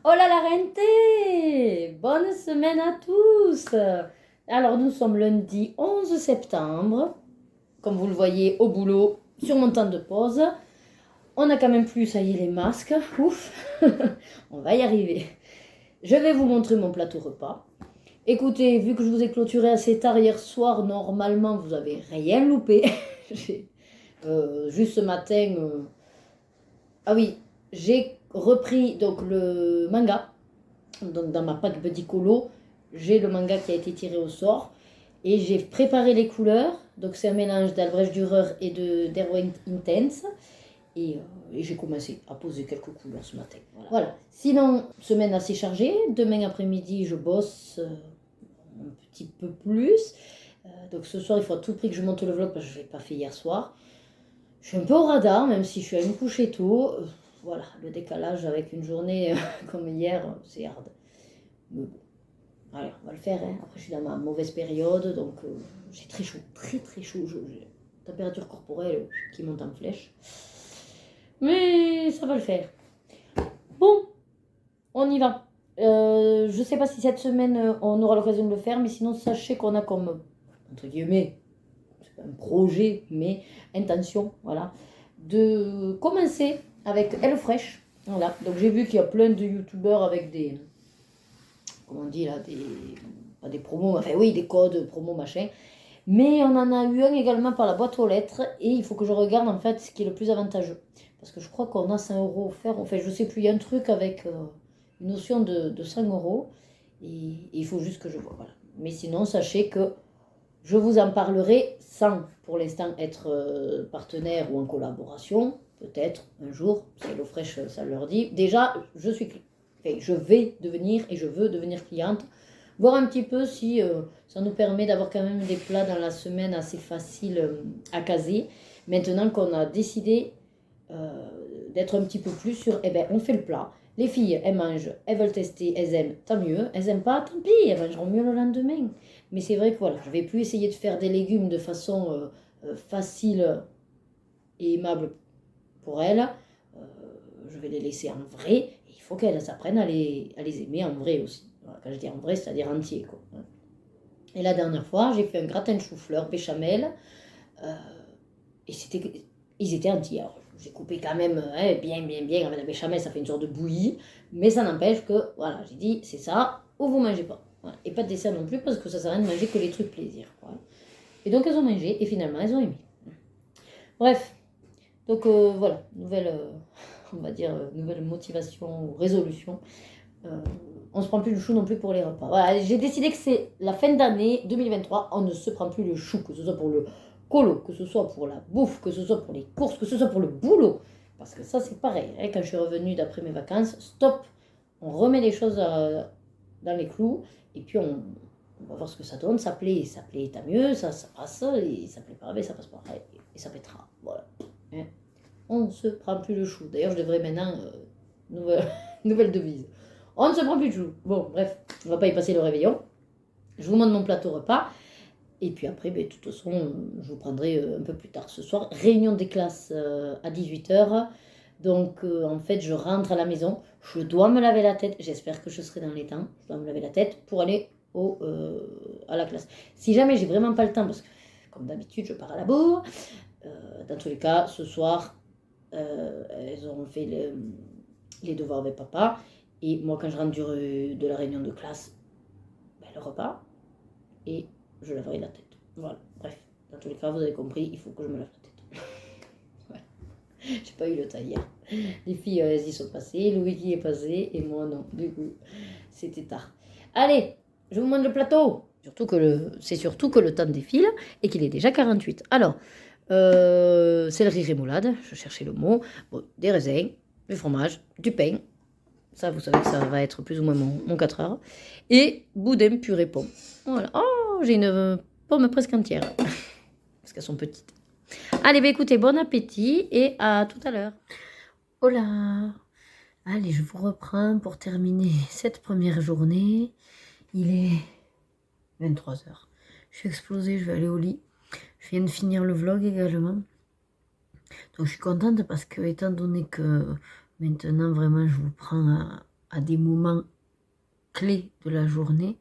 Hola la gente! Bonne semaine à tous! Alors nous sommes lundi 11 septembre, comme vous le voyez au boulot, sur mon temps de pause. On a quand même plus, ça y est, les masques. Ouf! On va y arriver. Je vais vous montrer mon plateau repas. Écoutez, vu que je vous ai clôturé assez tard hier soir, normalement vous avez rien loupé. Juste ce matin... Ah oui, j'ai repris donc le manga. Donc dans ma pack Buddy Colo, j'ai le manga qui a été tiré au sort. Et j'ai préparé les couleurs. Donc c'est un mélange d'Albrecht Dürer et d'Erwin Intense. Et j'ai commencé à poser quelques couleurs ce matin. Voilà. Sinon, semaine assez chargée. Demain après-midi, je bosse un petit peu plus. Donc ce soir, il faut à tout prix que je monte le vlog parce que je ne l'ai pas fait hier soir. Je suis un peu au radar, même si je suis allée me coucher tôt. Voilà, le décalage avec une journée comme hier, c'est hard. Mais bon, allez, on va le faire. Hein. Après, je suis dans ma mauvaise période, donc j'ai très chaud, très très chaud. J'ai une température corporelle qui monte en flèche. Mais ça va le faire. Bon, on y va. Je sais pas si cette semaine on aura l'occasion de le faire, mais sinon sachez qu'on a comme, entre guillemets, c'est pas un projet, mais intention, voilà, de commencer avec HelloFresh. Voilà, donc j'ai vu qu'il y a plein de youtubeurs avec des, comment on dit là, pas des promos, enfin oui, des codes promo machin. Mais on en a eu un également par la boîte aux lettres et il faut que je regarde en fait ce qui est le plus avantageux. Parce que je crois qu'on a 100 euros offerts. Enfin, je sais plus, il y a un truc avec une notion de 100 euros et il faut juste que je vois. Voilà. Mais sinon, sachez que je vous en parlerai sans pour l'instant être partenaire ou en collaboration. Peut-être un jour, si HelloFresh ça leur dit. Déjà, je vais devenir et je veux devenir cliente. Voir un petit peu si ça nous permet d'avoir quand même des plats dans la semaine assez faciles à caser. Maintenant qu'on a décidé d'être un petit peu plus sur, eh ben, on fait le plat. Les filles, elles mangent, elles veulent tester, elles aiment, tant mieux. Elles aiment pas, tant pis, elles mangeront mieux le lendemain. Mais c'est vrai que voilà, je vais plus essayer de faire des légumes de façon facile et aimable pour elles. Je vais les laisser en vrai. Il faut qu'elles apprennent à les aimer en vrai aussi. Voilà, quand je dis en vrai, c'est-à-dire entier. Quoi. Et la dernière fois, j'ai fait un gratin de chou-fleur béchamel. Euh, et ils étaient entiers. Alors, j'ai coupé quand même bien avec la béchamel, ça fait une sorte de bouillie. Mais ça n'empêche que, voilà, j'ai dit, c'est ça, ou vous mangez pas. Voilà. Et pas de dessert non plus, parce que ça sert à rien de manger que les trucs plaisir. Quoi. Et donc, elles ont mangé, et finalement, elles ont aimé. Bref, donc voilà, nouvelle, on va dire, nouvelle motivation ou résolution. On se prend plus le chou non plus pour les repas. Voilà, j'ai décidé que c'est la fin d'année 2023, on ne se prend plus le chou, que ce soit pour le colo, que ce soit pour la bouffe, que ce soit pour les courses, que ce soit pour le boulot. Parce que ça, c'est pareil. Hein, quand je suis revenue d'après mes vacances, stop, on remet les choses dans les clous et puis on va voir ce que ça donne. Ça plaît, tant mieux, ça passe, et ça plaît pas, mais ça passe pas. Et ça pètera. Voilà. Hein. On ne se prend plus le chou. D'ailleurs, je devrais maintenant, nouvelle devise. On ne se prend plus de chou. Bon, bref, on va pas y passer le réveillon. Je vous montre mon plateau repas. Et puis après, de toute façon, je vous prendrai un peu plus tard ce soir. Réunion des classes à 18h. Donc, en fait, je rentre à la maison. Je dois me laver la tête. J'espère que je serai dans les temps. Je dois me laver la tête pour aller à la classe. Si jamais j'ai vraiment pas le temps, parce que comme d'habitude, je pars à la bourre. Dans tous les cas, ce soir, elles ont fait les devoirs avec papa. Et moi, quand je rentre de la réunion de classe, le repas, et je laverai la tête. Voilà, bref. Dans tous les cas, vous avez compris, il faut que je me lave la tête. Ouais. J'ai pas eu le temps hier. Les filles, elles y sont passées, Louis y est passé, et moi non. Du coup, c'était tard. Allez, je vous montre le plateau. C'est surtout que le temps défile et qu'il est déjà 48. Alors, céleri rémoulade, je cherchais le mot. Bon, des raisins, du fromage, du pain. Ça, vous savez que ça va être plus ou moins mon 4 heures. Et boudin purée pomme. Voilà. Oh, j'ai une pomme presque entière. Parce qu'elles sont petites. Allez, écoutez, bon appétit et à tout à l'heure. Hola. Allez, je vous reprends pour terminer cette première journée. Il est 23h. Je suis explosée, je vais aller au lit. Je viens de finir le vlog également. Donc je suis contente parce que, étant donné que maintenant vraiment je vous prends à des moments clés de la journée,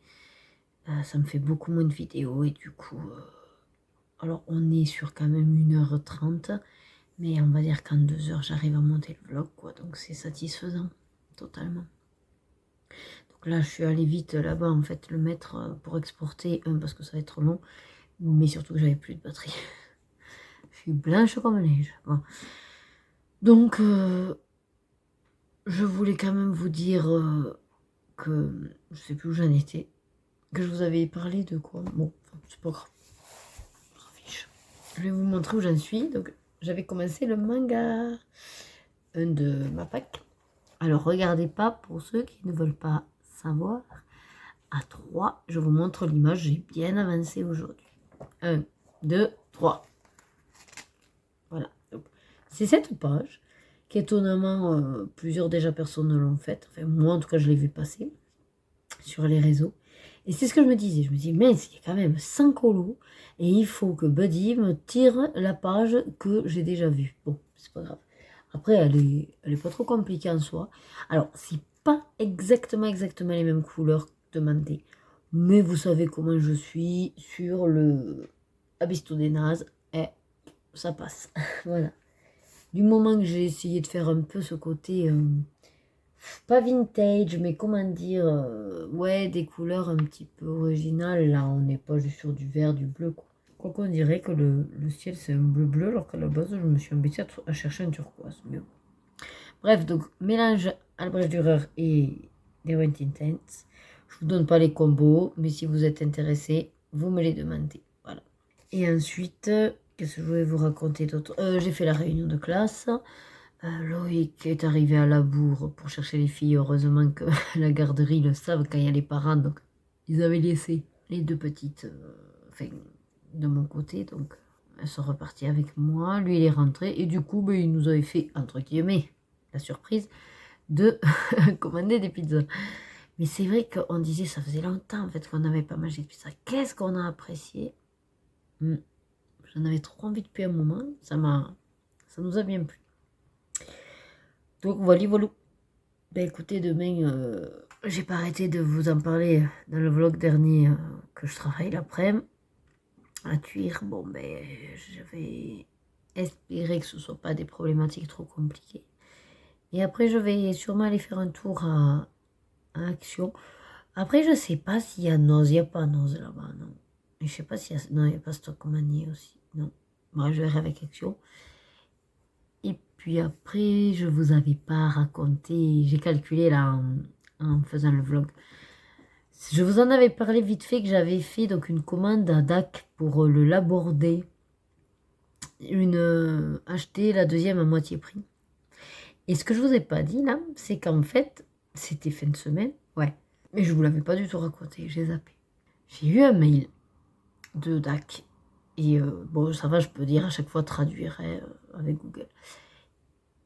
ça me fait beaucoup moins de vidéos et du coup, alors on est sur quand même 1h30, mais on va dire qu'en 2 heures j'arrive à monter le vlog, quoi, donc c'est satisfaisant, totalement. Donc là je suis allée vite là-bas en fait le mettre pour exporter, parce que ça va être long, mais surtout que j'avais plus de batterie. Je suis blanche comme neige. Bon. Donc je voulais quand même vous dire que je sais plus où j'en étais, que je vous avais parlé de quoi. Bon, c'est pas grave. On s'en fiche. Je vais vous montrer où j'en suis. Donc, j'avais commencé le manga, un de ma pack. Alors, regardez pas pour ceux qui ne veulent pas savoir. À 3, je vous montre l'image. J'ai bien avancé aujourd'hui. 1, 2, 3. Voilà. C'est cette page qu'étonnamment, plusieurs déjà personnes l'ont faite. Enfin, moi, en tout cas, je l'ai vu passer sur les réseaux. Et c'est ce que je me disais. Je me dis, mais il y a quand même 100 colos et il faut que Buddy me tire la page que j'ai déjà vue. Bon, c'est pas grave. Après, elle est pas trop compliquée en soi. Alors, c'est pas exactement les mêmes couleurs demandées. Mais vous savez comment je suis sur le Abisto des Nazes. Et ça passe. Voilà. Du moment que j'ai essayé de faire un peu ce côté... pas vintage, mais comment dire, ouais, des couleurs un petit peu originales. Là, on n'est pas juste sur du vert, du bleu, quoi. Quoi qu'on dirait que le ciel, c'est un bleu-bleu, alors qu'à la base, je me suis embêtée à chercher un turquoise. Mais bon. Bref, donc, mélange Albrecht Dürer et Derwent Intense. Je vous donne pas les combos, mais si vous êtes intéressé, vous me les demandez. Voilà. Et ensuite, qu'est-ce que je voulais vous raconter d'autre? J'ai fait la réunion de classe. Loïc est arrivé à la bourre pour chercher les filles. Heureusement que la garderie le savent quand il y a les parents. Donc, ils avaient laissé les deux petites enfin, de mon côté. Donc, elles sont reparties avec moi. Lui, il est rentré. Et du coup, ben, il nous avait fait, entre guillemets, la surprise de commander des pizzas. Mais c'est vrai qu'on disait, ça faisait longtemps en fait qu'on n'avait pas mangé de pizza. Qu'est-ce qu'on a apprécié. J'en avais trop envie depuis un moment. Ça nous a bien plu. Donc voilà, voilà. Ben écoutez, demain, j'ai pas arrêté de vous en parler dans le vlog dernier que je travaille l'après-midi à cuire. Bon ben, je vais espérer que ce soit pas des problématiques trop compliquées. Et après, je vais sûrement aller faire un tour à Action. Après, je sais pas s'il y a Noz, il n'y a pas Noz là-bas, non. Et je sais pas s'il y a... Non, il n'y a pas Stockmanie aussi, non. Moi, je verrai avec Action. Et puis après, je vous avais pas raconté, j'ai calculé là en faisant le vlog. Je vous en avais parlé vite fait que j'avais fait donc une commande à DAC pour le Labordé. Acheter la deuxième à moitié prix. Et ce que je vous ai pas dit là, c'est qu'en fait, c'était fin de semaine, ouais. Mais je vous l'avais pas du tout raconté, j'ai zappé. J'ai eu un mail de DAC. Et bon, ça va, je peux dire à chaque fois traduire avec Google.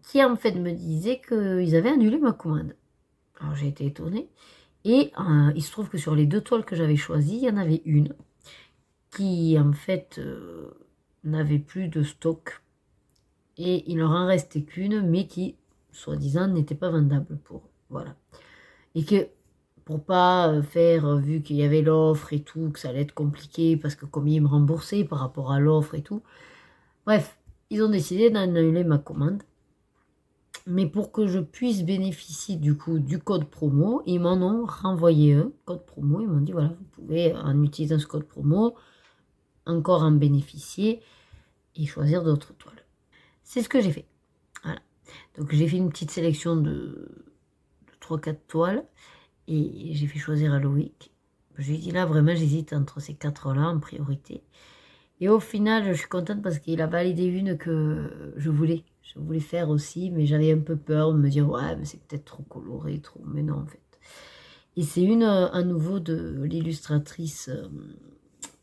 Qui en fait me disait qu'ils avaient annulé ma commande. Alors j'ai été étonnée. Et il se trouve que sur les 2 toiles que j'avais choisies, il y en avait une qui en fait n'avait plus de stock. Et il leur en restait qu'une, mais qui, soi-disant, n'était pas vendable pour. Voilà. Et que pour pas faire, vu qu'il y avait l'offre et tout, que ça allait être compliqué, parce que combien ils me remboursaient par rapport à l'offre et tout. Bref, ils ont décidé d'annuler ma commande. Mais pour que je puisse bénéficier du coup du code promo, ils m'en ont renvoyé un code promo. Ils m'ont dit voilà, vous pouvez en utilisant ce code promo encore en bénéficier et choisir d'autres toiles. C'est ce que j'ai fait. Voilà. Donc j'ai fait une petite sélection de 3-4 toiles et j'ai fait choisir à Loïc. Je lui ai dit là vraiment j'hésite entre ces 4-là en priorité. Et au final, je suis contente parce qu'il a validé une que je voulais. Je voulais faire aussi, mais j'avais un peu peur de me dire, ouais, mais c'est peut-être trop coloré, trop. Mais non, en fait. Et c'est une, à nouveau, de l'illustratrice.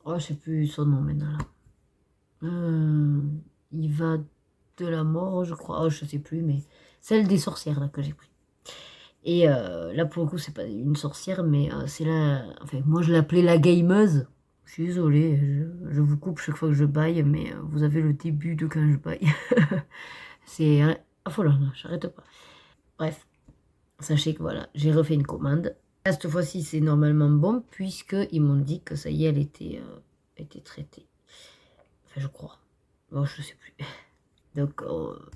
Oh, je sais plus son nom maintenant, là. Il va de la mort, je crois. Oh, je sais plus, mais celle des sorcières, là, que j'ai pris. Et là, pour le coup, c'est pas une sorcière, mais c'est là. Enfin, moi, je l'appelais la gameuse. Je suis désolée, je vous coupe chaque fois que je baille, mais vous avez le début de quand je baille. C'est affolant, j'arrête pas. Bref, sachez que voilà, j'ai refait une commande. Là, cette fois-ci, c'est normalement bon, puisqu'ils m'ont dit que ça y est, elle était traitée. Enfin, je crois. Bon, je sais plus. Donc,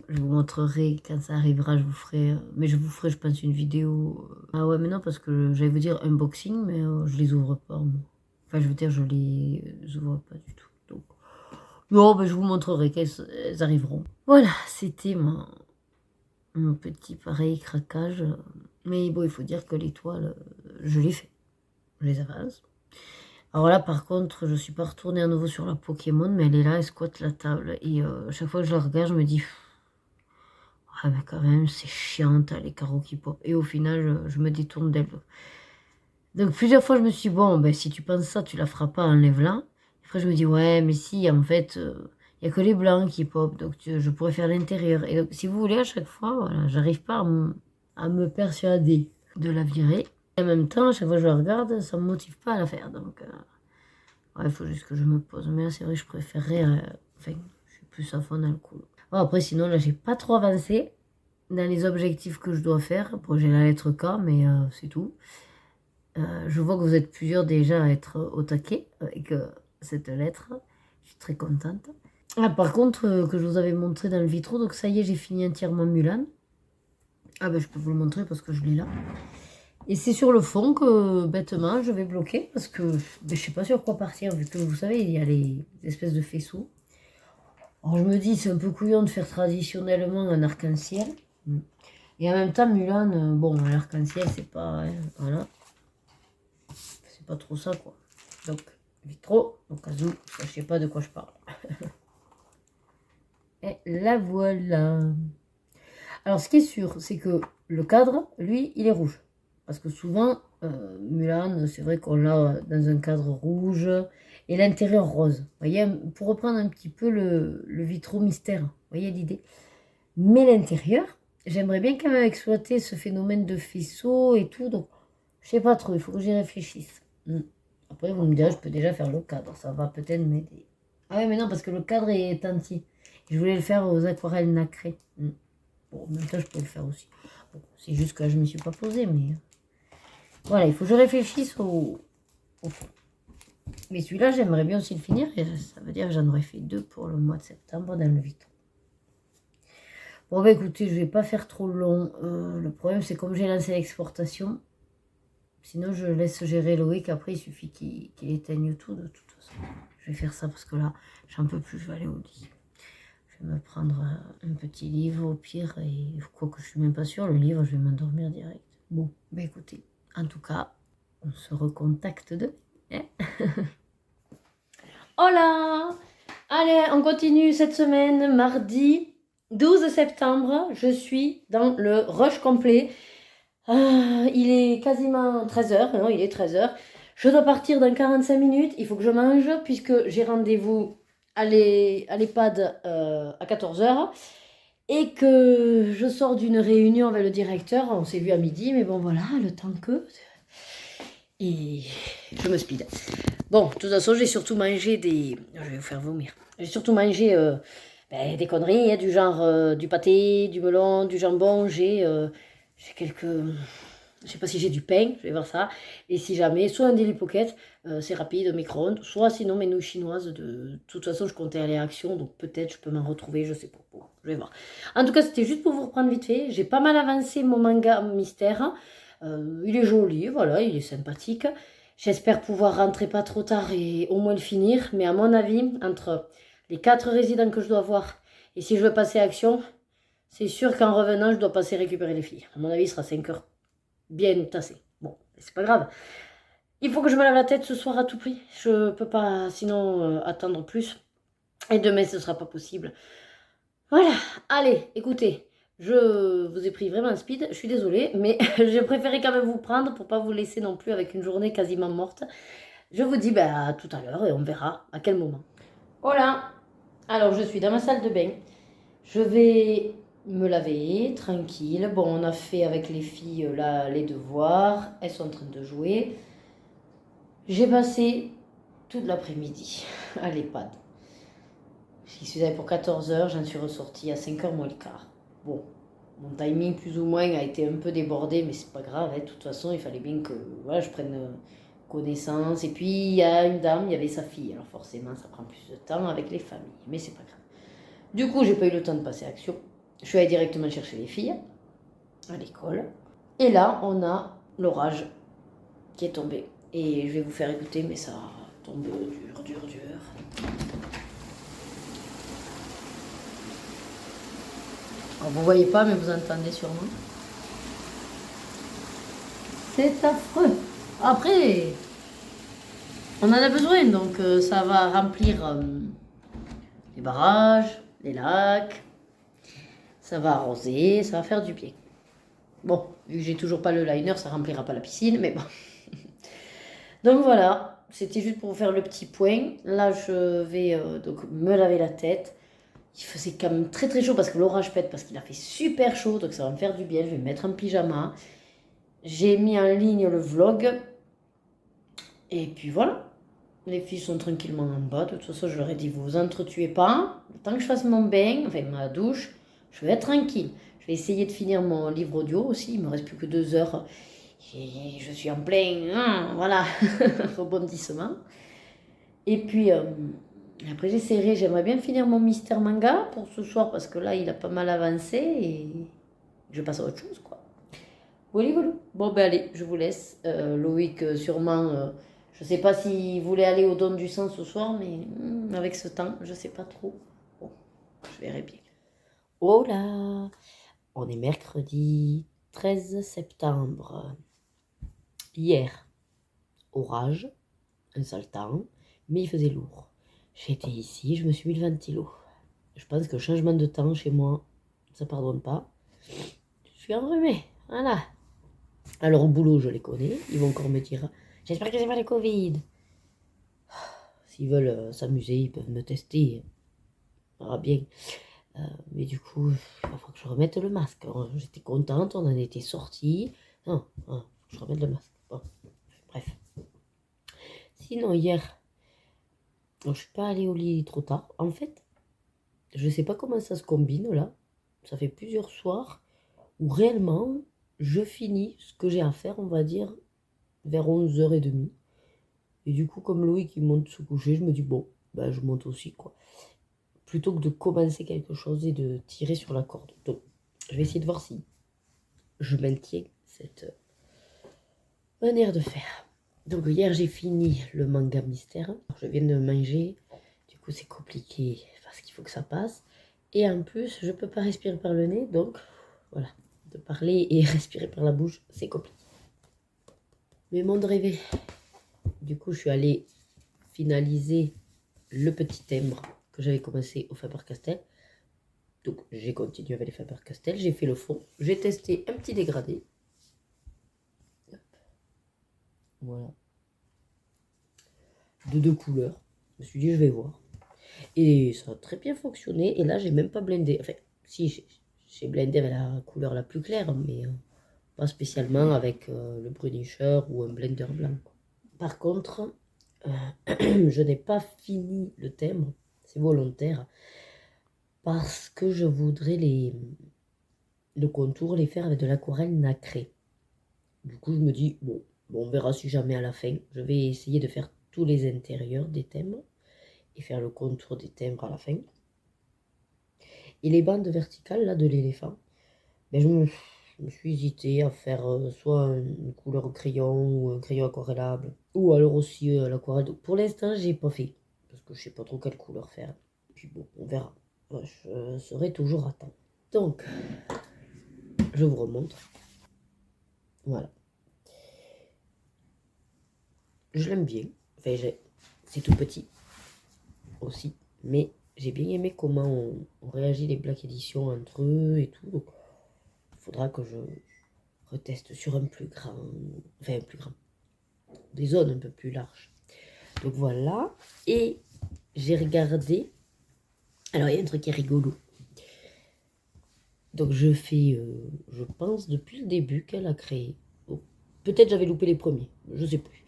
je vous montrerai quand ça arrivera, je vous ferai... mais je vous ferai, je pense, une vidéo... Ah ouais, mais non, parce que j'allais vous dire unboxing, mais je les ouvre pas, moi. Enfin, je veux dire, je les ouvre pas du tout. Donc, non, ben, je vous montrerai quand elles arriveront. Voilà, c'était mon petit pareil craquage. Mais bon, il faut dire que les toiles, je les fais. Je les avance. Alors là, par contre, je suis pas retournée à nouveau sur la Pokémon, mais elle est là, elle squatte la table. Et chaque fois que je la regarde, je me dis... Ah mais quand même, c'est chiant, t'as les carreaux qui pop. Et au final, je me détourne d'elle. Donc plusieurs fois, je me suis dit, bon, ben, si tu penses ça, tu la feras pas, enlève-la. Après, je me dis, ouais, mais si, en fait, il n'y a que les blancs qui pop, donc je pourrais faire l'intérieur. Et donc, si vous voulez, à chaque fois, voilà, j'arrive pas à me persuader de la virer. Et en même temps, à chaque fois que je la regarde, ça me motive pas à la faire. Donc, ouais, il faut juste que je me pose. Mais là, c'est vrai que je préférerais, enfin, je suis plus à fond dans le coup. Bon, après, sinon, là, j'ai pas trop avancé dans les objectifs que je dois faire. Bon, j'ai la lettre K, mais c'est tout. Je vois que vous êtes plusieurs déjà à être au taquet avec cette lettre. Je suis très contente. Ah, par contre, que je vous avais montré dans le vitro, donc ça y est, j'ai fini entièrement Mulan. Ah ben, je peux vous le montrer parce que je l'ai là. Et c'est sur le fond que, bêtement, je vais bloquer parce que ben, je sais pas sur quoi partir, vu que vous savez, il y a les espèces de faisceaux. Alors je me dis, c'est un peu couillon de faire traditionnellement un arc-en-ciel. Et en même temps, Mulan, bon, l'arc-en-ciel, c'est pas... hein, voilà. C'est pas trop ça, quoi. Donc, vitro, au cas où vous ne sachiez pas de quoi je parle. Et la voilà. Alors, ce qui est sûr, c'est que le cadre, lui, il est rouge. Parce que souvent, Mulan, c'est vrai qu'on l'a dans un cadre rouge et l'intérieur rose. Vous voyez, pour reprendre un petit peu le vitro mystère. Vous voyez l'idée? Mais l'intérieur, j'aimerais bien quand même exploiter ce phénomène de faisceau et tout. Donc, je sais pas trop, il faut que j'y réfléchisse. Après, vous me direz, je peux déjà faire le cadre. Ça va peut-être m'aider. Ah ouais, mais non, parce que le cadre est anti. Je voulais le faire aux aquarelles nacrées. Bon, en même temps, je peux le faire aussi. Bon, c'est juste que je ne me suis pas posée, mais... Voilà, il faut que je réfléchisse au fond. Mais celui-là, j'aimerais bien aussi le finir. Et ça veut dire que j'en aurais fait 2 pour le mois de septembre dans le vitro. Bon, bah écoutez, je vais pas faire trop long. Le problème, c'est comme j'ai lancé l'exportation. Sinon, je laisse gérer Loïc. Après, il suffit qu'il éteigne tout de toute façon. Je vais faire ça parce que là, j'en peux plus. Je vais aller au lit. Je vais me prendre un petit livre au pire. Et quoi que je suis même pas sûre, le livre, je vais m'endormir direct. Bon, bah écoutez, en tout cas, on se recontacte demain. Hein. Hola! Allez, on continue cette semaine, mardi 12 septembre. Je suis dans le rush complet. Il est quasiment 13h, non, il est 13h. Je dois partir dans 45 minutes, il faut que je mange puisque j'ai rendez-vous à l'EHPAD à 14h et que je sors d'une réunion avec le directeur. On s'est vu à midi, mais bon voilà, le temps que... Et je me speed. Bon, de toute façon, j'ai surtout mangé des... Je vais vous faire vomir. J'ai surtout mangé des conneries, hein, du genre du pâté, du melon, du jambon. J'ai quelques... Je sais pas si j'ai du pain, je vais voir ça. Et si jamais, soit un Daily Pocket, c'est rapide, au micro-ondes, soit sinon mes nouilles chinoises. De toute façon, je comptais aller à Action, donc peut-être je peux m'en retrouver, je sais pas. Bon, je vais voir. En tout cas, c'était juste pour vous reprendre vite fait. J'ai pas mal avancé mon manga mystère. Il est joli, voilà, il est sympathique. J'espère pouvoir rentrer pas trop tard et au moins le finir. Mais à mon avis, entre les 4 résidents que je dois voir et si je veux passer à Action, c'est sûr qu'en revenant, je dois passer récupérer les filles. À mon avis, il sera 5 heures bien tassé. Bon, c'est pas grave. Il faut que je me lave la tête ce soir à tout prix. Je peux pas sinon attendre plus. Et demain, ce sera pas possible. Voilà. Allez, écoutez. Je vous ai pris vraiment un speed. Je suis désolée, mais j'ai préféré quand même vous prendre pour pas vous laisser non plus avec une journée quasiment morte. Je vous dis à tout à l'heure et on verra à quel moment. Voilà. Alors, je suis dans ma salle de bain. Je vais me laver, tranquille. Bon, on a fait avec les filles là les devoirs. Elles sont en train de jouer. J'ai passé toute l'après-midi à l'EHPAD. J'y suis allée pour 14h, j'en suis ressortie à 5h moins le quart. Bon, mon timing plus ou moins a été un peu débordé, mais c'est pas grave, hein. De toute façon, il fallait bien que voilà, je prenne connaissance. Et puis, il y a une dame, il y avait sa fille. Alors forcément, ça prend plus de temps avec les familles, mais c'est pas grave. Du coup, j'ai pas eu le temps de passer à action. Je suis allée directement chercher les filles à l'école. Et là, on a l'orage qui est tombé. Et je vais vous faire écouter, mais ça tombe dur, dur, dur. Alors, vous voyez pas, mais vous entendez sûrement. C'est affreux. Après, on en a besoin, donc ça va remplir les barrages, les lacs. Ça va arroser, ça va faire du bien. Bon, vu que j'ai toujours pas le liner, ça remplira pas la piscine, mais bon. Donc voilà, c'était juste pour vous faire le petit point. Là, je vais donc me laver la tête. Il faisait quand même très très chaud parce que l'orage pète, parce qu'il a fait super chaud, donc ça va me faire du bien. Je vais me mettre un pyjama. J'ai mis en ligne le vlog. Et puis voilà. Les filles sont tranquillement en bas. De toute façon, je leur ai dit, vous vous entretuez pas. Le temps que je fasse mon bain, enfin ma douche, je vais être tranquille. Je vais essayer de finir mon livre audio aussi. Il me reste plus que 2 heures. Et je suis en plein, voilà, rebondissement. Et puis, après j'essaierai, j'aimerais bien finir mon mystère manga pour ce soir parce que là, il a pas mal avancé et je passe à autre chose, quoi. Voilà, voilà. Bon, ben allez, je vous laisse. Loïc, sûrement, je sais pas s'il voulait aller au don du sang ce soir, mais avec ce temps, je sais pas trop. Bon, je verrai bien. Oh là, on est mercredi 13 septembre. Hier, orage, un sale temps, mais il faisait lourd. J'étais ici, je me suis mis le ventilo. Je pense que changement de temps chez moi, ça pardonne pas. Je suis enrhumée, voilà. Alors au boulot, je les connais, ils vont encore me dire « J'espère que c'est pas le Covid ». S'ils veulent s'amuser, ils peuvent me tester. On verra bien. Mais du coup, il va falloir que je remette le masque. J'étais contente, on en était sortis. Non, je remette le masque. Bon, bref. Sinon, hier, je suis pas allée au lit trop tard. En fait, je sais pas comment ça se combine là. Ça fait plusieurs soirs où réellement, je finis ce que j'ai à faire, on va dire, vers 11h30. Et du coup, comme Loïc il monte se coucher, je me dis, bon, ben, je monte aussi, quoi. Plutôt que de commencer quelque chose et de tirer sur la corde. Donc, je vais essayer de voir si je maintiens cette manière de faire. Donc, hier, j'ai fini le manga mystère. Je viens de manger. Du coup, c'est compliqué parce qu'il faut que ça passe. Et en plus, je peux pas respirer par le nez. Donc, voilà. De parler et respirer par la bouche, c'est compliqué. Mais monde rêvé. Du coup, je suis allée finaliser le petit timbre que j'avais commencé au Faber-Castell. Donc, j'ai continué avec les Faber-Castell. J'ai fait le fond. J'ai testé un petit dégradé. Hop. Voilà. De 2 couleurs. Je me suis dit, je vais voir. Et ça a très bien fonctionné. Et là, j'ai même pas blendé. Enfin, si, j'ai blendé avec la couleur la plus claire, mais pas spécialement avec le brunisher ou un blender blanc. Par contre, je n'ai pas fini le timbre. C'est volontaire. Parce que je voudrais le contour, les faire avec de l'aquarelle nacrée. Du coup, je me dis, bon, on verra si jamais à la fin. Je vais essayer de faire tous les intérieurs des timbres et faire le contour des timbres à la fin. Et les bandes verticales là de l'éléphant, ben, je me suis hésité à faire soit une couleur crayon ou un crayon aquarellable, ou alors aussi l'aquarelle. Donc, pour l'instant, j'ai pas fait parce que je sais pas trop quelle couleur faire. Puis bon, on verra. Je serai toujours à temps. Donc, je vous remontre. Voilà. Je l'aime bien. Enfin, c'est tout petit aussi. Mais j'ai bien aimé comment on réagit les Black Edition entre eux et tout. Donc, il faudra que je reteste sur un plus grand. Enfin, un plus grand. Des zones un peu plus larges. Donc voilà. Et j'ai regardé. Alors, il y a un truc qui est rigolo. Donc, je fais, je pense, depuis le début qu'elle a créé. Peut-être j'avais loupé les premiers, je sais plus.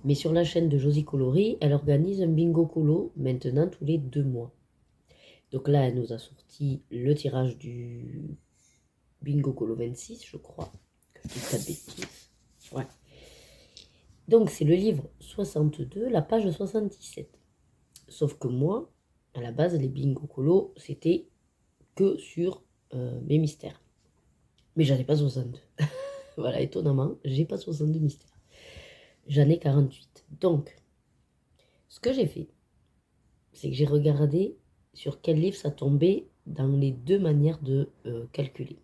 Mais sur la chaîne de Josie Coloris, elle organise un bingo colo maintenant tous les 2 mois. Donc là, elle nous a sorti le tirage du Bingo Colo 26, je crois. Que je dis pas de bêtises. Ouais. Donc, c'est le livre 62, la page 77. Sauf que moi, à la base, les Bingo Colo, c'était que sur mes mystères. Mais j'en ai pas 62. Voilà, étonnamment, j'ai pas 62 mystères. J'en ai 48. Donc, ce que j'ai fait, c'est que j'ai regardé sur quel livre ça tombait dans les deux manières de calculer.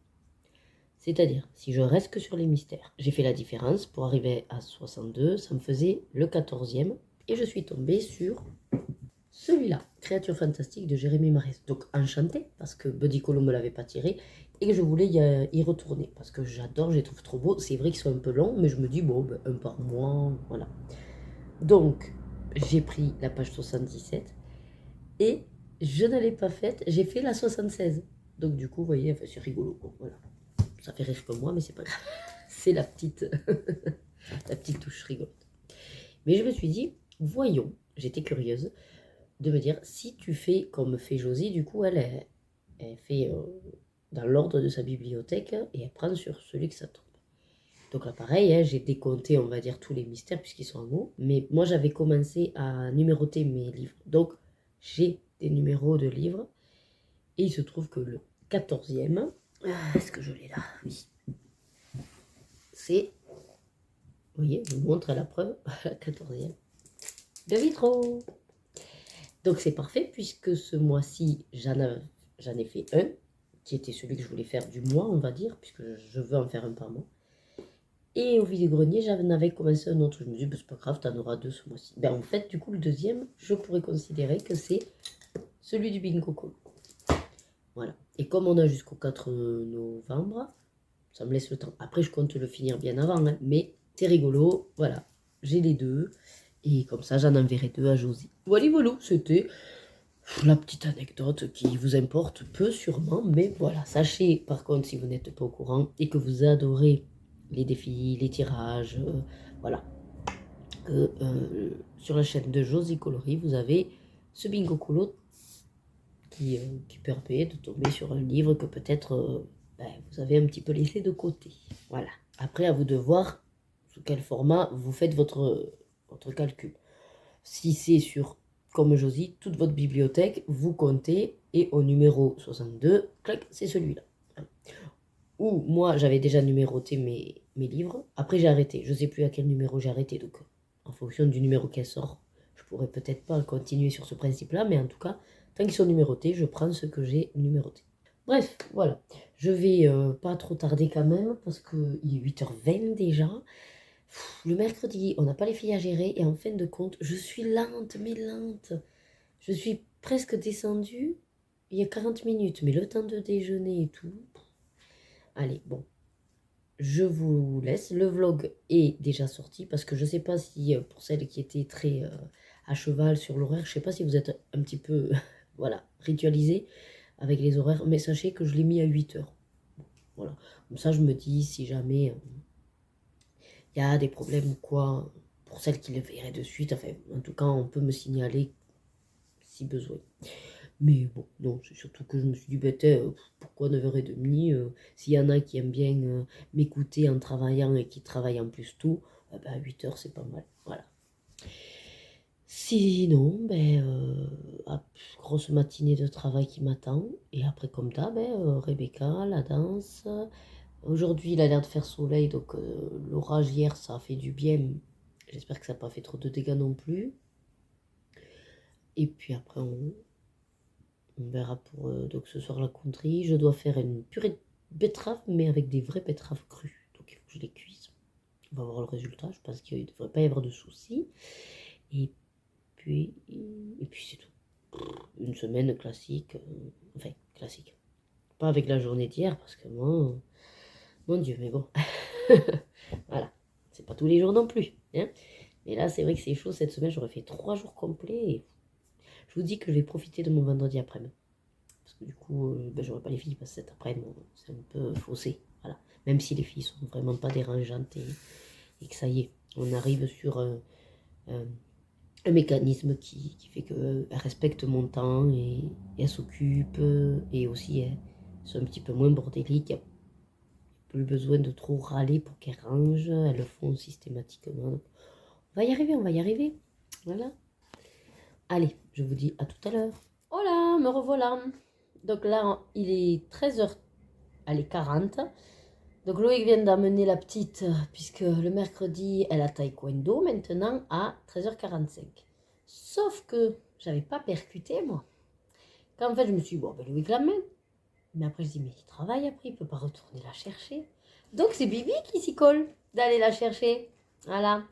C'est-à-dire, si je reste que sur les mystères, j'ai fait la différence pour arriver à 62, ça me faisait le 14e, et je suis tombée sur celui-là, Créature fantastique de Jérémy Marès. Donc enchanté, parce que Buddy Colo me l'avait pas tiré, et que je voulais y retourner, parce que j'adore, je les trouve trop beaux. C'est vrai qu'ils sont un peu longs, mais je me dis, bon, ben, un par mois, voilà. Donc, j'ai pris la page 77, et je ne l'ai pas faite, j'ai fait la 76. Donc du coup, vous voyez, enfin, c'est rigolo, bon, voilà. Ça fait rire que moi, mais c'est pas grave. C'est la petite, la petite touche rigolote. Mais je me suis dit, voyons, j'étais curieuse de me dire, si tu fais comme fait Josie, du coup, elle fait dans l'ordre de sa bibliothèque et elle prend sur celui que ça tombe. Donc là, pareil, hein, j'ai décompté, on va dire, tous les mystères puisqu'ils sont en mots. Mais moi, j'avais commencé à numéroter mes livres. Donc, j'ai des numéros de livres. Et il se trouve que le 14e, est-ce que je l'ai là? Oui. C'est, vous voyez, je vous montre à la preuve, la 14e, de Vitro. Donc c'est parfait puisque ce mois-ci, j'en ai fait un, qui était celui que je voulais faire du mois, on va dire, puisque je veux en faire un par mois. Et au vide-grenier, j'en avais commencé un autre. Je me dis, bah, c'est pas grave, t'en auras deux ce mois-ci. Ben, en fait, du coup, le deuxième, je pourrais considérer que c'est celui du Bingo Colo. Voilà. Et comme on a jusqu'au 4 novembre, ça me laisse le temps. Après, je compte le finir bien avant, hein, mais c'est rigolo. Voilà, j'ai les deux. Et comme ça, j'en enverrai deux à Josie. Voilà, voilà, c'était la petite anecdote qui vous importe peu sûrement. Mais voilà, sachez par contre, si vous n'êtes pas au courant et que vous adorez les défis, les tirages, voilà, que sur la chaîne de Josie Coloris, vous avez ce bingo colo qui permet de tomber sur un livre que peut-être vous avez un petit peu laissé de côté. Voilà. Après, à vous de voir sous quel format vous faites votre calcul. Si c'est sur, comme Josie, toute votre bibliothèque, vous comptez et au numéro 62, clac, c'est celui-là. Ou moi, j'avais déjà numéroté mes livres. Après, j'ai arrêté. Je ne sais plus à quel numéro j'ai arrêté. Donc, en fonction du numéro qu'elle sort, je pourrais peut-être pas continuer sur ce principe-là. Mais en tout cas, tant qu'ils sont numérotés, je prends ce que j'ai numéroté. Bref, voilà. Je vais pas trop tarder quand même parce qu'il est 8h20 déjà. Le mercredi, on n'a pas les filles à gérer et en fin de compte, je suis lente, mais lente. Je suis presque descendue il y a 40 minutes, mais le temps de déjeuner et tout. Allez, bon, je vous laisse. Le vlog est déjà sorti parce que je ne sais pas si, pour celles qui étaient très à cheval sur l'horaire, je ne sais pas si vous êtes un petit peu voilà, ritualisé avec les horaires, mais sachez que je l'ai mis à 8h. Voilà, comme ça je me dis si jamais il y a des problèmes ou quoi, pour celles qui le verraient de suite, enfin, en tout cas, on peut me signaler si besoin. Mais bon, non, c'est surtout que je me suis dit, pourquoi 9h30 s'il y en a qui aiment bien m'écouter en travaillant et qui travaillent en plus tout, 8h c'est pas mal, voilà. Sinon, grosse matinée de travail qui m'attend. Et après, comme d'hab, Rebecca, la danse. Aujourd'hui, il a l'air de faire soleil, donc l'orage hier, ça a fait du bien. J'espère que ça n'a pas fait trop de dégâts non plus. Et puis après, on verra pour donc ce soir la country. Je dois faire une purée de betteraves, mais avec des vraies betteraves crues. Donc il faut que je les cuise. On va voir le résultat. Je pense qu'il ne devrait pas y avoir de soucis. Et puis c'est tout. Une semaine classique. Enfin, classique. Pas avec la journée d'hier, parce que moi, mon Dieu, mais bon. Voilà. C'est pas tous les jours non plus. Hein. Mais là, c'est vrai que c'est chaud. Cette semaine, j'aurais fait 3 jours complets. Et je vous dis que je vais profiter de mon vendredi après-midi. Parce que du coup, j'aurai pas les filles parce que cet après-midi, c'est un peu faussé. Voilà. Même si les filles sont vraiment pas dérangeantes et que ça y est, on arrive sur un mécanisme qui fait qu'elles respectent mon temps et elles s'occupent et aussi elles sont un petit peu moins bordéliques. plus besoin de trop râler pour qu'elles rangent. Elles le font systématiquement. Donc, on va y arriver, on va y arriver. Voilà. Allez, je vous dis à tout à l'heure. Voilà, me revoilà. Donc là, il est 13h, allez, 40. Donc Loïc vient d'amener la petite, puisque le mercredi, elle a taekwondo, maintenant à 13h45. Sauf que j'avais pas percuté, moi. Quand en fait, je me suis dit, bon, ben Loïc l'amène. Mais après, je dis, mais il travaille après, il peut pas retourner la chercher. Donc c'est Bibi qui s'y colle d'aller la chercher. Voilà.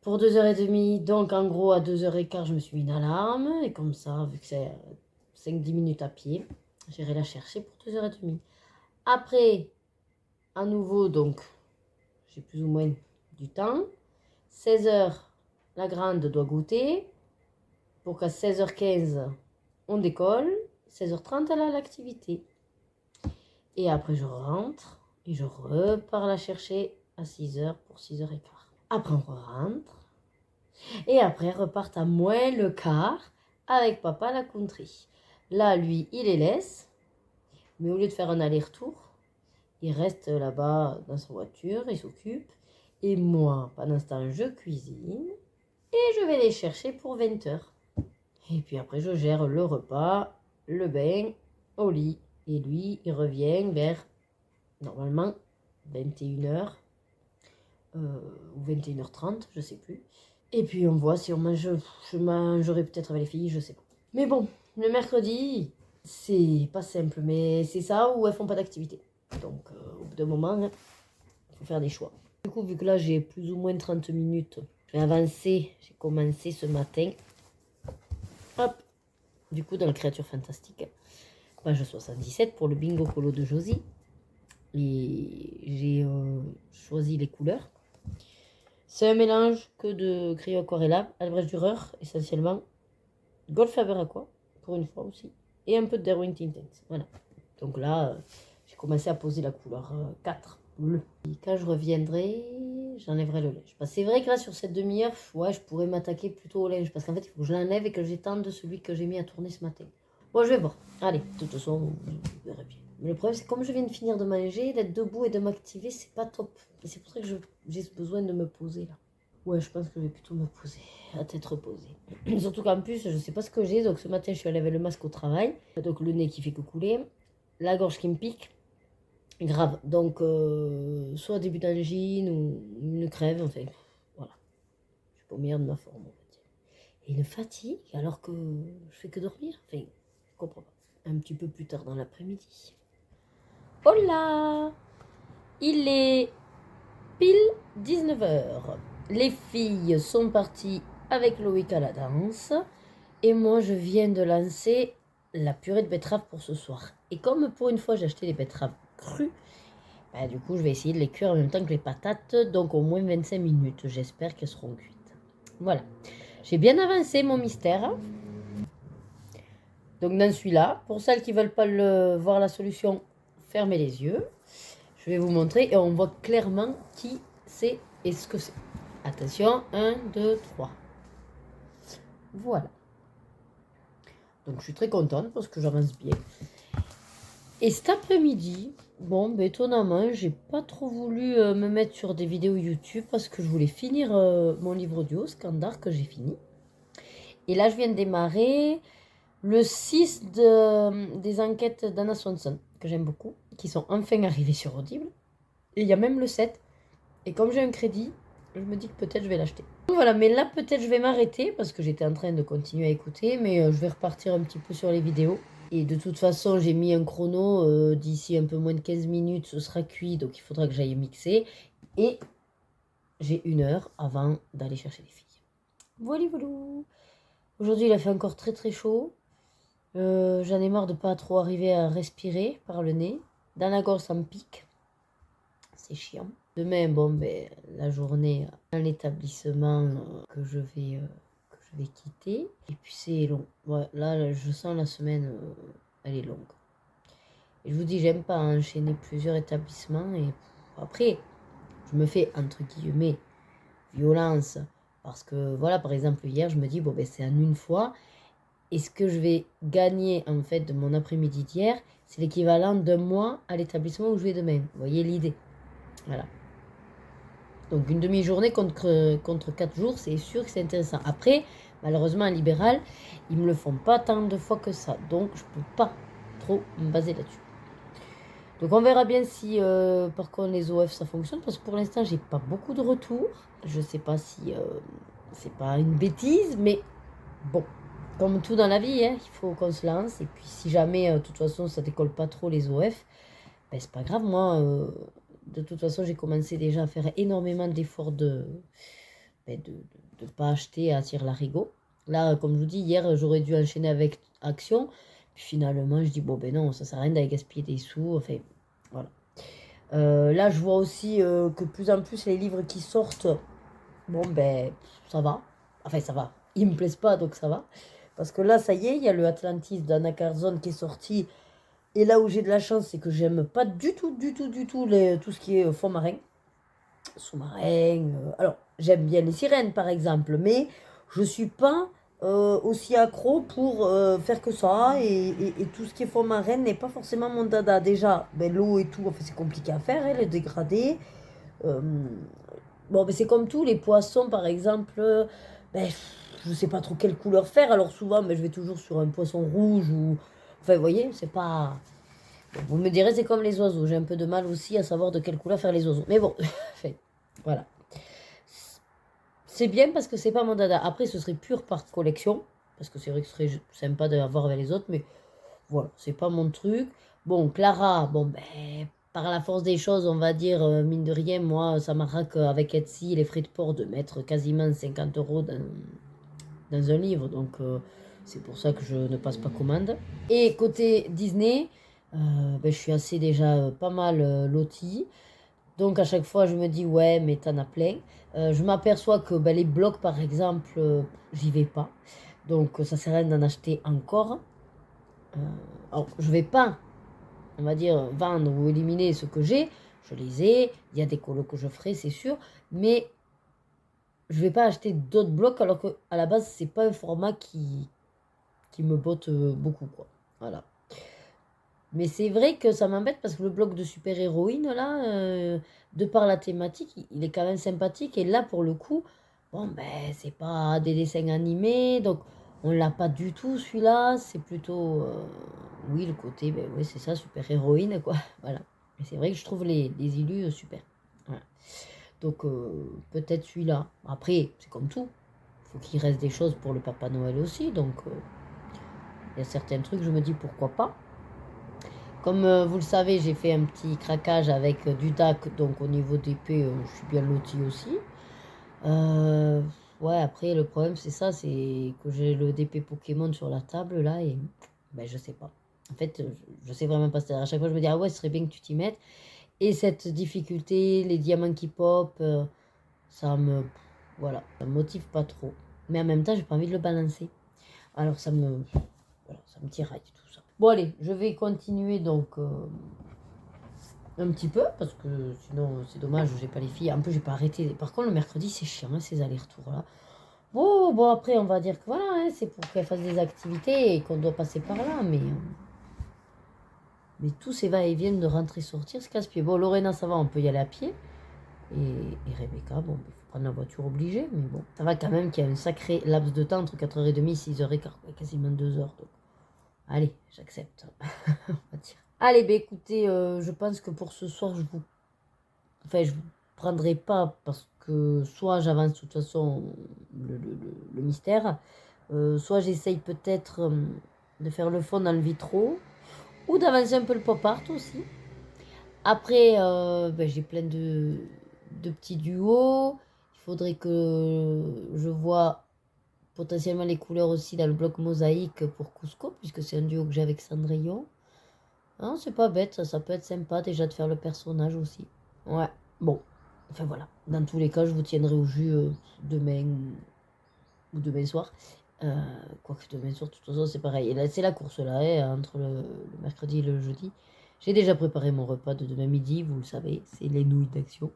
Pour 2h30, donc en gros à 2h15, je me suis mis une alarme. Et comme ça, vu que c'est 5-10 minutes à pied, j'irai la chercher pour 2h30. Après, à nouveau, donc, j'ai plus ou moins du temps. 16h, la grande doit goûter. Pour qu'à 16h15, on décolle. 16h30, elle a l'activité. Et après, je rentre et je repars la chercher à 6h pour 6h15. Après, on rentre. Et après, repartent à moins le quart avec papa à la country. Là, lui, il les laisse. Mais au lieu de faire un aller-retour, il reste là-bas dans sa voiture, il s'occupe. Et moi, pendant ce temps, je cuisine. Et je vais les chercher pour 20h. Et puis après, je gère le repas, le bain, au lit. Et lui, il revient vers, normalement, 21h ou 21h30, je sais plus. Et puis on voit si on mange, je mangerai peut-être avec les filles, je sais pas. Mais bon, le mercredi, c'est pas simple, mais c'est ça où elles font pas d'activité. Donc au bout d'un moment, il faut faire des choix. Du coup, vu que là j'ai plus ou moins 30 minutes, j'ai avancé, j'ai commencé ce matin. Hop, du coup dans le Créature Fantastique, page 77 pour le bingo colo de Josie. Et j'ai choisi les couleurs. C'est un mélange que de crayon aquarellable, Albrecht Dürer essentiellement, Goldfaber Aqua pour une fois aussi, et un peu de Derwent Intense. Voilà. Donc là, j'ai commencé à poser la couleur 4, bleu. Et quand je reviendrai, j'enlèverai le linge. Parce que c'est vrai que là, sur cette demi-heure, ouais, je pourrais m'attaquer plutôt au linge. Parce qu'en fait, il faut que je l'enlève et que j'étende celui que j'ai mis à tourner ce matin. Bon, je vais voir. Allez, de toute façon, vous verrez bien. Mais le problème, c'est que comme je viens de finir de manger, d'être debout et de m'activer, c'est pas top. Et c'est pour ça que j'ai besoin de me poser là. Ouais, je pense que je vais plutôt me poser, à tête reposée. Surtout qu'en plus, je sais pas ce que j'ai. Donc ce matin, je suis allée avec le masque au travail. Donc le nez qui fait que couler. La gorge qui me pique. Grave. Donc, soit début d'angine ou une crève. Enfin, voilà. Je suis pas au meilleur de ma forme, on va dire. Et une fatigue alors que je fais que dormir. Enfin, je comprends pas. Un petit peu plus tard dans l'après-midi. Hola! Il est pile 19h. Les filles sont parties avec Loïc à la danse. Et moi, je viens de lancer la purée de betterave pour ce soir. Et comme pour une fois, j'ai acheté des betteraves crues, bah, du coup, je vais essayer de les cuire en même temps que les patates. Donc, au moins 25 minutes. J'espère qu'elles seront cuites. Voilà. J'ai bien avancé mon mystère. Donc, dans celui-là, pour celles qui ne veulent pas voir la solution, fermez les yeux. Je vais vous montrer et on voit clairement qui c'est et ce que c'est. Attention, 1, 2, 3. Voilà. Donc je suis très contente parce que j'avance bien. Et cet après-midi, bon, ben, étonnamment, j'ai pas trop voulu me mettre sur des vidéos YouTube parce que je voulais finir mon livre audio, Scandar, que j'ai fini. Et là, je viens de démarrer le 6 des enquêtes d'Anna Swanson, que j'aime beaucoup, qui sont enfin arrivées sur Audible. Et il y a même le 7. Et comme j'ai un crédit, je me dis que peut-être je vais l'acheter. Voilà, mais là peut-être je vais m'arrêter parce que j'étais en train de continuer à écouter, mais je vais repartir un petit peu sur les vidéos. Et de toute façon, j'ai mis un chrono, d'ici un peu moins de 15 minutes, ce sera cuit, donc il faudra que j'aille mixer. Et j'ai 1 heure avant d'aller chercher les filles. Voilà, voilà. Aujourd'hui, il a fait encore très très chaud. J'en ai marre de pas trop arriver à respirer par le nez. Dans la gorge, ça me pique. C'est chiant. Demain, bon, ben, la journée dans l'établissement que je vais quitter. Et puis c'est long. Ouais, là, je sens la semaine, elle est longue. Et je vous dis, j'aime pas enchaîner plusieurs établissements. Et après, je me fais, entre guillemets, violence. Parce que, voilà, par exemple, hier, je me dis, bon, ben, c'est en une fois. Et ce que je vais gagner en fait de mon après-midi d'hier, c'est l'équivalent d'un mois à l'établissement où je vais demain. Vous voyez l'idée? Voilà. Donc une demi-journée contre 4 jours, c'est sûr que c'est intéressant. Après, malheureusement, en libéral, ils ne me le font pas tant de fois que ça. Donc je ne peux pas trop me baser là-dessus. Donc on verra bien si par contre les OF ça fonctionne. Parce que pour l'instant, j'ai pas beaucoup de retours. Je ne sais pas si c'est pas une bêtise, mais bon. Comme tout dans la vie, hein, il faut qu'on se lance. Et puis si jamais, de toute façon, ça décolle pas trop les OF, ben, c'est pas grave. Moi, de toute façon, j'ai commencé déjà à faire énormément d'efforts de pas acheter à tire-larigot. Là, comme je vous dis, hier, j'aurais dû enchaîner avec Action. Puis finalement, je dis, bon, ben non, ça sert à rien d'aller gaspiller des sous. Enfin, voilà. Là, je vois aussi que de plus en plus, les livres qui sortent, bon, ben, ça va. Enfin, ça va. Ils me plaisent pas, donc ça va. Parce que là, ça y est, il y a le Atlantis d'Anna Carzon qui est sorti. Et là où j'ai de la chance, c'est que j'aime pas du tout tout ce qui est fond marin. Sous-marin. Alors, j'aime bien les sirènes, par exemple. Mais je suis pas aussi accro pour faire que ça. Et tout ce qui est fond marin n'est pas forcément mon dada. Déjà, ben, l'eau et tout, enfin, c'est compliqué à faire, hein, les dégradés. Bon, ben, c'est comme tout, les poissons, par exemple. Ben, je sais pas trop quelle couleur faire. Alors souvent, ben, je vais toujours sur un poisson rouge ou... Enfin, vous voyez, c'est pas... Bon, vous me direz, c'est comme les oiseaux. J'ai un peu de mal aussi à savoir de quelle couleur faire les oiseaux. Mais bon, enfin, voilà. C'est bien parce que c'est pas mon dada. Après, ce serait pur par collection. Parce que c'est vrai que ce serait sympa d'avoir avec les autres. Mais voilà, c'est pas mon truc. Bon, Clara, bon, ben, par la force des choses, on va dire, mine de rien, moi, ça m'arraque avec Etsy les frais de port de mettre quasiment 50 euros dans un livre. Donc, c'est pour ça que je ne passe pas commande. Et côté Disney, ben, je suis assez déjà pas mal lotie. Donc, à chaque fois, je me dis, ouais, mais t'en as plein. Je m'aperçois que ben, les blocs, par exemple, j'y vais pas. Donc, ça sert à rien d'en acheter encore. Alors, je vais pas, on va dire, vendre ou éliminer ce que j'ai. Je les ai. Il y a des colos que je ferai, c'est sûr. Mais je vais pas acheter d'autres blocs alors que à la base, c'est pas un format qui me botte beaucoup, quoi. Voilà. Mais c'est vrai que ça m'embête parce que le bloc de super-héroïne, là, de par la thématique, il est quand même sympathique. Et là, pour le coup, bon, ben, c'est pas des dessins animés, donc on l'a pas du tout, celui-là. C'est plutôt, oui, le côté, ben oui, c'est ça, super-héroïne, quoi. Voilà. Et c'est vrai que je trouve les illus super. Voilà. Donc, peut-être celui-là. Après, c'est comme tout. Il faut qu'il reste des choses pour le Papa Noël aussi. Donc, il y a certains trucs, je me dis pourquoi pas. Comme vous le savez, j'ai fait un petit craquage avec du DAC, donc au niveau d'épée, je suis bien lotie aussi. Ouais, après, le problème, c'est ça, c'est que j'ai le DP Pokémon sur la table, là, et ben, je sais pas. En fait, je sais vraiment pas. À chaque fois, je me dis, ah ouais, ce serait bien que tu t'y mettes. Et cette difficulté, les diamants qui pop, ça me... Voilà, ça me motive pas trop. Mais en même temps, j'ai pas envie de le balancer. Alors, voilà, ça me tiraille tout ça. Bon, allez, je vais continuer donc un petit peu parce que sinon c'est dommage, j'ai pas les filles. En plus, j'ai pas arrêté. Par contre, le mercredi, c'est chiant, hein, ces allers-retours là. Bon, après, on va dire que voilà, hein, c'est pour qu'elles fassent des activités et qu'on doit passer par là, mais tous ces va-et-vient de rentrer-sortir, c'est casse-pied. Bon, Lorena, ça va, on peut y aller à pied. Et Rebecca, bon, il faut prendre la voiture obligée, mais bon, ça va quand même qu'il y a un sacré laps de temps entre 4h30 et 6h15, quasiment 2 heures. Donc, allez, j'accepte, on va dire. Allez, ben écoutez, je pense que pour ce soir, je vous prendrai pas parce que soit j'avance de toute façon le mystère, soit j'essaye peut-être de faire le fond dans le vitro, ou d'avancer un peu le pop art aussi. Après, ben, j'ai plein de petits duos. Il faudrait que je vois potentiellement les couleurs aussi dans le bloc mosaïque pour Cusco, puisque c'est un duo que j'ai avec Cendrillon. Hein, c'est pas bête, ça peut être sympa déjà de faire le personnage aussi. Ouais, bon, enfin voilà. Dans tous les cas, je vous tiendrai au jus demain ou demain soir. Quoique demain soir, de toute façon, c'est pareil. Et là, c'est la course là, hein, entre le mercredi et le jeudi. J'ai déjà préparé mon repas de demain midi, vous le savez, c'est les nouilles d'Action.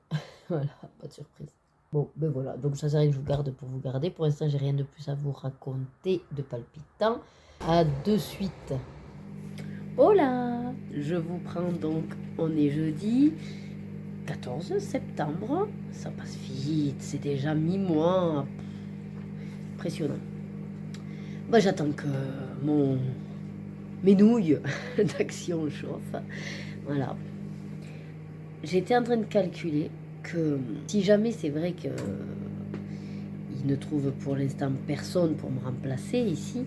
Voilà, pas de surprise. Bon, ben voilà, donc ça c'est que je vous garde pour vous garder. Pour l'instant, j'ai rien de plus à vous raconter de palpitant. À de suite. Hola! Je vous prends donc, on est jeudi 14 septembre. Ça passe vite, c'est déjà mi-mois. Impressionnant. Bah, j'attends que mes nouilles d'action chauffent. Voilà. J'étais en train de calculer que si jamais c'est vrai que il ne trouve pour l'instant personne pour me remplacer ici,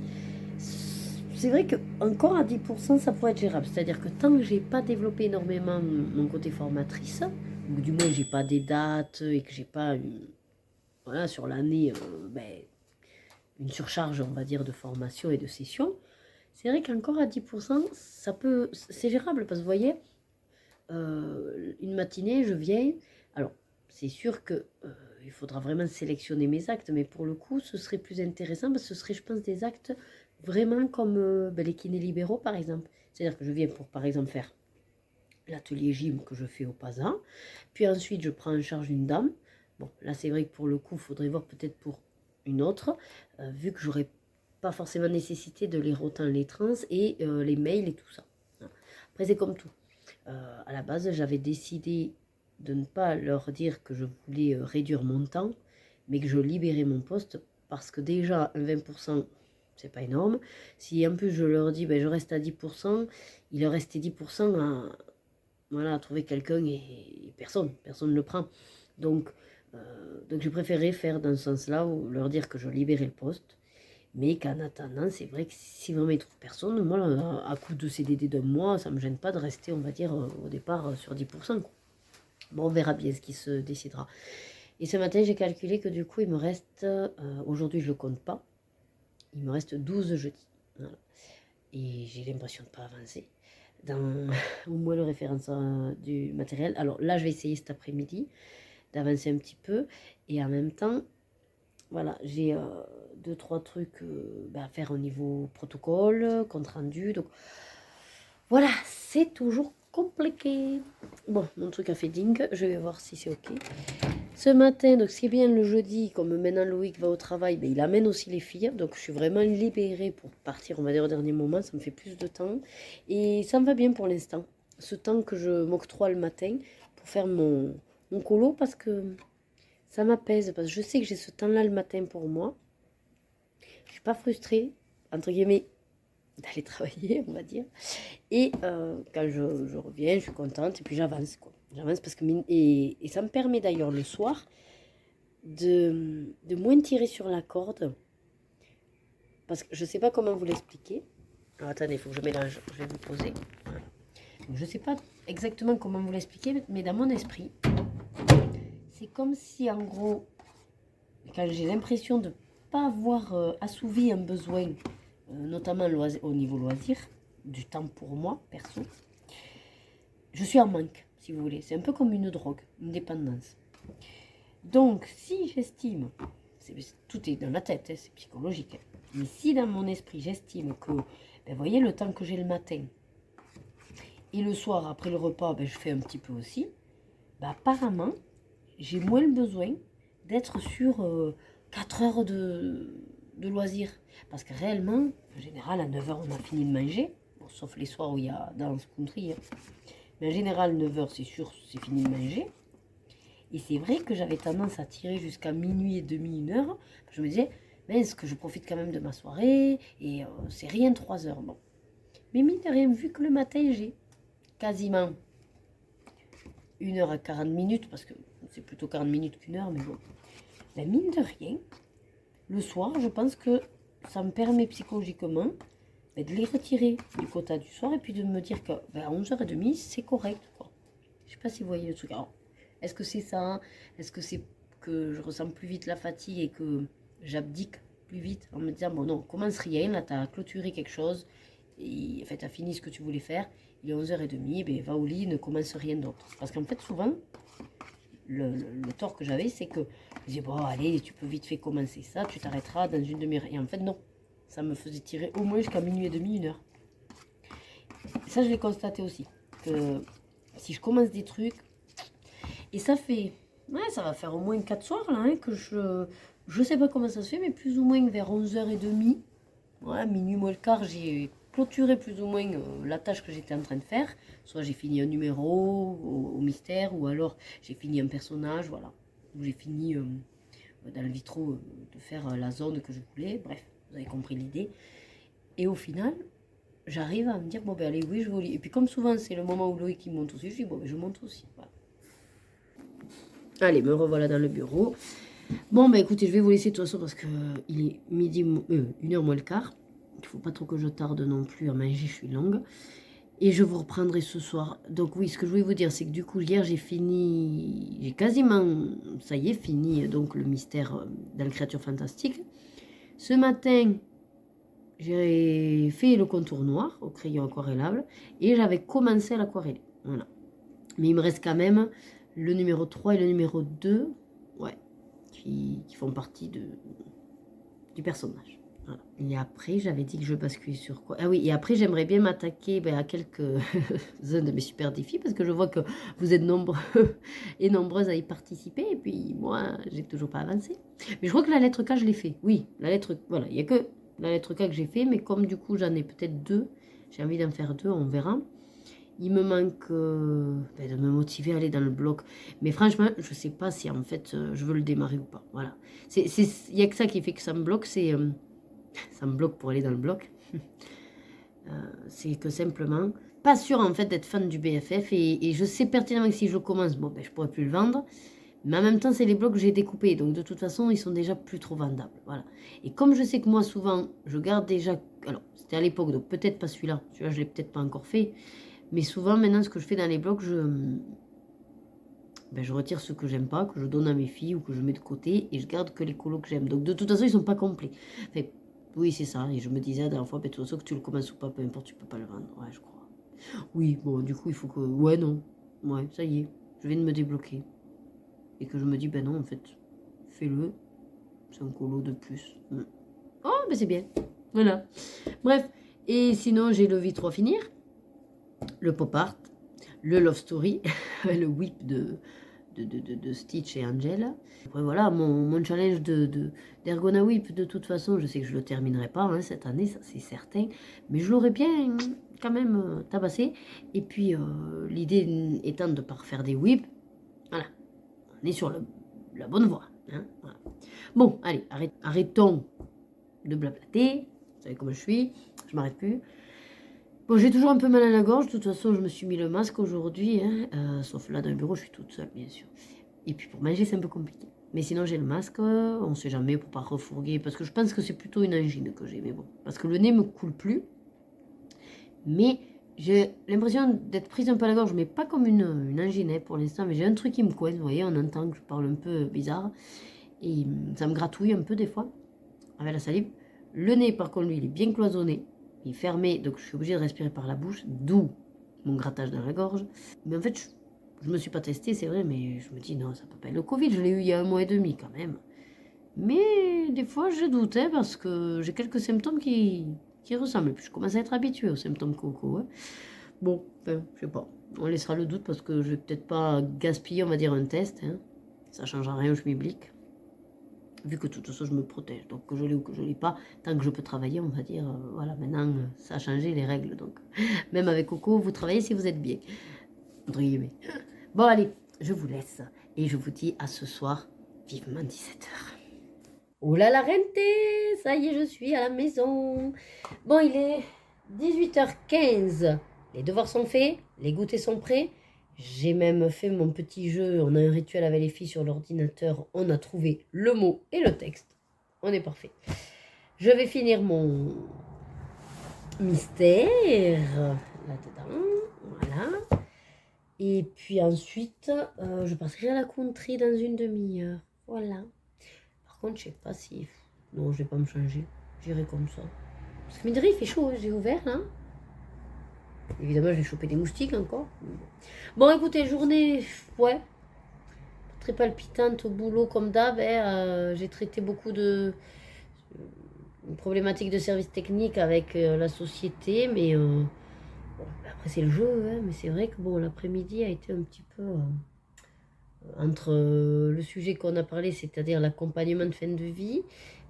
c'est vrai que encore à 10% ça pourrait être gérable. C'est-à-dire que tant que j'ai pas développé énormément mon côté formatrice, ou du moins j'ai pas des dates et que j'ai pas voilà, sur l'année une surcharge on va dire de formation et de session, c'est vrai qu'encore à 10% c'est gérable parce que vous voyez, une matinée je viens, alors c'est sûr que il faudra vraiment sélectionner mes actes, mais pour le coup ce serait plus intéressant parce que ce serait je pense des actes vraiment comme les kinés libéraux par exemple. C'est-à-dire que je viens pour par exemple faire l'atelier gym que je fais au PASA, puis ensuite je prends en charge une dame. Bon là c'est vrai que pour le coup il faudrait voir peut-être pour une autre, vu que j'aurais pas forcément nécessité de lire autant les trans et les mails et tout ça. Après c'est comme tout. À la base j'avais décidé de ne pas leur dire que je voulais réduire mon temps, mais que je libérais mon poste parce que déjà un 20% c'est pas énorme. Si en plus je leur dis je reste à 10%, il leur restait 10% à trouver quelqu'un et personne ne le prend. Donc j'ai préféré faire dans ce sens-là, ou leur dire que je libérais le poste, mais qu'en attendant, c'est vrai que si vraiment ils trouvent personne, moi, à coup de CDD d'un mois, ça me gêne pas de rester, on va dire, au départ sur 10%. Quoi. Bon, on verra bien ce qui se décidera. Et ce matin, j'ai calculé que du coup, il me reste, aujourd'hui, je ne le compte pas, il me reste 12 jeudis. Voilà. Et j'ai l'impression de ne pas avancer dans au moins le référencement du matériel. Alors là, je vais essayer cet après-midi d'avancer un petit peu. Et en même temps, voilà, j'ai 2-3 trucs à faire au niveau protocole, compte rendu. Donc voilà, c'est toujours compliqué. Bon, mon truc a fait ding, je vais voir si c'est ok. Ce matin, donc ce qui est bien le jeudi, comme maintenant Loïc va au travail, il amène aussi les filles. Donc je suis vraiment libérée pour partir, on va dire, au dernier moment. Ça me fait plus de temps. Et ça me va bien pour l'instant. Ce temps que je m'octroie le matin pour faire mon colo parce que ça m'apaise. Parce que je sais que j'ai ce temps-là le matin pour moi. Je suis pas frustrée, entre guillemets, d'aller travailler, on va dire. Et quand je reviens, je suis contente et puis j'avance, quoi. J'avance parce que et ça me permet d'ailleurs le soir de moins tirer sur la corde. Parce que je sais pas comment vous l'expliquer. Alors attendez, il faut que je mélange, je vais vous poser. Voilà. Donc, je sais pas exactement comment vous l'expliquer, mais dans mon esprit, c'est comme si en gros, quand j'ai l'impression de pas avoir assouvi un besoin, notamment au niveau loisir, du temps pour moi, perso, je suis en manque, si vous voulez. C'est un peu comme une drogue, une dépendance. Donc, si j'estime, tout est dans la tête, c'est psychologique, mais si dans mon esprit j'estime que, vous voyez, le temps que j'ai le matin et le soir après le repas, je fais un petit peu aussi, apparemment, j'ai moins le besoin d'être sur 4 heures de loisirs. Parce que réellement, en général, à 9 heures, on a fini de manger. Bon, sauf les soirs où il y a dance country. Hein. Mais en général, 9 heures, c'est sûr, c'est fini de manger. Et c'est vrai que j'avais tendance à tirer jusqu'à minuit et demi, 1 heure. Je me disais, est-ce que je profite quand même de ma soirée? Et c'est rien 3 heures. Bon. Mais mine de rien, vu que le matin, j'ai quasiment 1 h 40 parce que c'est plutôt 40 minutes qu'1 heure, mais bon. Mine de rien, le soir, je pense que ça me permet psychologiquement de les retirer du quota du soir et puis de me dire qu'à 11h30, c'est correct. Quoi. Je sais pas si vous voyez le truc. Alors, est-ce que c'est ça? Est-ce que c'est que je ressens plus vite la fatigue et que j'abdique plus vite en me disant, bon non, commence rien, là, tu as clôturé quelque chose, et en fait, tu as fini ce que tu voulais faire, il est 11h30, va au lit, ne commence rien d'autre. Parce qu'en fait, souvent, le tort que j'avais, c'est que je disais, bon, allez, tu peux vite fait commencer ça, tu t'arrêteras dans une demi-heure. Et en fait, non. Ça me faisait tirer au moins jusqu'à minuit et demi, 1 heure. Ça, je l'ai constaté aussi. Que si je commence des trucs, et ça fait, Ouais, ça va faire au moins 4 soirs là, hein, que je sais pas comment ça se fait, mais plus ou moins vers 11h30, ouais, minuit moins le quart, j'ai clôturé plus ou moins la tâche que j'étais en train de faire. Soit j'ai fini un numéro au mystère, ou alors j'ai fini un personnage, voilà. Ou j'ai fini dans le vitro de faire la zone que je voulais. Bref, vous avez compris l'idée. Et au final, j'arrive à me dire, bon ben allez, oui, je vais au lit. Et puis comme souvent, c'est le moment où Loïc monte aussi, je dis, bon ben je monte aussi. Voilà. Allez, me revoilà dans le bureau. Bon, bah écoutez, je vais vous laisser de toute façon parce que il est midi, 1h moins le quart. Il ne faut pas trop que je tarde non plus à manger, je suis longue. Et je vous reprendrai ce soir. Donc oui, ce que je voulais vous dire, c'est que du coup, hier, j'ai fini, j'ai quasiment, ça y est, fini donc le mystère dans les créatures fantastiques. Ce matin, j'ai fait le contour noir au crayon aquarellable et j'avais commencé à l'aquarelle. Voilà. Mais il me reste quand même le numéro 3 et le numéro 2. Ouais. Qui font partie du personnage. Voilà. Et après, j'avais dit que je basculais sur quoi? Ah oui, et après, j'aimerais bien m'attaquer à quelques-uns de mes super défis, parce que je vois que vous êtes nombreux et nombreuses à y participer, et puis moi, j'ai toujours pas avancé. Mais je crois que la lettre K, je l'ai fait. Oui, la lettre, voilà, il n'y a que la lettre K que j'ai fait, mais comme du coup, j'en ai peut-être deux, j'ai envie d'en faire deux, on verra. Il me manque de me motiver à aller dans le bloc. Mais franchement, je ne sais pas si en fait je veux le démarrer ou pas. Voilà. Il n'y a que ça qui fait que ça me bloque. Ça me bloque pour aller dans le bloc. C'est que simplement, pas sûr en fait d'être fan du BFF. Et je sais pertinemment que si je commence, bon, ben, je ne pourrai plus le vendre. Mais en même temps, c'est les blocs que j'ai découpés. Donc de toute façon, ils sont déjà plus trop vendables. Voilà. Et comme je sais que moi, souvent, je garde déjà... Alors, c'était à l'époque, donc peut-être pas celui-là. Celui-là, je ne l'ai peut-être pas encore fait. Mais souvent, maintenant, ce que je fais dans les blocs, je retire ceux que j'aime pas, que je donne à mes filles ou que je mets de côté et je garde que les colos que j'aime. Donc, de toute façon, ils sont pas complets. Enfin, oui, c'est ça. Et je me disais la dernière fois, de toute façon, que tu le commences ou pas, peu importe, tu peux pas le vendre. Ouais, je crois. Oui, bon, du coup, il faut que. Ouais, non. Ouais, ça y est. Je viens de me débloquer. Et que je me dis, ben non, en fait, fais-le. C'est un colo de plus. Oh, ben c'est bien. Voilà. Bref. Et sinon, j'ai le vitro à finir. Le pop art, le love story, le whip de Stitch et Angel. Après voilà, mon challenge d'Ergona Whip, de toute façon, je sais que je ne le terminerai pas hein, cette année, ça c'est certain. Mais je l'aurais bien quand même tabassé. Et puis l'idée étant de ne pas refaire des whips, voilà, on est sur la bonne voie. Hein, voilà. Bon, allez, arrêtons de blablater. Vous savez comment je suis, je m'arrête plus. Bon, j'ai toujours un peu mal à la gorge. De toute façon, je me suis mis le masque aujourd'hui. Hein, sauf là, dans le bureau, je suis toute seule, bien sûr. Et puis pour manger, c'est un peu compliqué. Mais sinon, j'ai le masque. On ne sait jamais pour pas refourguer. Parce que je pense que c'est plutôt une angine que j'ai. Mais bon, parce que le nez me coule plus. Mais j'ai l'impression d'être prise un peu à la gorge. Mais pas comme une angine hein, pour l'instant. Mais j'ai un truc qui me coince. Vous voyez, on entend que je parle un peu bizarre. Et ça me gratouille un peu des fois. Avec la salive. Le nez, par contre, lui, il est bien cloisonné. Il est fermé, donc je suis obligée de respirer par la bouche, d'où mon grattage dans la gorge. Mais en fait, je me suis pas testée, c'est vrai, mais je me dis non, ça peut pas être le Covid, je l'ai eu il y a 1 mois et demi quand même. Mais des fois, je doute, hein, parce que j'ai quelques symptômes qui ressemblent. Et puis je commence à être habituée aux symptômes coco. Hein. Bon, je sais pas. On laissera le doute parce que je vais peut-être pas gaspiller, on va dire, un test. Hein. Ça changera rien au schmilblick. Vu que de toute façon je me protège, donc que je l'ai ou que je l'ai pas, tant que je peux travailler, on va dire, voilà, maintenant ça a changé les règles, donc même avec Coco, vous travaillez si vous êtes bien, entre guillemets. Bon allez, je vous laisse, et je vous dis à ce soir, vivement 17h. Oh là la rente, ça y est, je suis à la maison. Bon, il est 18h15, les devoirs sont faits, les goûters sont prêts. J'ai même fait mon petit jeu, on a un rituel avec les filles sur l'ordinateur, on a trouvé le mot et le texte. On est parfait. Je vais finir mon mystère là-dedans, voilà. Et puis ensuite, je passerai à la country dans une demi-heure, voilà. Par contre, je sais pas si... Non, je vais pas me changer, j'irai comme ça. Parce que mine de rien, il fait chaud, j'ai ouvert là. Évidemment, je vais choper des moustiques encore. Bon, écoutez, journée, ouais, très palpitante au boulot comme d'hab. Hein, j'ai traité beaucoup de problématiques de service technique avec la société, mais bon, après c'est le jeu. Hein, mais c'est vrai que bon, l'après-midi a été un petit peu entre le sujet qu'on a parlé, c'est-à-dire l'accompagnement de fin de vie,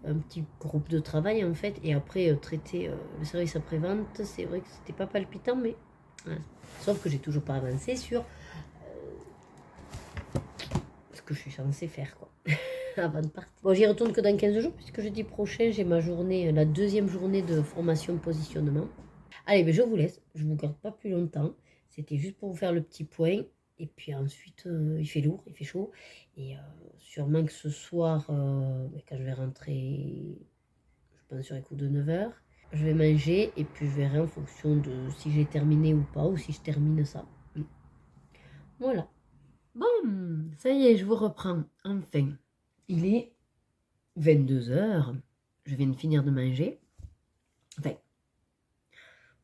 un petit groupe de travail en fait, et après traiter le service après-vente, c'est vrai que c'était pas palpitant, mais voilà. Sauf que j'ai toujours pas avancé sur ce que je suis censée faire, quoi. Avant de partir. Bon, j'y retourne que dans 15 jours, puisque jeudi prochain, j'ai ma journée, la deuxième journée de formation positionnement. Allez, je vous laisse, je vous garde pas plus longtemps. C'était juste pour vous faire le petit point. Et puis ensuite, il fait lourd, il fait chaud. Et sûrement que ce soir, quand je vais rentrer, je pense sur les coups de 9h, je vais manger et puis je verrai en fonction de si j'ai terminé ou pas, ou si je termine ça. Voilà. Bon, ça y est, je vous reprends. Enfin, il est 22h. Je viens de finir de manger. Enfin,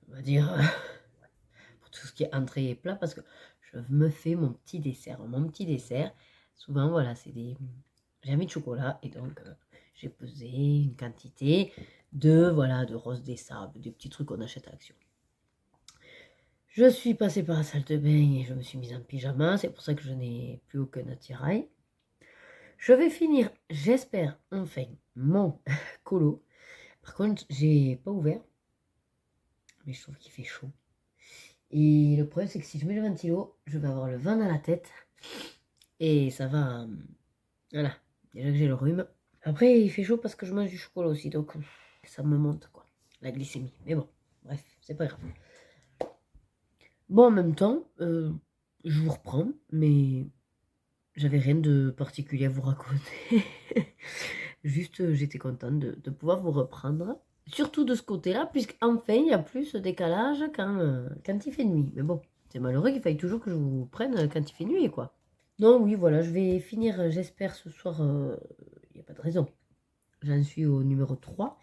on va dire pour tout ce qui est entrée et plat, parce que je me fais mon petit dessert. Mon petit dessert, souvent, voilà, c'est des... J'ai mis de chocolat et donc j'ai pesé une quantité de, voilà, de rose des sables, des petits trucs qu'on achète à Action. Je suis passée par la salle de bain et je me suis mise en pyjama. C'est pour ça que je n'ai plus aucun attirail. Je vais finir, j'espère, enfin, mon colo. Par contre, j'ai pas ouvert. Mais je trouve qu'il fait chaud. Et le problème, c'est que si je mets le ventilo, je vais avoir le vent dans la tête. Et ça va... Voilà. Déjà que j'ai le rhume. Après, il fait chaud parce que je mange du chocolat aussi. Donc, ça me monte, quoi. La glycémie. Mais bon, bref, c'est pas grave. Bon, en même temps, je vous reprends. Mais j'avais rien de particulier à vous raconter. Juste, j'étais contente de pouvoir vous reprendre. Surtout de ce côté-là, puisqu'enfin, il y a plus ce décalage quand il fait nuit. Mais bon, c'est malheureux qu'il faille toujours que je vous prenne quand il fait nuit, quoi. Non, oui, voilà, je vais finir, j'espère, ce soir. Il n'y a pas de raison. J'en suis au numéro 3.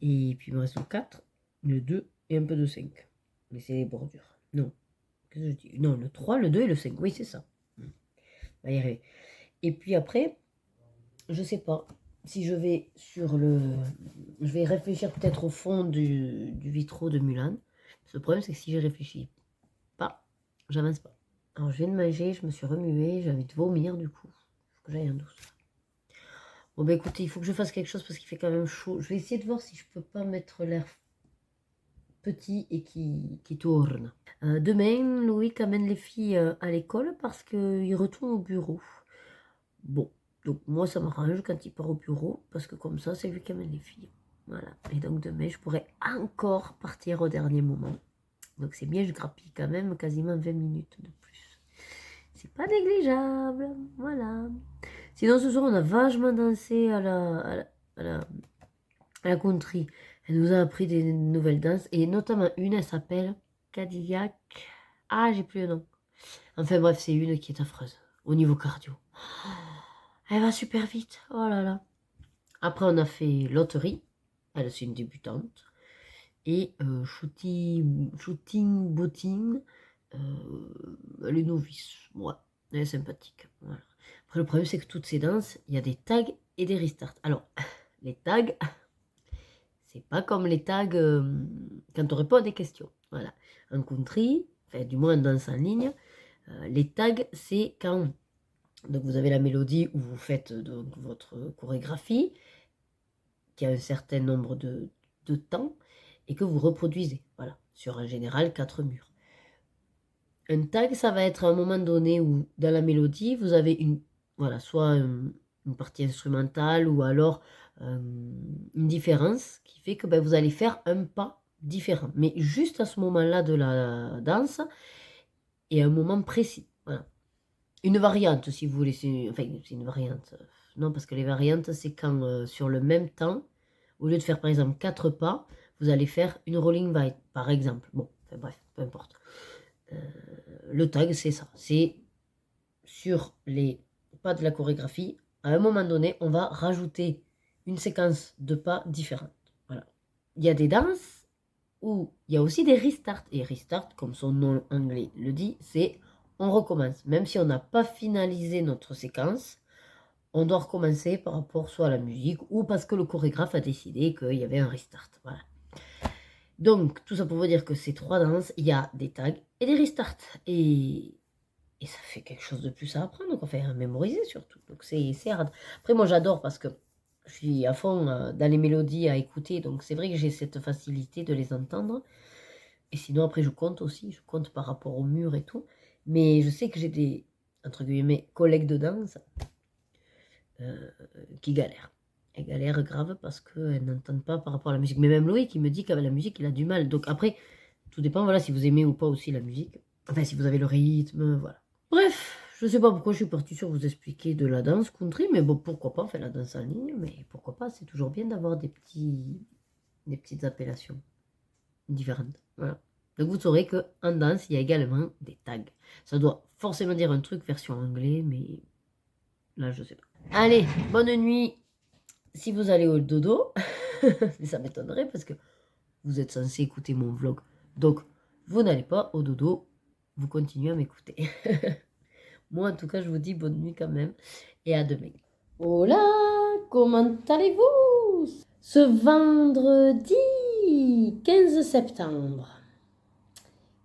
Et puis, il me reste le 4, le 2 et un peu de 5. Mais c'est les bordures. Non. Qu'est-ce que je dis? Non, le 3, le 2 et le 5. Oui, c'est ça. On va y arriver. Et puis après, je sais pas si je vais sur le... Je vais réfléchir peut-être au fond du vitraux de Mulan. Le problème, c'est que si je réfléchis pas, j'avance pas. Alors, je viens de manger, je me suis remuée, j'ai envie de vomir, du coup. Faut que j'aille en douce. Bon, bah écoutez, il faut que je fasse quelque chose parce qu'il fait quand même chaud. Je vais essayer de voir si je peux pas mettre l'air petit et qui tourne. Demain, Loïc amène les filles à l'école parce qu'il retourne au bureau. Bon. Donc moi, ça m'arrange quand il part au bureau, parce que comme ça, c'est lui qui amène les filles. Voilà. Et donc demain, je pourrais encore partir au dernier moment. Donc c'est bien, je grappille quand même quasiment 20 minutes de plus. C'est pas négligeable. Voilà. Sinon, ce soir, on a vachement dansé à la country. Elle nous a appris des nouvelles danses, et notamment une, elle s'appelle Cadillac. Ah, j'ai plus le nom. Enfin bref, c'est une qui est affreuse, au niveau cardio. Elle va super vite, oh là là. Après, on a fait loterie. Elle, c'est une débutante. Et shooting, botting. Elle est novice. Ouais, elle est sympathique. Voilà. Après, le problème, c'est que toutes ces danses, il y a des tags et des restarts. Alors, les tags, c'est pas comme les tags quand on répond à des questions. Voilà. En country, enfin, du moins en danse en ligne, les tags, c'est quand... Donc vous avez la mélodie où vous faites donc votre chorégraphie, qui a un certain nombre de temps, et que vous reproduisez, voilà, sur en général 4 murs. Un tag, ça va être à un moment donné où dans la mélodie, vous avez voilà, soit une partie instrumentale ou alors une différence qui fait que vous allez faire un pas différent. Mais juste à ce moment-là de la danse et à un moment précis. Voilà. Une variante, si vous voulez. Enfin, c'est une variante. Non, parce que les variantes, c'est quand sur le même temps, au lieu de faire par exemple 4 pas, vous allez faire une rolling by, par exemple. Bon, enfin, bref, peu importe. Le tag, c'est ça. C'est sur les pas de la chorégraphie. À un moment donné, on va rajouter une séquence de pas différente. Voilà. Il y a des danses où il y a aussi des restarts. Et restart, comme son nom anglais le dit, c'est on recommence. Même si on n'a pas finalisé notre séquence, on doit recommencer par rapport soit à la musique ou parce que le chorégraphe a décidé qu'il y avait un restart. Voilà. Donc, tout ça pour vous dire que ces 3 danses, il y a des tags et des restarts. Et Et ça fait quelque chose de plus à apprendre, enfin à mémoriser surtout. Donc c'est hard. Après moi j'adore parce que je suis à fond dans les mélodies à écouter, donc c'est vrai que j'ai cette facilité de les entendre. Et sinon après je compte aussi, je compte par rapport au mur et tout. Mais je sais que j'ai des, entre guillemets, collègues de danse qui galèrent. Elles galèrent grave parce qu'elles n'entendent pas par rapport à la musique. Mais même Loïc qui me dit qu'avec la musique il a du mal. Donc après, tout dépend, voilà, si vous aimez ou pas aussi la musique. Enfin si vous avez le rythme, voilà. Bref, je sais pas pourquoi je suis partie sur vous expliquer de la danse country, mais bon, pourquoi pas, enfin la danse en ligne, mais pourquoi pas, c'est toujours bien d'avoir des petites appellations différentes. Voilà. Donc vous saurez qu'en danse, il y a également des tags. Ça doit forcément dire un truc version anglais, mais là, je sais pas. Allez, bonne nuit si vous allez au dodo. Mais ça m'étonnerait parce que vous êtes censé écouter mon vlog. Donc, vous n'allez pas au dodo, vous continuez à m'écouter. Moi, en tout cas, je vous dis bonne nuit quand même et à demain. Hola, comment allez-vous? Ce vendredi 15 septembre.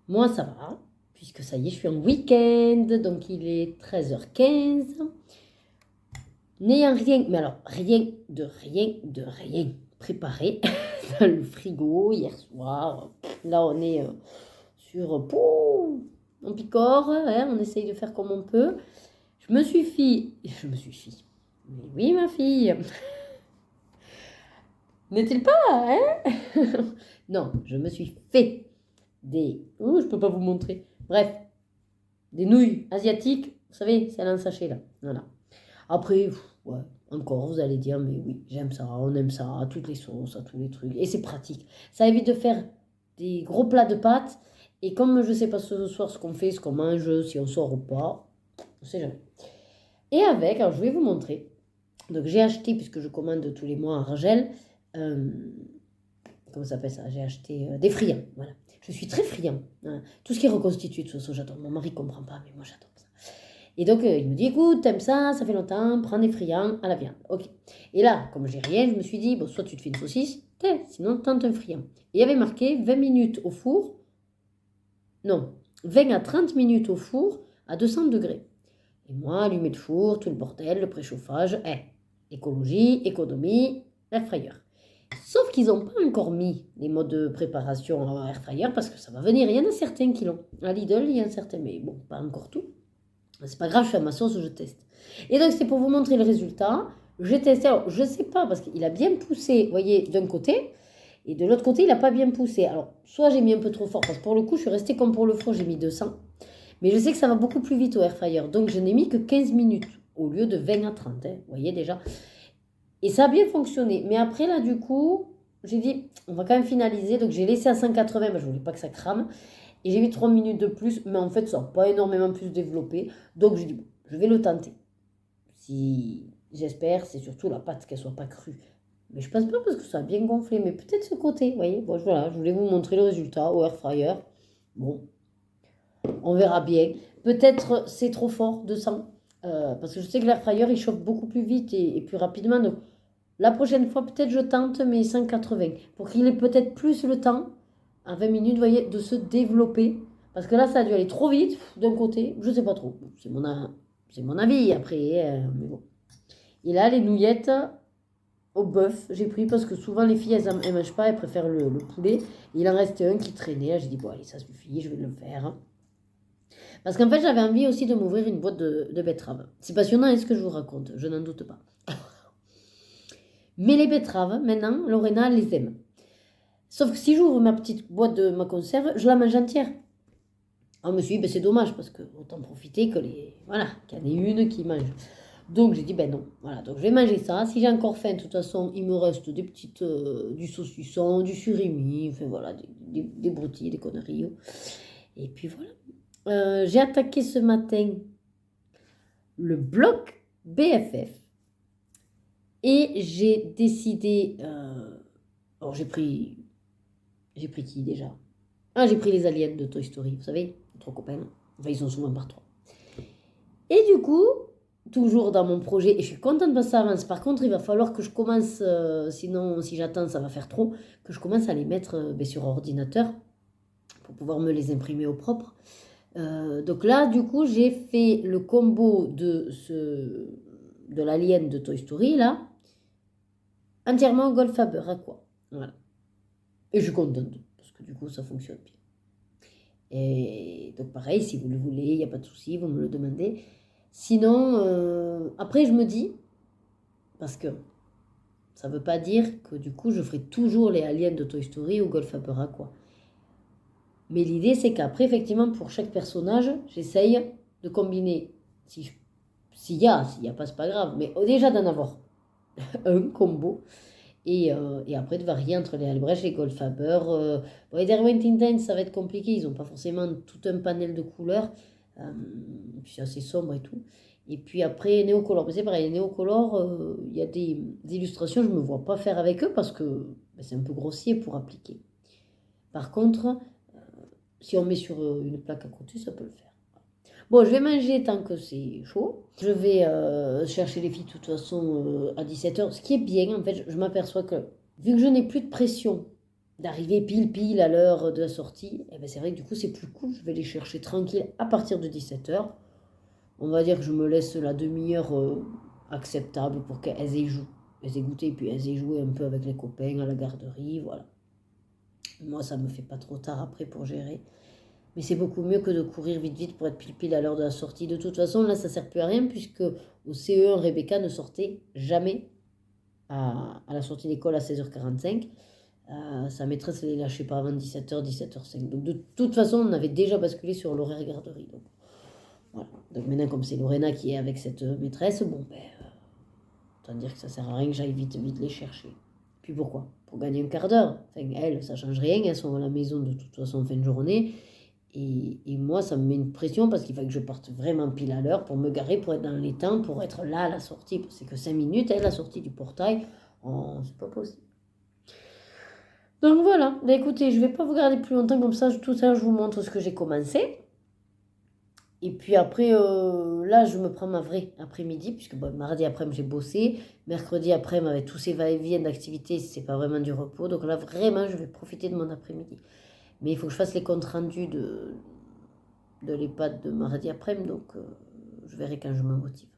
Moi, ça va, puisque ça y est, je suis en week-end, donc il est 13h15. N'ayant rien, mais alors rien préparé dans le frigo hier soir. Là, on est sur on picore, hein, on essaye de faire comme on peut. Je me suis fait. Mais oui, ma fille. N'est-il pas, hein? Non, je me suis fait des... Oh, je peux pas vous montrer. Bref, des nouilles asiatiques. Vous savez, c'est un sachet, là. Voilà. Après, ouais, encore, vous allez dire, mais oui, j'aime ça, on aime ça, à toutes les sauces, à tous les trucs. Et c'est pratique. Ça évite de faire des gros plats de pâtes. Et comme je sais pas ce soir ce qu'on fait, ce qu'on mange, si on sort ou pas, on sait jamais. Et avec, alors je vais vous montrer. Donc j'ai acheté, puisque je commande tous les mois à Argel, comment ça s'appelle ça? J'ai acheté des friands, voilà. Je suis très friand. Hein. Tout ce qui est reconstitué, de toute façon, j'adore. Mon mari comprend pas, mais moi j'adore ça. Et donc il me dit, écoute, t'aimes ça fait longtemps, prends des friands à la viande. Ok. Et là, comme j'ai rien, je me suis dit, bon, soit tu te fais une saucisse, sinon tente un friand. Et il y avait marqué 20 minutes au four. Non, 20 à 30 minutes au four à 200 degrés. Et moi, allumer le four, tout le bordel, le préchauffage, écologie, économie, air fryer. Sauf qu'ils n'ont pas encore mis les modes de préparation en air fryer parce que ça va venir. Il y en a certains qui l'ont. À Lidl, il y en a certains, mais bon, pas encore tout. C'est pas grave, je fais ma sauce, je teste. Et donc, c'est pour vous montrer le résultat. J'ai testé, alors je sais pas, parce qu'il a bien poussé, vous voyez, d'un côté, et de l'autre côté, il n'a pas bien poussé. Alors, soit j'ai mis un peu trop fort, parce que pour le coup, je suis restée comme pour le four, j'ai mis 200. Mais je sais que ça va beaucoup plus vite au air fryer. Donc, je n'ai mis que 15 minutes au lieu de 20 à 30. Vous voyez déjà. Et ça a bien fonctionné. Mais après, là, du coup, j'ai dit, on va quand même finaliser. Donc, j'ai laissé à 180, mais je voulais pas que ça crame. Et j'ai mis 3 minutes de plus, mais en fait, ça n'a pas énormément plus développé. Donc, j'ai dit, bon, je vais le tenter. Si j'espère, c'est surtout la pâte qu'elle soit pas crue. Mais je pense pas parce que ça a bien gonflé. Mais peut-être ce côté, vous voyez. Bon, voilà, je voulais vous montrer le résultat au air fryer. Bon, on verra bien. Peut-être c'est trop fort, 200. Parce que je sais que l'air fryer, il chauffe beaucoup plus vite et plus rapidement. Donc, la prochaine fois, peut-être je tente mes 180. Pour qu'il ait peut-être plus le temps, à 20 minutes, vous voyez, de se développer. Parce que là, ça a dû aller trop vite d'un côté. Je sais pas trop. C'est mon avis après. Mais bon. Et là, les nouillettes au bœuf, j'ai pris parce que souvent les filles, elles ne mangent pas, elles préfèrent le poulet. Il en restait un qui traînait. J'ai dit, bon, allez, ça suffit, je vais le faire. Parce qu'en fait, j'avais envie aussi de m'ouvrir une boîte de betteraves. C'est passionnant, est-ce que je vous raconte? Je n'en doute pas. Mais les betteraves, maintenant, Lorena les aime. Sauf que si j'ouvre ma petite boîte de ma conserve, je la mange entière. Alors, je me suis dit, ben, c'est dommage, parce que autant profiter que voilà, qu'il y en ait une qui mange. Donc, j'ai dit, ben non. Voilà, donc je vais manger ça. Si j'ai encore faim, de toute façon, il me reste des petites, du saucisson, du surimi, enfin voilà, des broutilles, des conneries. Et puis voilà. J'ai attaqué ce matin le bloc BFF. Et j'ai décidé... alors, j'ai pris qui déjà? Ah, j'ai pris les aliens de Toy Story, vous savez, les 3 copains. Enfin, ils sont souvent par 3. Et du coup, toujours dans mon projet, et je suis contente parce que ça avance. Par contre, il va falloir que je commence, sinon, si j'attends, ça va faire trop, que je commence à les mettre sur ordinateur pour pouvoir me les imprimer au propre. Donc là, du coup, j'ai fait le combo de l'alien de Toy Story, là, entièrement Goldfaber Aqua. Voilà. Et je suis contente, parce que du coup, ça fonctionne bien. Et donc pareil, si vous le voulez, il n'y a pas de souci, vous me le demandez. Sinon, après, je me dis, parce que ça ne veut pas dire que du coup, je ferai toujours les aliens de Toy Story ou Goldfaber Aqua. Mais l'idée, c'est qu'après, effectivement, pour chaque personnage, j'essaye de combiner. S'il y a pas, c'est pas grave. Mais déjà d'en avoir un combo. Et après, de varier entre les Albrecht et les Goldfaber. Bon, les Derwent Intense, ça va être compliqué. Ils n'ont pas forcément tout un panel de couleurs. Puis c'est assez sombre et tout. Et puis après, Néocolor. C'est pareil, Néocolor, il y a des illustrations, je ne me vois pas faire avec eux parce que c'est un peu grossier pour appliquer. Par contre, si on met sur une plaque à côté, ça peut le faire. Bon, je vais manger tant que c'est chaud. Je vais chercher les filles de toute façon à 17h. Ce qui est bien, en fait, je m'aperçois que vu que je n'ai plus de pression d'arriver pile à l'heure de la sortie, eh ben c'est vrai que du coup c'est plus cool. Je vais les chercher tranquille à partir de 17h. On va dire que je me laisse la demi-heure acceptable pour qu'elles aient goûté, puis elles aient joué un peu avec les copains à la garderie, voilà. Moi, ça me fait pas trop tard après pour gérer. Mais c'est beaucoup mieux que de courir vite pour être pile à l'heure de la sortie. De toute façon, là, ça ne sert plus à rien puisque au CE1, Rebecca ne sortait jamais à la sortie d'école à 16h45. Sa maîtresse ne les lâchait pas avant 17h, 17h05. Donc de toute façon, on avait déjà basculé sur l'horaire garderie. Donc, voilà. Donc maintenant, comme c'est Lorena qui est avec cette maîtresse, bon, autant dire que ça ne sert à rien que j'aille vite les chercher. Puis pourquoi? Pour gagner un quart d'heure. Enfin, elles, ça ne change rien. Elles sont à la maison de toute façon en fin de journée. Et moi, ça me met une pression parce qu'il faut que je parte vraiment pile à l'heure pour me garer, pour être dans les temps, pour être là à la sortie. C'est que 5 minutes, la sortie du portail. Oh, c'est pas possible. Donc voilà. Bah, écoutez, je vais pas vous garder plus longtemps comme ça. Tout à l'heure, je vous montre ce que j'ai commencé. Et puis après, là, je me prends ma vraie après-midi, puisque mardi après-midi, j'ai bossé. Mercredi après-midi, avec tous ces va-et-vient d'activités, c'est pas vraiment du repos. Donc là, vraiment, je vais profiter de mon après-midi. Mais il faut que je fasse les comptes rendus de l'EHPAD de mardi après-midi, donc je verrai quand je me motive.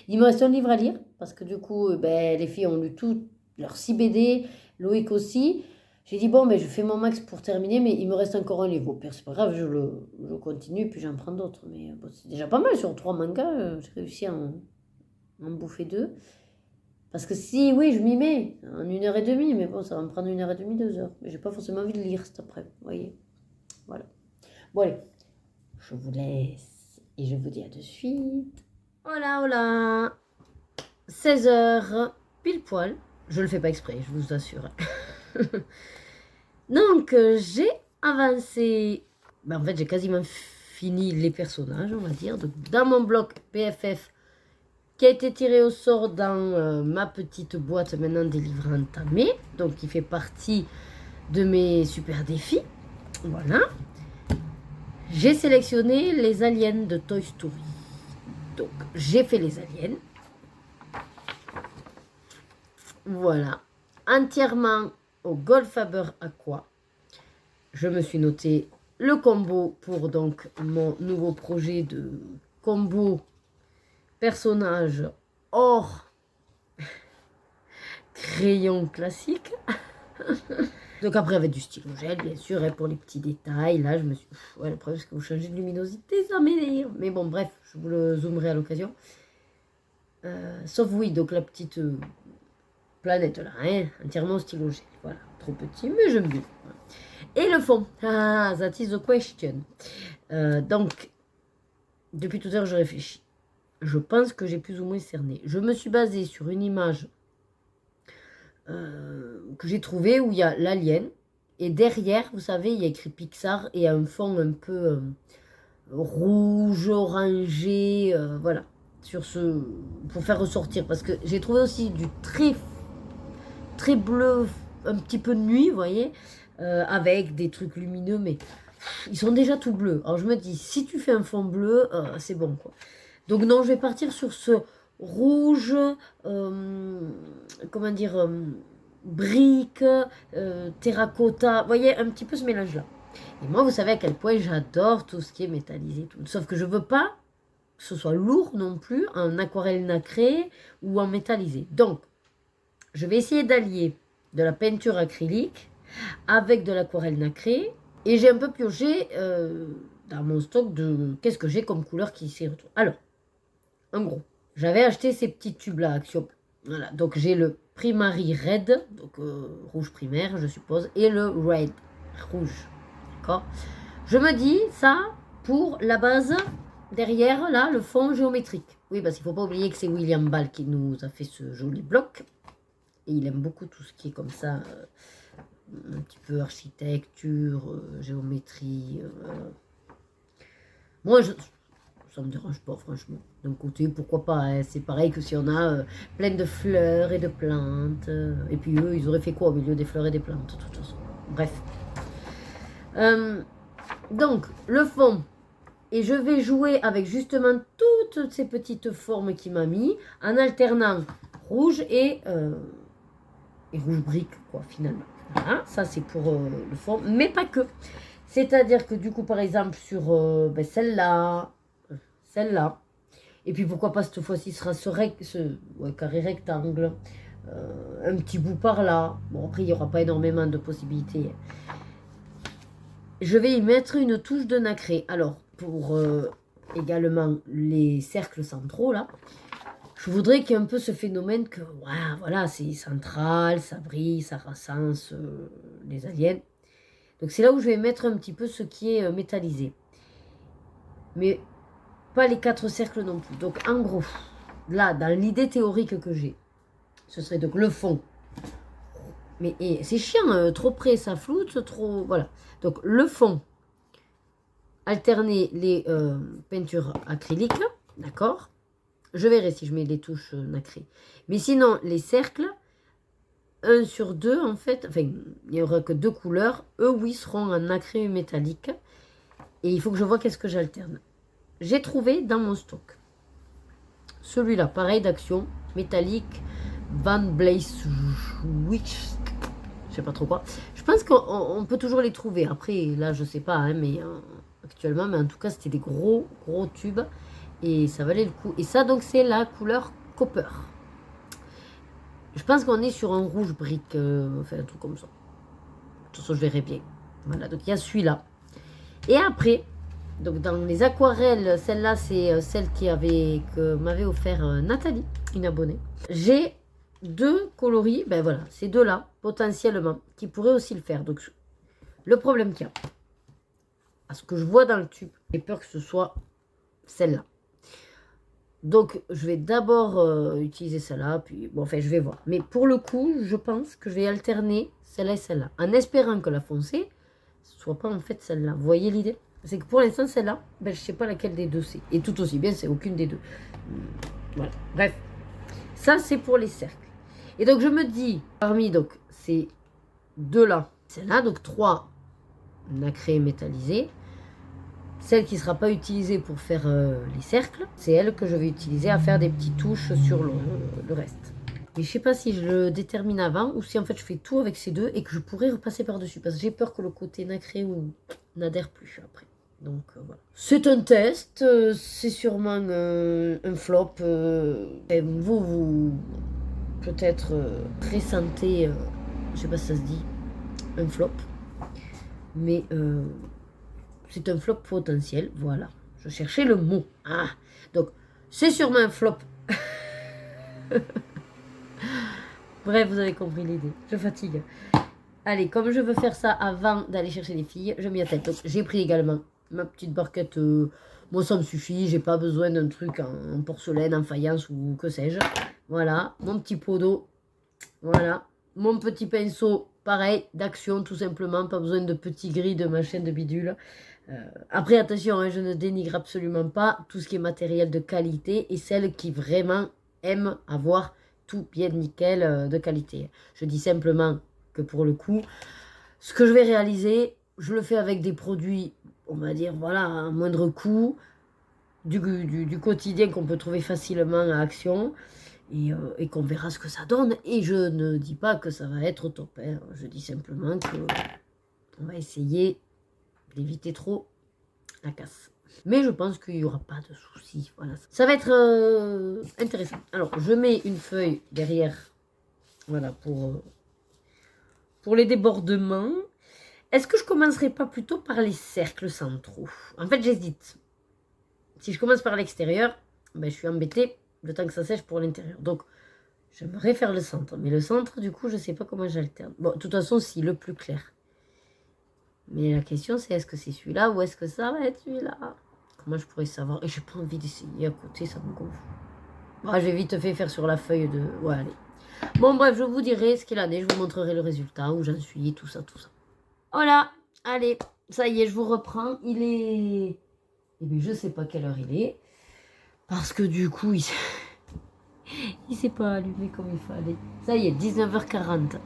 Il me reste un livre à lire, parce que du coup, les filles ont lu tout, leurs 6 BD, Loïc aussi. J'ai dit, bon, je fais mon max pour terminer, mais il me reste encore un livre. Au pire, c'est pas grave, je continue, puis j'en prends d'autres. Mais c'est déjà pas mal, sur 3 mangas, j'ai réussi à en bouffer 2. Parce que si, oui, je m'y mets, en 1h30, mais bon, ça va me prendre 1h30, 2h. Mais j'ai pas forcément envie de lire cet après, vous voyez. Voilà. Bon, allez. Je vous laisse et je vous dis à de suite. Voilà. 16h, pile poil. Je le fais pas exprès, je vous assure. Donc, j'ai avancé. En fait, j'ai quasiment fini les personnages, on va dire. Donc, dans mon bloc PFF, qui a été tiré au sort dans ma petite boîte maintenant des livres entamés. Donc, qui fait partie de mes super défis. Voilà. J'ai sélectionné les aliens de Toy Story. Donc, j'ai fait les aliens. Voilà. Entièrement au Goldfaber Aqua. Je me suis noté le combo pour donc mon nouveau projet de combo personnage hors crayon classique. Donc après avec du stylo gel bien sûr et pour les petits détails là je me suis le problème c'est que vous changez de luminosité ça m'énerve mais bon bref je vous le zoomerai à l'occasion sauf oui donc la petite planète là hein, entièrement au stylo gel voilà trop petit mais j'aime bien voilà. Et le fond that is the question donc depuis tout à l'heure je réfléchis je pense que j'ai plus ou moins cerné je me suis basée sur une image que j'ai trouvé où il y a l'alien et derrière vous savez il y a écrit Pixar et un fond un peu rouge orangé voilà sur ce pour faire ressortir parce que j'ai trouvé aussi du très bleu un petit peu de nuit vous voyez avec des trucs lumineux mais ils sont déjà tout bleus alors je me dis si tu fais un fond bleu c'est bon quoi donc non je vais partir sur ce rouge, comment dire, brique, terracotta, vous voyez, un petit peu ce mélange-là. Et moi, vous savez à quel point j'adore tout ce qui est métallisé. Tout. Sauf que je veux pas que ce soit lourd non plus en aquarelle nacrée ou en métallisé. Donc, je vais essayer d'allier de la peinture acrylique avec de l'aquarelle nacrée. Et j'ai un peu pioché dans mon stock de qu'est-ce que j'ai comme couleur qui s'y retrouve. Alors, en gros, j'avais acheté ces petits tubes-là Action. Voilà, donc j'ai le Primary Red, donc rouge primaire, je suppose, et le Red, rouge. D'accord. Je me dis ça pour la base derrière, là, le fond géométrique. Oui, parce qu'il ne faut pas oublier que c'est William Ball qui nous a fait ce joli bloc. Et il aime beaucoup tout ce qui est comme ça, un petit peu architecture, géométrie. Moi, ça me dérange pas, franchement. D'un côté, pourquoi pas, hein. C'est pareil que si on a plein de fleurs et de plantes. Et puis eux, ils auraient fait quoi au milieu des fleurs et des plantes, de toute façon. Bref. Donc, le fond. Et je vais jouer avec justement toutes ces petites formes qu'il m'a mis, en alternant rouge et rouge brique, quoi, finalement. Voilà, ça c'est pour le fond, mais pas que. C'est-à-dire que du coup, par exemple, sur celle-là, celle-là, et puis pourquoi pas cette fois-ci sera ce carré rectangle, un petit bout par là. Bon, après, il n'y aura pas énormément de possibilités. Je vais y mettre une touche de nacré. Alors, pour également les cercles centraux, là, je voudrais qu'il y ait un peu ce phénomène que, voilà, c'est central, ça brille, ça rassense les aliens. Donc, c'est là où je vais mettre un petit peu ce qui est métallisé. Mais pas les 4 cercles non plus. Donc, en gros, là, dans l'idée théorique que j'ai, ce serait donc le fond. Mais c'est chiant, trop près, ça floute, trop... Voilà. Donc, le fond, alterner les peintures acryliques, d'accord. Je verrai si je mets les touches nacrées. Mais sinon, les cercles, 1 sur 2, en fait, enfin, il n'y aura que 2 couleurs. Eux, oui, seront en nacré métallique. Et il faut que je vois qu'est-ce que j'alterne. J'ai trouvé dans mon stock celui-là, pareil d'Action, métallique, Van Bleiswijk, je sais pas trop quoi. Je pense qu'on peut toujours les trouver. Après, là, je sais pas, hein, mais actuellement, mais en tout cas, c'était des gros tubes. Et ça valait le coup. Et ça, donc, c'est la couleur copper. Je pense qu'on est sur un rouge brique, enfin, un truc comme ça. De toute façon, je verrai bien. Voilà, donc il y a celui-là. Et après, donc dans les aquarelles, celle-là, c'est celle que m'avait offert Nathalie, une abonnée. J'ai 2 coloris, ben voilà, ces 2-là, potentiellement, qui pourraient aussi le faire. Donc, le problème qu'il y a, à ce que je vois dans le tube, j'ai peur que ce soit celle-là. Donc, je vais d'abord utiliser celle-là, puis, bon, enfin, je vais voir. Mais pour le coup, je pense que je vais alterner celle-là et celle-là, en espérant que la foncée ne soit pas en fait celle-là. Vous voyez l'idée? C'est que pour l'instant, celle-là, ben, je ne sais pas laquelle des deux c'est. Et tout aussi bien, c'est aucune des deux. Voilà, bref. Ça, c'est pour les cercles. Et donc, je me dis, parmi donc, ces 2-là, celle-là, donc 3 nacrés métallisés, celle qui ne sera pas utilisée pour faire les cercles, c'est elle que je vais utiliser à faire des petites touches sur le reste. Mais je ne sais pas si je le détermine avant ou si en fait je fais tout avec ces 2 et que je pourrais repasser par-dessus. Parce que j'ai peur que le côté nacré n'adhère plus après. Donc voilà. C'est un test, c'est sûrement un flop. Et vous peut-être pressentez, je ne sais pas si ça se dit, un flop. Mais c'est un flop potentiel, voilà. Je cherchais le mot. Ah, donc, c'est sûrement un flop. Bref, vous avez compris l'idée. Je fatigue. Allez, comme je veux faire ça avant d'aller chercher les filles, je m'y attelle. Donc, j'ai pris également ma petite barquette. Moi, ça me suffit. J'ai pas besoin d'un truc en porcelaine, en faïence ou que sais-je. Voilà, mon petit pot d'eau. Voilà, mon petit pinceau, pareil, d'Action, tout simplement. Pas besoin de petits gris de machin de bidule. Après, attention, hein, je ne dénigre absolument pas tout ce qui est matériel de qualité et celles qui vraiment aiment avoir tout bien nickel de qualité. Je dis simplement que pour le coup, ce que je vais réaliser, je le fais avec des produits, on va dire, voilà, à moindre coût, du quotidien qu'on peut trouver facilement à Action et qu'on verra ce que ça donne. Et je ne dis pas que ça va être top, hein. Je dis simplement que on va essayer d'éviter trop la casse. Mais je pense qu'il n'y aura pas de soucis. Voilà. Ça va être intéressant. Alors, je mets une feuille derrière, voilà, pour les débordements. Est-ce que je commencerai pas plutôt par les cercles centraux? En fait, j'hésite. Si je commence par l'extérieur, ben, je suis embêtée le temps que ça sèche pour l'intérieur. Donc, j'aimerais faire le centre. Mais le centre, du coup, je ne sais pas comment j'alterne. Bon, de toute façon, si, le plus clair. Mais la question, c'est est-ce que c'est celui-là ou est-ce que ça va être celui-là? Comment je pourrais savoir? Et j'ai pas envie d'essayer à côté, ça me gonfle. Bon, j'ai vite fait faire sur la feuille de... Ouais, allez. Bon, bref, je vous dirai ce qu'il en est. Je vous montrerai le résultat, où j'en suis, tout ça, tout ça. Voilà, allez, ça y est, je vous reprends. Il est... Eh bien, je sais pas quelle heure il est. Parce que du coup, il s'est pas allumé comme il fallait. Ça y est, 19h40.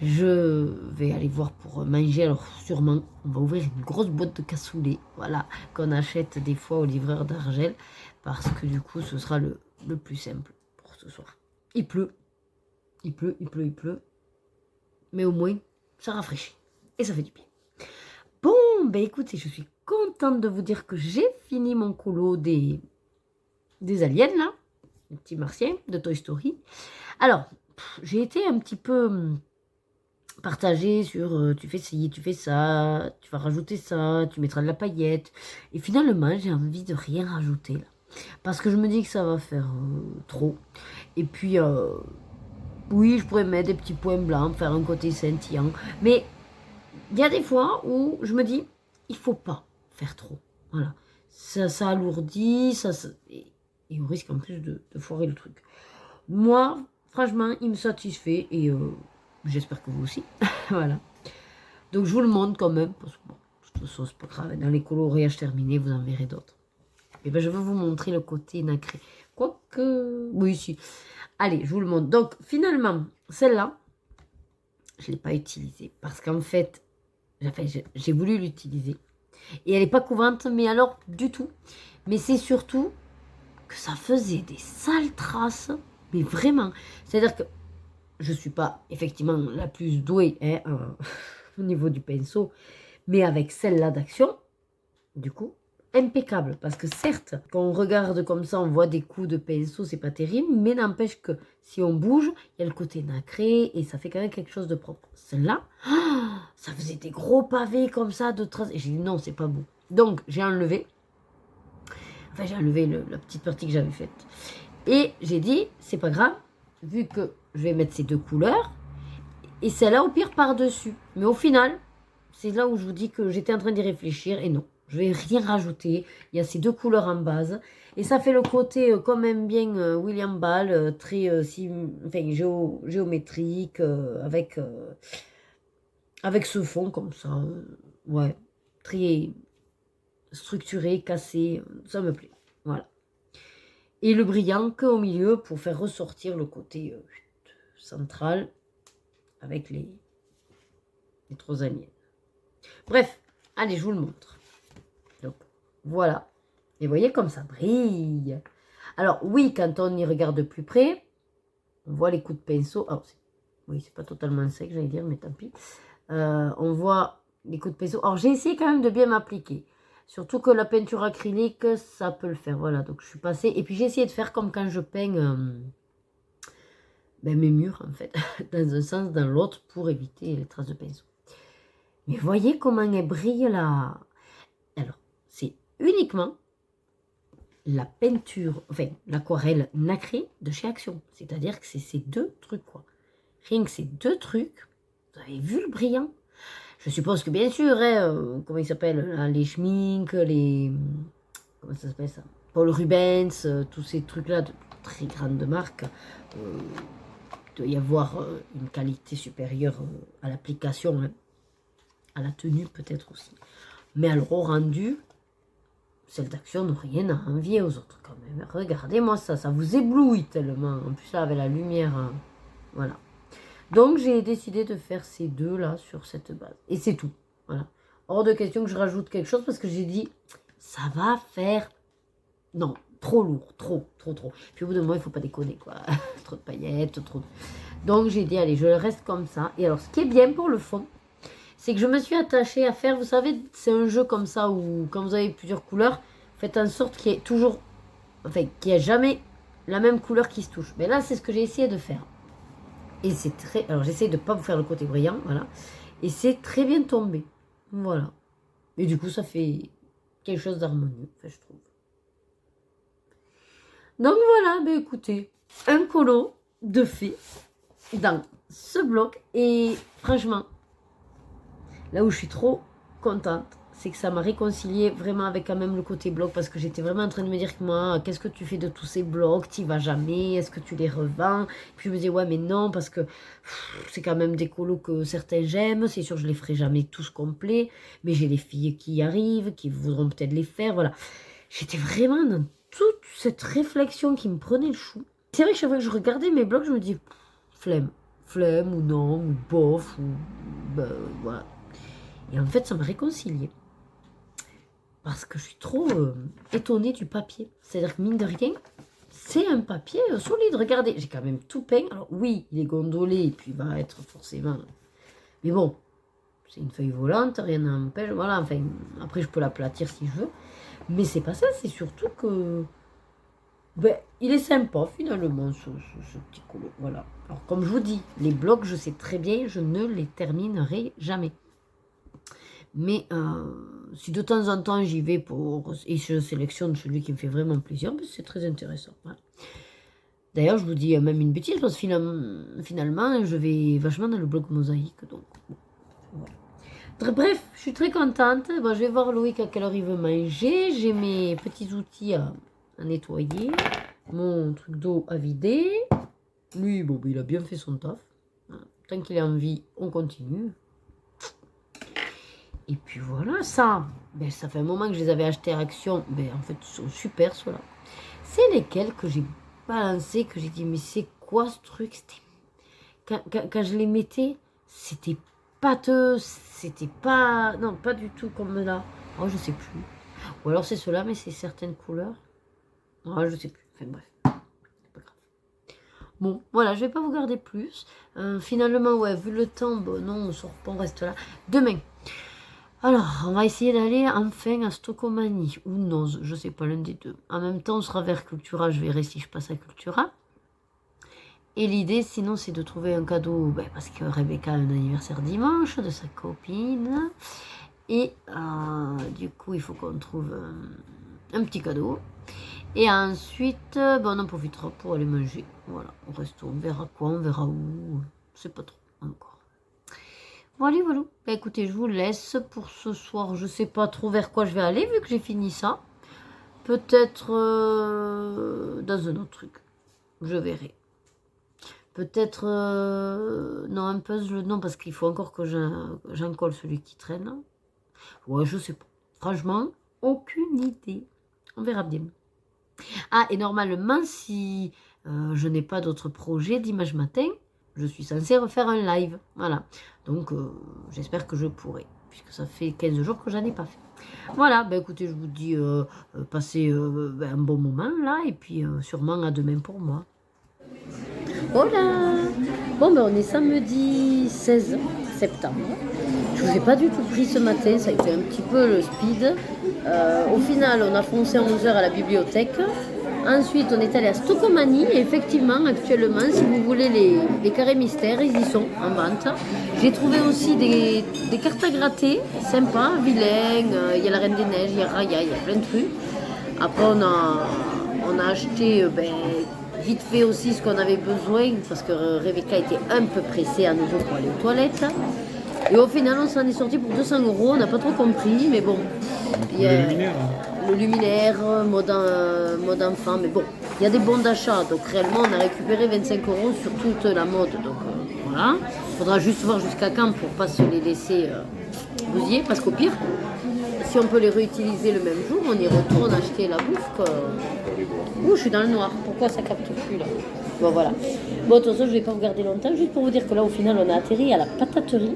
Je vais aller voir pour manger. Alors sûrement, on va ouvrir une grosse boîte de cassoulet. Voilà, qu'on achète des fois au livreur d'Argel. Parce que du coup, ce sera le plus simple pour ce soir. Il pleut. Il pleut, il pleut, il pleut. Mais au moins, ça rafraîchit. Et ça fait du bien. Bon, ben écoutez, je suis contente de vous dire que j'ai fini mon colo des aliens, là. Les petits martiens de Toy Story. Alors, j'ai été un petit peu partagée sur tu fais ci, tu fais ça, tu vas rajouter ça, tu mettras de la paillette. Et finalement, j'ai envie de rien rajouter, là. Parce que je me dis que ça va faire trop. Et puis, oui, je pourrais mettre des petits points blancs, faire un côté scintillant. Mais il y a des fois où je me dis, il faut pas faire trop. Voilà. Ça alourdit, et on risque en plus de foirer le truc. Moi, franchement, il me satisfait et j'espère que vous aussi. Voilà. Donc je vous le montre quand même, parce que bon, de toute façon, c'est pas grave. Dans les coloriages terminés, vous en verrez d'autres. Et ben je vais vous montrer le côté nacré. Quoique, oui, si. Allez, je vous le montre. Donc finalement, celle-là, je ne l'ai pas utilisée parce qu'en fait, j'ai voulu l'utiliser. Et elle n'est pas couvrante, mais alors du tout. Mais c'est surtout que ça faisait des sales traces. Mais vraiment. C'est-à-dire que je ne suis pas effectivement la plus douée au niveau du pinceau. Mais avec celle-là d'action, du coup, impeccable. Parce que certes, quand on regarde comme ça, on voit des coups de pinceau, c'est pas terrible. Mais n'empêche que si on bouge, il y a le côté nacré et ça fait quand même quelque chose de propre. Celle-là, ça faisait des gros pavés comme ça de traces. Et j'ai dit non, c'est pas beau. Donc j'ai enlevé. Enfin, j'ai enlevé la petite partie que j'avais faite. Et j'ai dit, c'est pas grave, vu que je vais mettre ces deux couleurs. Et celle-là, au pire, par-dessus. Mais au final, c'est là où je vous dis que j'étais en train d'y réfléchir. Et non, je vais rien rajouter. Il y a ces deux couleurs en base. Et ça fait le côté quand même bien William Ball, très géométrique, avec ce fond comme ça. Ouais, très structuré, cassé. Ça me plaît. Voilà. Et le brillant qu'au milieu pour faire ressortir le côté central avec les trois aliens. Bref, allez, je vous le montre. Donc, voilà. Et vous voyez comme ça brille. Alors, oui, quand on y regarde de plus près, on voit les coups de pinceau. Alors, oui, c'est pas totalement sec, j'allais dire, mais tant pis. On voit les coups de pinceau. Alors, j'ai essayé quand même de bien m'appliquer. Surtout que la peinture acrylique, ça peut le faire. Voilà, donc je suis passée. Et puis, j'ai essayé de faire comme quand je peigne mes murs, en fait. Dans un sens, dans l'autre, pour éviter les traces de pinceau. Mais voyez comment elle brille là. Alors, c'est uniquement la peinture, enfin, l'aquarelle nacrée de chez Action. C'est-à-dire que c'est ces deux trucs, quoi. Rien que ces deux trucs. Vous avez vu le brillant? Je suppose que bien sûr, comment il s'appelle, les schminks, comment ça s'appelle ça, Paul Rubens, tous ces trucs-là de très grandes marques, il doit y avoir une qualité supérieure à l'application, hein, à la tenue peut-être aussi. Mais alors au rendu, celle d'Action n'a rien à envier aux autres quand même. Regardez-moi ça, ça vous éblouit tellement. En plus là, avec la lumière, voilà. Donc, j'ai décidé de faire ces deux-là sur cette base. Et c'est tout. Voilà. Hors de question que je rajoute quelque chose parce que j'ai dit, ça va faire... Non, trop lourd. Trop. Puis au bout d'un moment, il ne faut pas déconner, quoi. Trop de paillettes, trop... Donc, j'ai dit, allez, je reste comme ça. Et alors, ce qui est bien pour le fond, c'est que je me suis attachée à faire, vous savez, c'est un jeu comme ça où quand vous avez plusieurs couleurs, faites en sorte qu'il y ait toujours, enfin, qu'il n'y ait jamais la même couleur qui se touche. Mais là, c'est ce que j'ai essayé de faire. Et c'est très... Alors, j'essaie de ne pas vous faire le côté brillant, voilà. Et c'est très bien tombé. Voilà. Et du coup, ça fait quelque chose d'harmonieux, enfin, je trouve. Donc voilà, ben écoutez, un colo de fées dans ce bloc. Et franchement, là où je suis trop contente, c'est que ça m'a réconcilié vraiment avec quand même le côté bloc, parce que j'étais vraiment en train de me dire que moi, qu'est-ce que tu fais de tous ces blocs, t'y vas jamais, est-ce que tu les revends? Puis je me disais, ouais mais non, parce que c'est quand même des colos que certains j'aime, c'est sûr je les ferai jamais tous complets, mais j'ai les filles qui y arrivent, qui voudront peut-être les faire, voilà. J'étais vraiment dans toute cette réflexion qui me prenait le chou. C'est vrai que chaque fois que je regardais mes blocs, je me dis, flemme ou non, ou bof, ou ben voilà. Et en fait, ça m'a réconcilié. Parce que je suis trop étonnée du papier. C'est-à-dire que mine de rien, c'est un papier solide. Regardez, j'ai quand même tout peint. Alors oui, il est gondolé et puis il va être forcément... Mais bon, c'est une feuille volante, rien n'empêche. Voilà, enfin, après je peux l'aplatir si je veux. Mais c'est pas ça, c'est surtout que... Ben, il est sympa finalement, ce petit colo. Voilà. Alors comme je vous dis, les blocs, je sais très bien, je ne les terminerai jamais. Mais si de temps en temps j'y vais et je sélectionne celui qui me fait vraiment plaisir, c'est très intéressant. Voilà. D'ailleurs, je vous dis même une bêtise, parce que finalement, je vais vachement dans le bloc mosaïque. Donc, bon, voilà. Bref, je suis très contente. Bon, je vais voir Loïc à quelle heure il veut manger. J'ai mes petits outils à nettoyer. Mon truc d'eau à vider. Lui, bon, il a bien fait son taf. Tant qu'il est en vie, on continue. Et puis voilà, ça, ben, ça fait un moment que je les avais achetés à Action. Ben, en fait, ils sont super, ceux-là. C'est lesquels que j'ai balancé, que j'ai dit, mais c'est quoi ce truc? Quand je les mettais, c'était pâteux, c'était pas... Non, pas du tout comme là. Oh, je sais plus. Ou alors c'est ceux-là, mais c'est certaines couleurs. Oh, je sais plus. Enfin bref, c'est pas grave. Bon, voilà, je vais pas vous garder plus. Finalement, ouais, vu le temps, bon, non, on sort pas, on reste là. Demain. Alors, on va essayer d'aller enfin à Stocomanie ou Noz, je sais pas, l'un des deux. En même temps, on sera vers Cultura, je verrai si je passe à Cultura. Et l'idée, sinon, c'est de trouver un cadeau, ben, parce que Rebecca a un anniversaire dimanche de sa copine. Et du coup, il faut qu'on trouve un petit cadeau. Et ensuite, ben, on en profitera pour aller manger. Voilà, on reste, on verra quoi, on verra où. C'est pas trop encore. Voilà, voilà. Bah, écoutez, je vous laisse pour ce soir. Je sais pas trop vers quoi je vais aller vu que j'ai fini ça. Peut-être dans un autre truc. Je verrai. Peut-être... non, un puzzle, non, parce qu'il faut encore que j'en colle celui qui traîne. Ouais, je sais pas. Franchement, aucune idée. On verra bien. Ah, et normalement, si je n'ai pas d'autres projets dimanche matin, je suis censée refaire un live. Voilà. Donc, j'espère que je pourrai. Puisque ça fait 15 jours que j'en ai pas fait. Voilà. Ben, écoutez, je vous dis, passez un bon moment là. Et puis, sûrement à demain pour moi. Voilà. Bon, ben, on est samedi 16 septembre. Je vous ai pas du tout pris ce matin. Ça a été un petit peu le speed. Au final, on a foncé à 11h à la bibliothèque. Ensuite, on est allé à Stocomanie. Et effectivement, actuellement, si vous voulez les carrés mystères, ils y sont en vente. J'ai trouvé aussi des cartes à gratter, sympa, vilaines. Il y a la Reine des Neiges, il y a Raya, il y a plein de trucs. Après, on a acheté vite fait aussi ce qu'on avait besoin, parce que Rebecca était un peu pressée à nouveau pour aller aux toilettes. Et au final, on s'en est sorti pour 200 €. On n'a pas trop compris, mais bon. Le luminaire, mode enfant, mais bon, il y a des bons d'achat, donc réellement on a récupéré 25 € sur toute la mode, donc voilà. Il faudra juste voir jusqu'à quand pour pas se les laisser bousiller, parce qu'au pire, si on peut les réutiliser le même jour, on y retourne acheter la bouffe. Ouh, je suis dans le noir, pourquoi ça capte plus là? Bon voilà. Bon, de toute façon, je vais pas vous garder longtemps, juste pour vous dire que là au final on a atterri à la pataterie.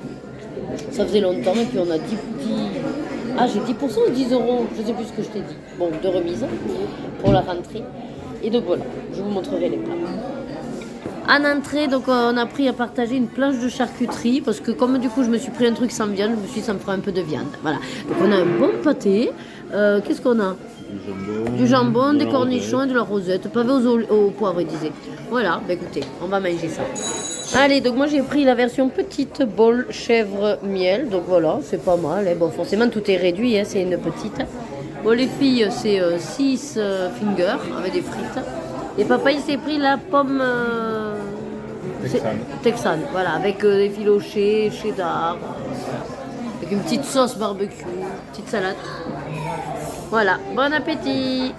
Ça faisait longtemps et puis on a 10... Ah, j'ai 10% ou 10 €, je sais plus ce que je t'ai dit. Bon, de remise pour la rentrée. Et donc voilà, je vous montrerai les plats. En entrée, donc on a pris à partager une planche de charcuterie parce que comme du coup je me suis pris un truc sans viande, je me suis dit ça me fera un peu de viande. Voilà. Donc on a un bon pâté. Qu'est-ce qu'on a? Du jambon, des cornichons et de la rosette. Pavé au poivre, il disait. Voilà, bah écoutez, on va manger ça. Allez, donc moi j'ai pris la version petite bol chèvre miel. Donc voilà, c'est pas mal. Hein. Bon, forcément tout est réduit, hein, c'est une petite. Bon, les filles, c'est 6 fingers avec des frites. Et papa, il s'est pris la pomme texane, voilà, avec des filochés, cheddar, avec une petite sauce barbecue, petite salade. Voilà, bon appétit.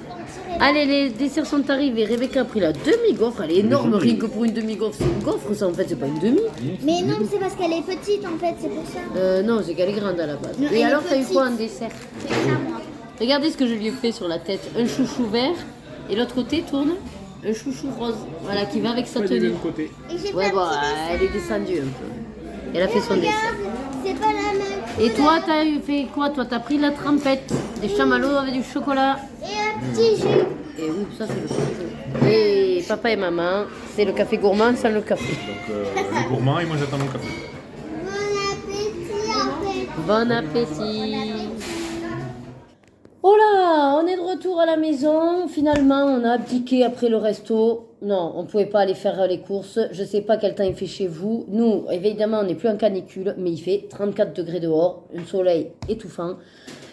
Allez, les desserts sont arrivés. Rebecca a pris la demi-gaufre. Elle est énorme, rien que pour une demi-gaufre. C'est une gaufre, ça en fait, c'est pas une demi. Mais non, c'est parce qu'elle est petite en fait, c'est pour ça. Non, c'est qu'elle est grande à la base. Non, et alors, elle est t'as eu petite. quoi en dessert? C'est ça, moi. Regardez ce que je lui ai fait sur la tête. Un chouchou vert. Et l'autre côté, tourne. Un chouchou rose. Voilà, qui va avec sa tenue. côté. Et j'ai Ouais, fait bon, un petit elle est descendue un peu. Elle a fait son dessert. regarde, c'est pas la même. Et toi, t'as fait quoi? Toi, t'as pris la trempette, des chamallows avec du chocolat. Et un petit jus. Et oui, ça, c'est le café. Et papa et maman, c'est le café gourmand sans le café. Donc le gourmand et moi j'attends mon café. Bon appétit en fait. Bon appétit. Oh là, on est de retour à la maison. Finalement, on a abdiqué après le resto. Non, on ne pouvait pas aller faire les courses. Je ne sais pas quel temps il fait chez vous. Nous, évidemment, on n'est plus en canicule, mais il fait 34 degrés dehors, un soleil étouffant.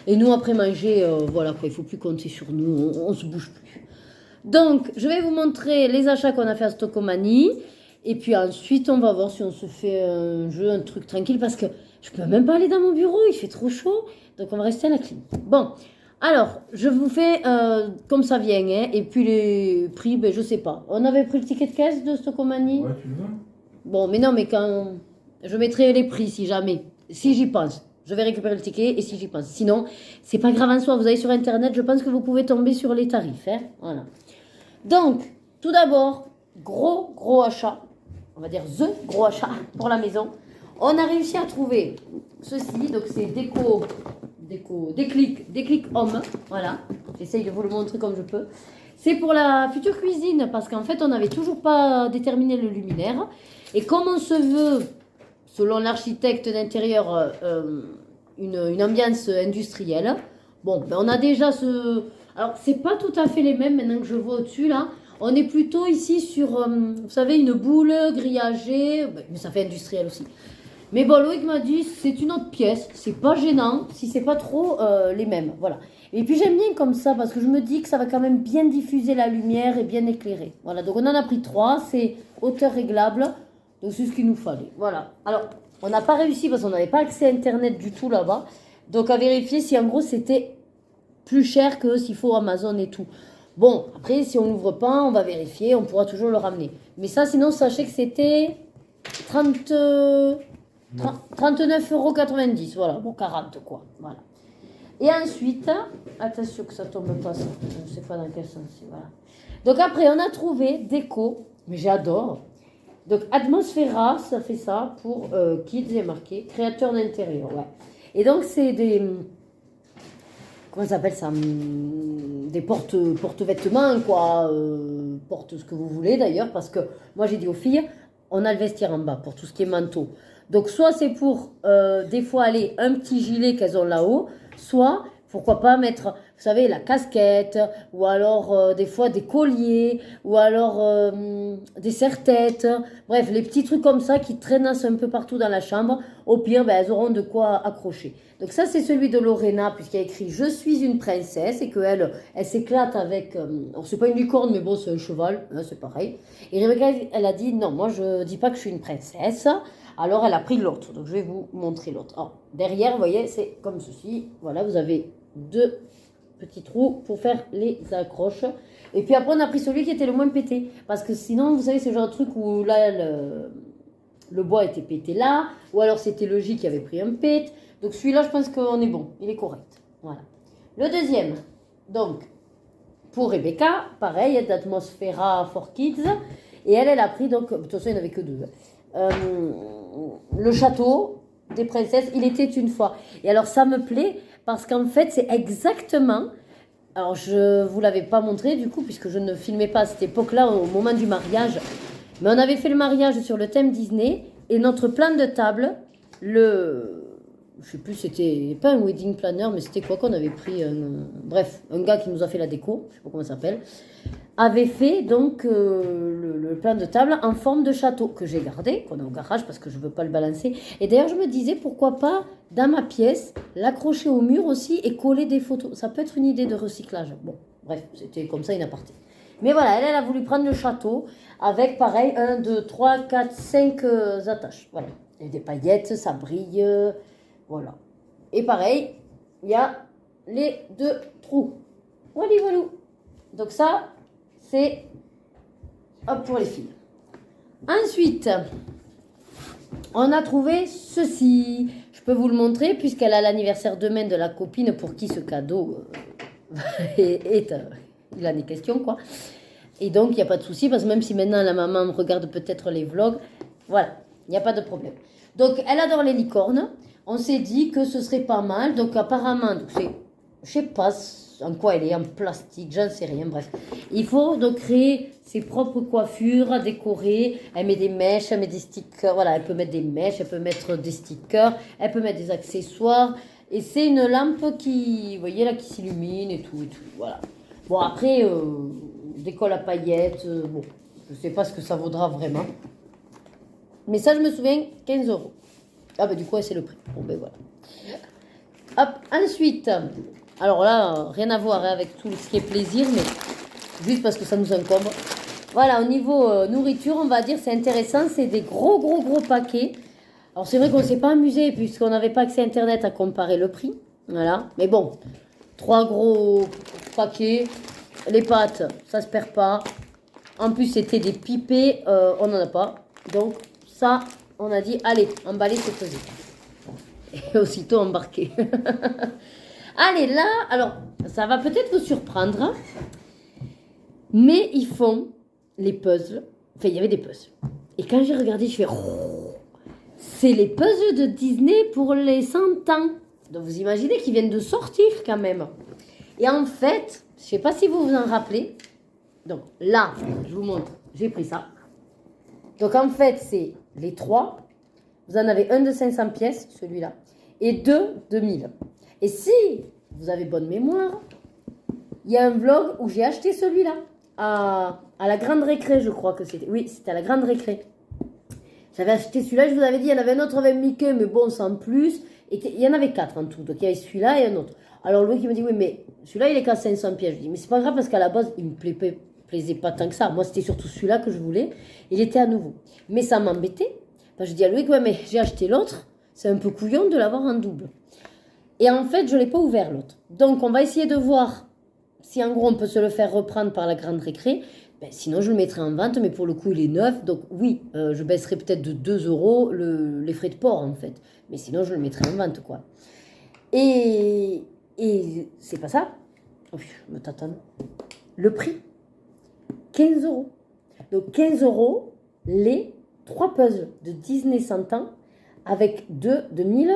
Et nous, après manger, voilà quoi, il ne faut plus compter sur nous, on ne se bouge plus. Donc, je vais vous montrer les achats qu'on a fait à Stockomanie. Et puis ensuite, on va voir si on se fait un jeu, un truc tranquille, parce que je ne peux même pas aller dans mon bureau, il fait trop chaud. Donc, on va rester à la clim. Bon. Alors, je vous fais comme ça vient, hein, et puis les prix, ben, je sais pas. On avait pris le ticket de caisse de Stockomanie. Ouais, tu le veux? Bon, mais non, mais quand... Je mettrai les prix si jamais, si j'y pense. Je vais récupérer le ticket et si j'y pense. Sinon, c'est pas grave en soi, vous allez sur Internet, je pense que vous pouvez tomber sur les tarifs. Hein, voilà. Donc, tout d'abord, gros achat, on va dire the gros achat pour la maison. On a réussi à trouver ceci, donc c'est déclic homme, voilà, j'essaye de vous le montrer comme je peux. C'est pour la future cuisine parce qu'en fait on n'avait toujours pas déterminé le luminaire et comme on se veut, selon l'architecte d'intérieur, une ambiance industrielle, bon, ben on a déjà ce... Alors c'est pas tout à fait les mêmes maintenant que je vois au-dessus là, on est plutôt ici sur, vous savez, une boule grillagée, mais ça fait industriel aussi. Mais bon, Loïc m'a dit, c'est une autre pièce, c'est pas gênant, si c'est pas trop les mêmes, voilà. Et puis j'aime bien comme ça, parce que je me dis que ça va quand même bien diffuser la lumière et bien éclairer. Voilà, donc on en a pris 3, c'est hauteur réglable, donc c'est ce qu'il nous fallait, voilà. Alors, on n'a pas réussi parce qu'on n'avait pas accès à Internet du tout là-bas, donc à vérifier si en gros c'était plus cher que s'il faut Amazon et tout. Bon, après, si on n'ouvre pas, on va vérifier, on pourra toujours le ramener. Mais ça, sinon, sachez que c'était 39,90 €, voilà, bon 40 quoi, voilà. Et ensuite, attention que ça tombe pas, ça, je ne sais pas dans quel sens, voilà. Donc après, on a trouvé déco, mais j'adore. Donc Atmosfera, ça fait ça pour kids, il est marqué, créateur d'intérieur, ouais. Et donc c'est des, comment ça s'appelle ça, des porte-vêtements, quoi, porte ce que vous voulez d'ailleurs, parce que moi j'ai dit aux filles, on a le vestiaire en bas pour tout ce qui est manteau. Donc soit c'est pour des fois aller un petit gilet qu'elles ont là-haut, soit pourquoi pas mettre, vous savez, la casquette, ou alors des fois des colliers, ou alors des serre-têtes, bref, les petits trucs comme ça qui traînassent un peu partout dans la chambre. Au pire, ben, elles auront de quoi accrocher. Donc ça, c'est celui de Lorena, puisqu'il y a écrit « Je suis une princesse » et qu'elle elle s'éclate avec... alors, c'est pas une licorne, mais bon, c'est un cheval, hein, c'est pareil. Et Rebecca, elle a dit « Non, moi, je dis pas que je suis une princesse. » Alors, elle a pris l'autre. Donc, je vais vous montrer l'autre. Alors, derrière, vous voyez, c'est comme ceci. Voilà, vous avez 2 petits trous pour faire les accroches. Et puis après, on a pris celui qui était le moins pété. Parce que sinon, vous savez, c'est le genre de truc où là, le bois était pété là. Ou alors, c'était le J qui avait pris un pet. Donc, celui-là, je pense qu'on est bon. Il est correct. Voilà. Le deuxième, donc, pour Rebecca, pareil, d'Atmosfera for Kids. Et elle a pris, donc, de toute façon, il n'y en avait que 2. Le château des princesses, il était une fois. Et alors, ça me plaît parce qu'en fait, c'est exactement... Alors, je ne vous l'avais pas montré, du coup, puisque je ne filmais pas à cette époque-là, au moment du mariage. Mais on avait fait le mariage sur le thème Disney et notre plan de table, je sais plus, c'était pas un wedding planner, mais c'était quoi qu'on avait pris, bref, un gars qui nous a fait la déco, je sais pas comment ça s'appelle, avait fait donc le plan de table en forme de château que j'ai gardé, qu'on a au garage parce que je veux pas le balancer. Et d'ailleurs, je me disais pourquoi pas dans ma pièce l'accrocher au mur aussi et coller des photos. Ça peut être une idée de recyclage. Bon, bref, c'était comme ça une aparté. Mais voilà, elle a voulu prendre le château avec pareil 1, 2, 3, 4, 5 attaches. Voilà, il y a des paillettes, ça brille, voilà. Et pareil, il y a les 2 trous. Voilà, voilà. Donc ça, c'est pour les filles. Ensuite, on a trouvé ceci. Je peux vous le montrer puisqu'elle a l'anniversaire demain de la copine pour qui ce cadeau il en est question, quoi. Et donc, il n'y a pas de souci parce que même si maintenant la maman regarde peut-être les vlogs, voilà, il n'y a pas de problème. Donc, elle adore les licornes. On s'est dit que ce serait pas mal. Donc, apparemment, je sais pas en quoi elle est, en plastique, j'en sais rien, bref. Il faut donc créer ses propres coiffures à décorer. Elle met des mèches, elle met des stickers. Voilà, elle peut mettre des mèches, elle peut mettre des stickers, elle peut mettre des accessoires. Et c'est une lampe qui, vous voyez là, qui s'illumine et tout, voilà. Bon, après, des cols à paillettes, bon, je sais pas ce que ça vaudra vraiment. Mais ça, je me souviens, 15 €. Ah, bah, du coup, c'est le prix. Bon, ben voilà. Hop, ensuite, alors là, rien à voir avec tout ce qui est plaisir, mais juste parce que ça nous encombre. Voilà, au niveau nourriture, on va dire, c'est intéressant, c'est des gros paquets. Alors, c'est vrai qu'on ne s'est pas amusé puisqu'on n'avait pas accès à Internet à comparer le prix. Voilà, mais bon, 3 gros paquets. Les pâtes, ça se perd pas. En plus, c'était des pipets, on n'en a pas. Donc, ça, on a dit, allez, emballer, c'est faisait. Et aussitôt embarqué. Allez, là, alors, ça va peut-être vous surprendre, hein, mais ils font les puzzles. Enfin, il y avait des puzzles. Et quand j'ai regardé, je fais, oh, c'est les puzzles de Disney pour les 100 ans. Donc, vous imaginez qu'ils viennent de sortir quand même. Et en fait, je ne sais pas si vous vous en rappelez. Donc, là, je vous montre, j'ai pris ça. Donc, en fait, c'est les 3. Vous en avez un de 500 pièces, celui-là, et 2 de 1000. Et si vous avez bonne mémoire, il y a un vlog où j'ai acheté celui-là à la Grande Récré, je crois que c'était. Oui, c'était à la Grande Récré. J'avais acheté celui-là, je vous avais dit, il y en avait un autre avec Mickey, mais bon, sans plus. Et il y en avait 4 en tout. Donc, il y avait celui-là et un autre. Alors, Louis qui me dit, oui, mais celui-là, il est qu'à 500 pièces. Je dis, mais c'est pas grave parce qu'à la base, il me plaisait pas tant que ça. Moi, c'était surtout celui-là que je voulais. Il était à nouveau. Mais ça m'embêtait. Enfin, je dis à Louis, ouais, mais j'ai acheté l'autre. C'est un peu couillon de l'avoir en double. Et en fait, je ne l'ai pas ouvert l'autre. Donc, on va essayer de voir si en gros, on peut se le faire reprendre par la Grande Récré. Ben, sinon, je le mettrai en vente, mais pour le coup, il est neuf. Donc, oui, je baisserai peut-être de 2 € les frais de port, en fait. Mais sinon, je le mettrai en vente, quoi. Et c'est pas ça. Oh, je me tâtonne. Le prix, 15 €. Donc, 15 € les 3 puzzles de Disney 100 ans avec 2 de 1000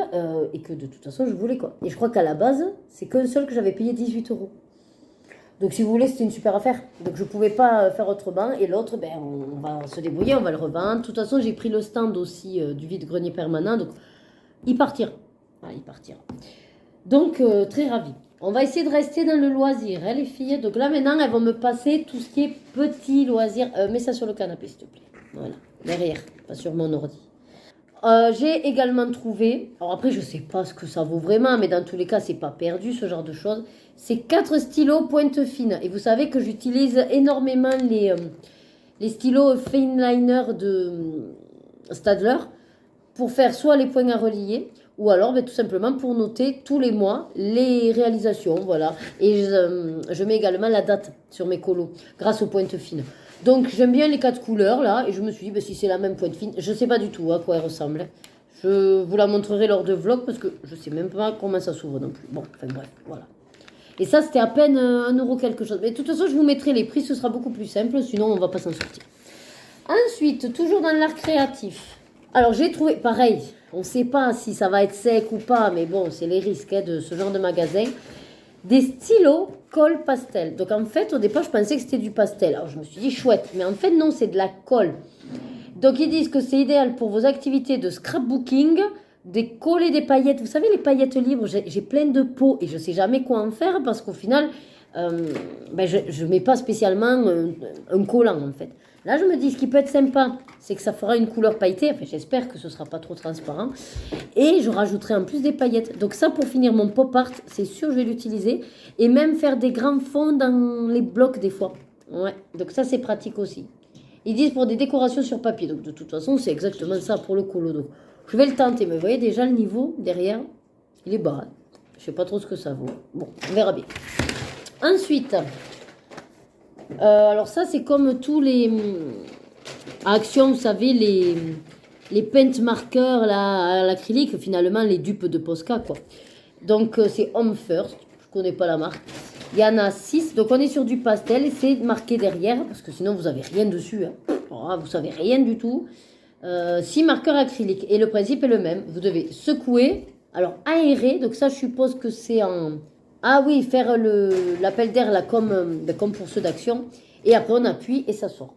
et que de toute façon, je voulais, quoi. Et je crois qu'à la base, c'est qu'un seul que j'avais payé 18 €. Donc, si vous voulez, c'était une super affaire. Donc, je ne pouvais pas faire autrement. Et l'autre, ben, on va se débrouiller, on va le revendre. De toute façon, j'ai pris le stand aussi du vide-grenier permanent. Donc, il partira. Voilà, il partira. Donc, très ravie. On va essayer de rester dans le loisir, hein, les filles. Donc là, maintenant, elles vont me passer tout ce qui est petit loisir. Mets ça sur le canapé, s'il te plaît. Voilà, derrière, pas sur mon ordi. J'ai également trouvé, alors après je sais pas ce que ça vaut vraiment, mais dans tous les cas c'est pas perdu ce genre de choses, c'est 4 stylos pointe fine. Et vous savez que j'utilise énormément les stylos Fineliner de Staedtler pour faire soit les points à relier, ou alors tout simplement pour noter tous les mois les réalisations, voilà. Et je mets également la date sur mes colos grâce aux pointes fines. Donc j'aime bien les 4 couleurs là, et je me suis dit si c'est la même pointe fine, je sais pas du tout à quoi elle ressemble. Je vous la montrerai lors de vlog parce que je sais même pas comment ça s'ouvre non plus. Bon, enfin bref, voilà. Et ça c'était à peine 1 € quelque chose. Mais de toute façon je vous mettrai les prix, ce sera beaucoup plus simple, sinon on va pas s'en sortir. Ensuite, toujours dans l'art créatif. Alors j'ai trouvé, pareil, on sait pas si ça va être sec ou pas, mais bon c'est les risques de ce genre de magasin. Des stylos colle pastel. Donc en fait, au départ, je pensais que c'était du pastel. Alors je me suis dit chouette, mais en fait non, c'est de la colle. Donc ils disent que c'est idéal pour vos activités de scrapbooking, des coller des paillettes. Vous savez, les paillettes libres, j'ai plein de pots et je sais jamais quoi en faire parce qu'au final, je ne mets pas spécialement un collant en fait. Là, je me dis, ce qui peut être sympa, c'est que ça fera une couleur pailletée. Enfin, j'espère que ce ne sera pas trop transparent. Et je rajouterai en plus des paillettes. Donc ça, pour finir mon pop art, c'est sûr, je vais l'utiliser. Et même faire des grands fonds dans les blocs des fois. Ouais, donc ça, c'est pratique aussi. Ils disent pour des décorations sur papier. Donc de toute façon, c'est exactement ça pour le colo. Donc, je vais le tenter. Mais vous voyez déjà le niveau derrière, il est bas. Je ne sais pas trop ce que ça vaut. Bon, on verra bien. Ensuite... alors ça c'est comme tous les actions, vous savez, les paint marqueurs là, à l'acrylique, finalement les dupes de Posca quoi. Donc c'est Home First, je connais pas la marque. Il y en a 6, donc on est sur du pastel et c'est marqué derrière parce que sinon vous avez rien dessus. Hein. Alors, vous savez rien du tout. 6 marqueurs acryliques et le principe est le même. Vous devez secouer, alors aérer, donc ça je suppose que c'est en... Ah oui, faire l'appel d'air là comme pour ceux d'action. Et après on appuie et ça sort.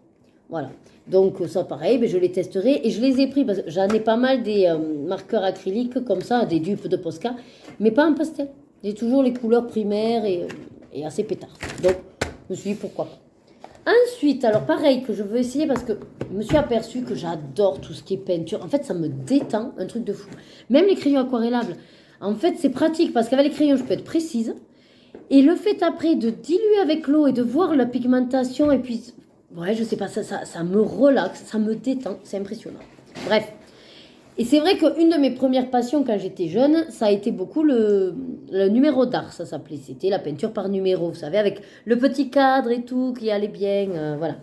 Voilà. Donc ça pareil, je les testerai. Et je les ai pris parce que j'en ai pas mal des marqueurs acryliques comme ça, des dupes de Posca. Mais pas en pastel. J'ai toujours les couleurs primaires et assez pétard. Donc je me suis dit pourquoi pas. Ensuite, alors pareil que je veux essayer parce que je me suis aperçue que j'adore tout ce qui est peinture. En fait ça me détend, un truc de fou. Même les crayons aquarellables. En fait, c'est pratique parce qu'avec les crayons, je peux être précise. Et le fait après de diluer avec l'eau et de voir la pigmentation, et puis, ouais, je sais pas, ça me relaxe, ça me détend, c'est impressionnant. Bref. Et c'est vrai qu'une de mes premières passions quand j'étais jeune, ça a été beaucoup le numéro d'art, ça s'appelait. C'était la peinture par numéro, vous savez, avec le petit cadre et tout qui allait bien, voilà.